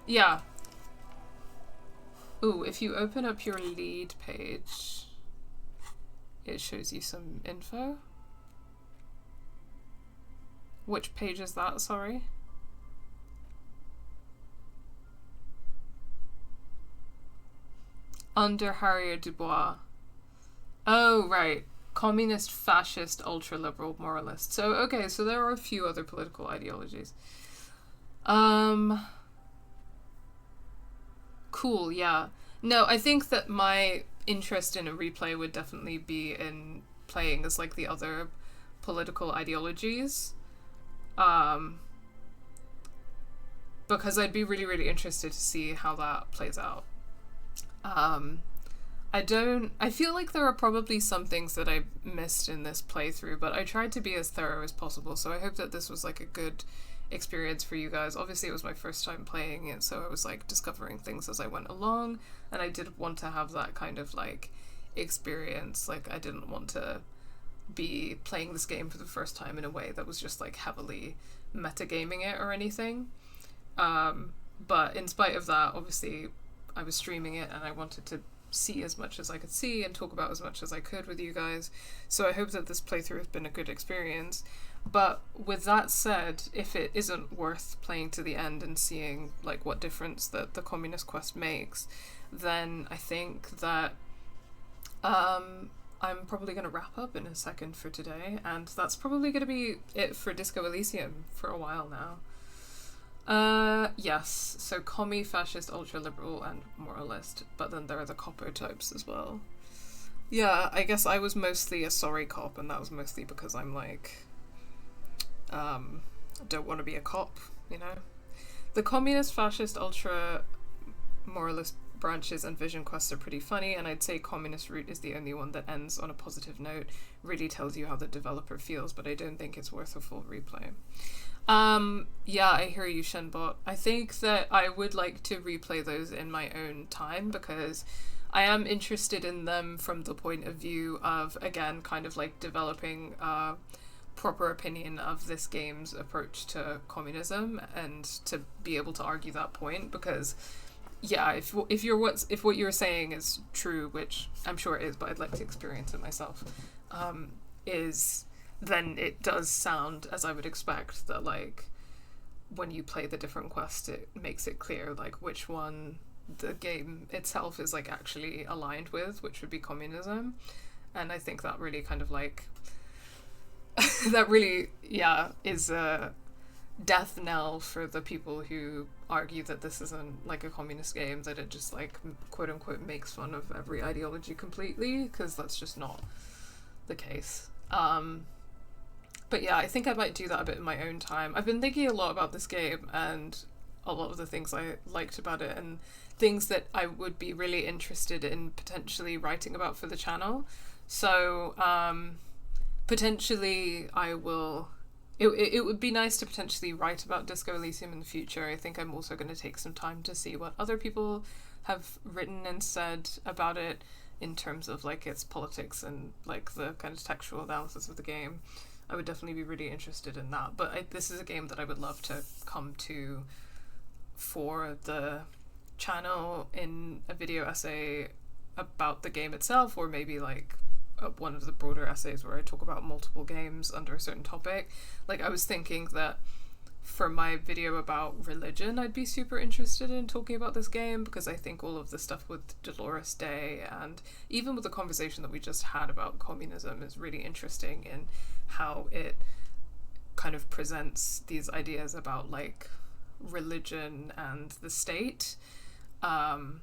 Yeah. Ooh, if you open up your lead page, it shows you some info. Which page is that, sorry? Under Harriet Dubois. Oh, right. Communist, fascist, ultra-liberal, moralist. So, okay, so there are a few other political ideologies. Cool, yeah. No, I think that my interest in a replay would definitely be in playing as, like, the other political ideologies. Because I'd be really, really interested to see how that plays out. I feel like there are probably some things that I missed in this playthrough, but I tried to be as thorough as possible, so I hope that this was like a good experience for you guys. Obviously it was my first time playing it, so I was like discovering things as I went along, and I did want to have that kind of like experience. Like, I didn't want to be playing this game for the first time in a way that was just like heavily metagaming it or anything. But in spite of that, obviously I was streaming it and I wanted to see as much as I could see and talk about as much as I could with you guys. So I hope that this playthrough has been a good experience. But with that said, if it isn't worth playing to the end and seeing like what difference that the communist quest makes, then I think that I'm probably going to wrap up in a second for today, and that's probably going to be it for Disco Elysium for a while now. Yes, so commie, fascist, ultra-liberal, and moralist, but then there are the copper types as well. Yeah, I guess I was mostly a sorry cop, and that was mostly because I'm like, don't want to be a cop, you know? The communist, fascist, ultra-moralist branches and vision quests are pretty funny, and I'd say communist route is the only one that ends on a positive note, really tells you how the developer feels, but I don't think it's worth a full replay. Yeah, I hear you, Shenbot. I think that I would like to replay those in my own time, because I am interested in them from the point of view of, again, kind of like developing a proper opinion of this game's approach to communism, and to be able to argue that point, because yeah, if what you're saying is true, which I'm sure it is, but I'd like to experience it myself, then it does sound as I would expect, that like when you play the different quests, it makes it clear like which one the game itself is like actually aligned with, which would be communism. And I think that really kind of like that really, yeah, is a death knell for the people who argue that this isn't like a communist game, that it just like quote unquote makes fun of every ideology completely, because that's just not the case. But yeah, I think I might do that a bit in my own time. I've been thinking a lot about this game, and a lot of the things I liked about it and things that I would be really interested in potentially writing about for the channel. So potentially I will... It would be nice to potentially write about Disco Elysium in the future. I think I'm also going to take some time to see what other people have written and said about it in terms of like its politics and like the kind of textual analysis of the game. I would definitely be really interested in that. But this is a game that I would love to come to for the channel in a video essay about the game itself, or maybe like one of the broader essays where I talk about multiple games under a certain topic. Like I was thinking that for my video about religion, I'd be super interested in talking about this game, because I think all of the stuff with Dolores Day and even with the conversation that we just had about communism is really interesting in how it kind of presents these ideas about like religion and the state. And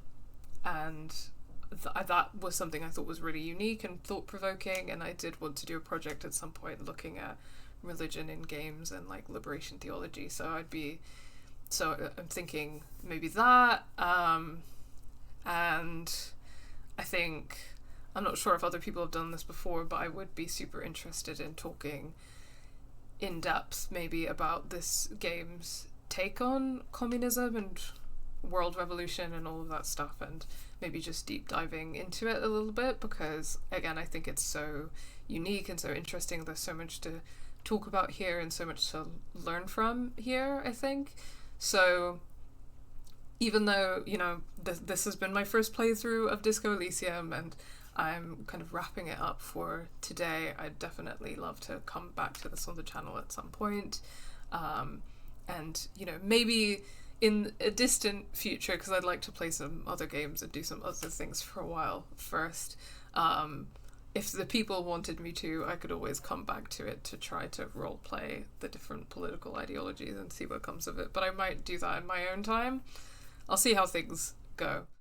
that was something I thought was really unique and thought-provoking, and I did want to do a project at some point looking at religion in games and like liberation theology. So I'm thinking maybe that, and I think, I'm not sure if other people have done this before, but I would be super interested in talking in depth maybe about this game's take on communism and world revolution and all of that stuff, and maybe just deep diving into it a little bit, because again I think it's so unique and so interesting. There's so much to talk about here and so much to learn from here, I think. So even though, you know, this has been my first playthrough of Disco Elysium and I'm kind of wrapping it up for today, I'd definitely love to come back to this on the channel at some point, and you know, maybe in a distant future, because I'd like to play some other games and do some other things for a while first. If the people wanted me to, I could always come back to it to try to roleplay the different political ideologies and see what comes of it. But I might do that in my own time. I'll see how things go.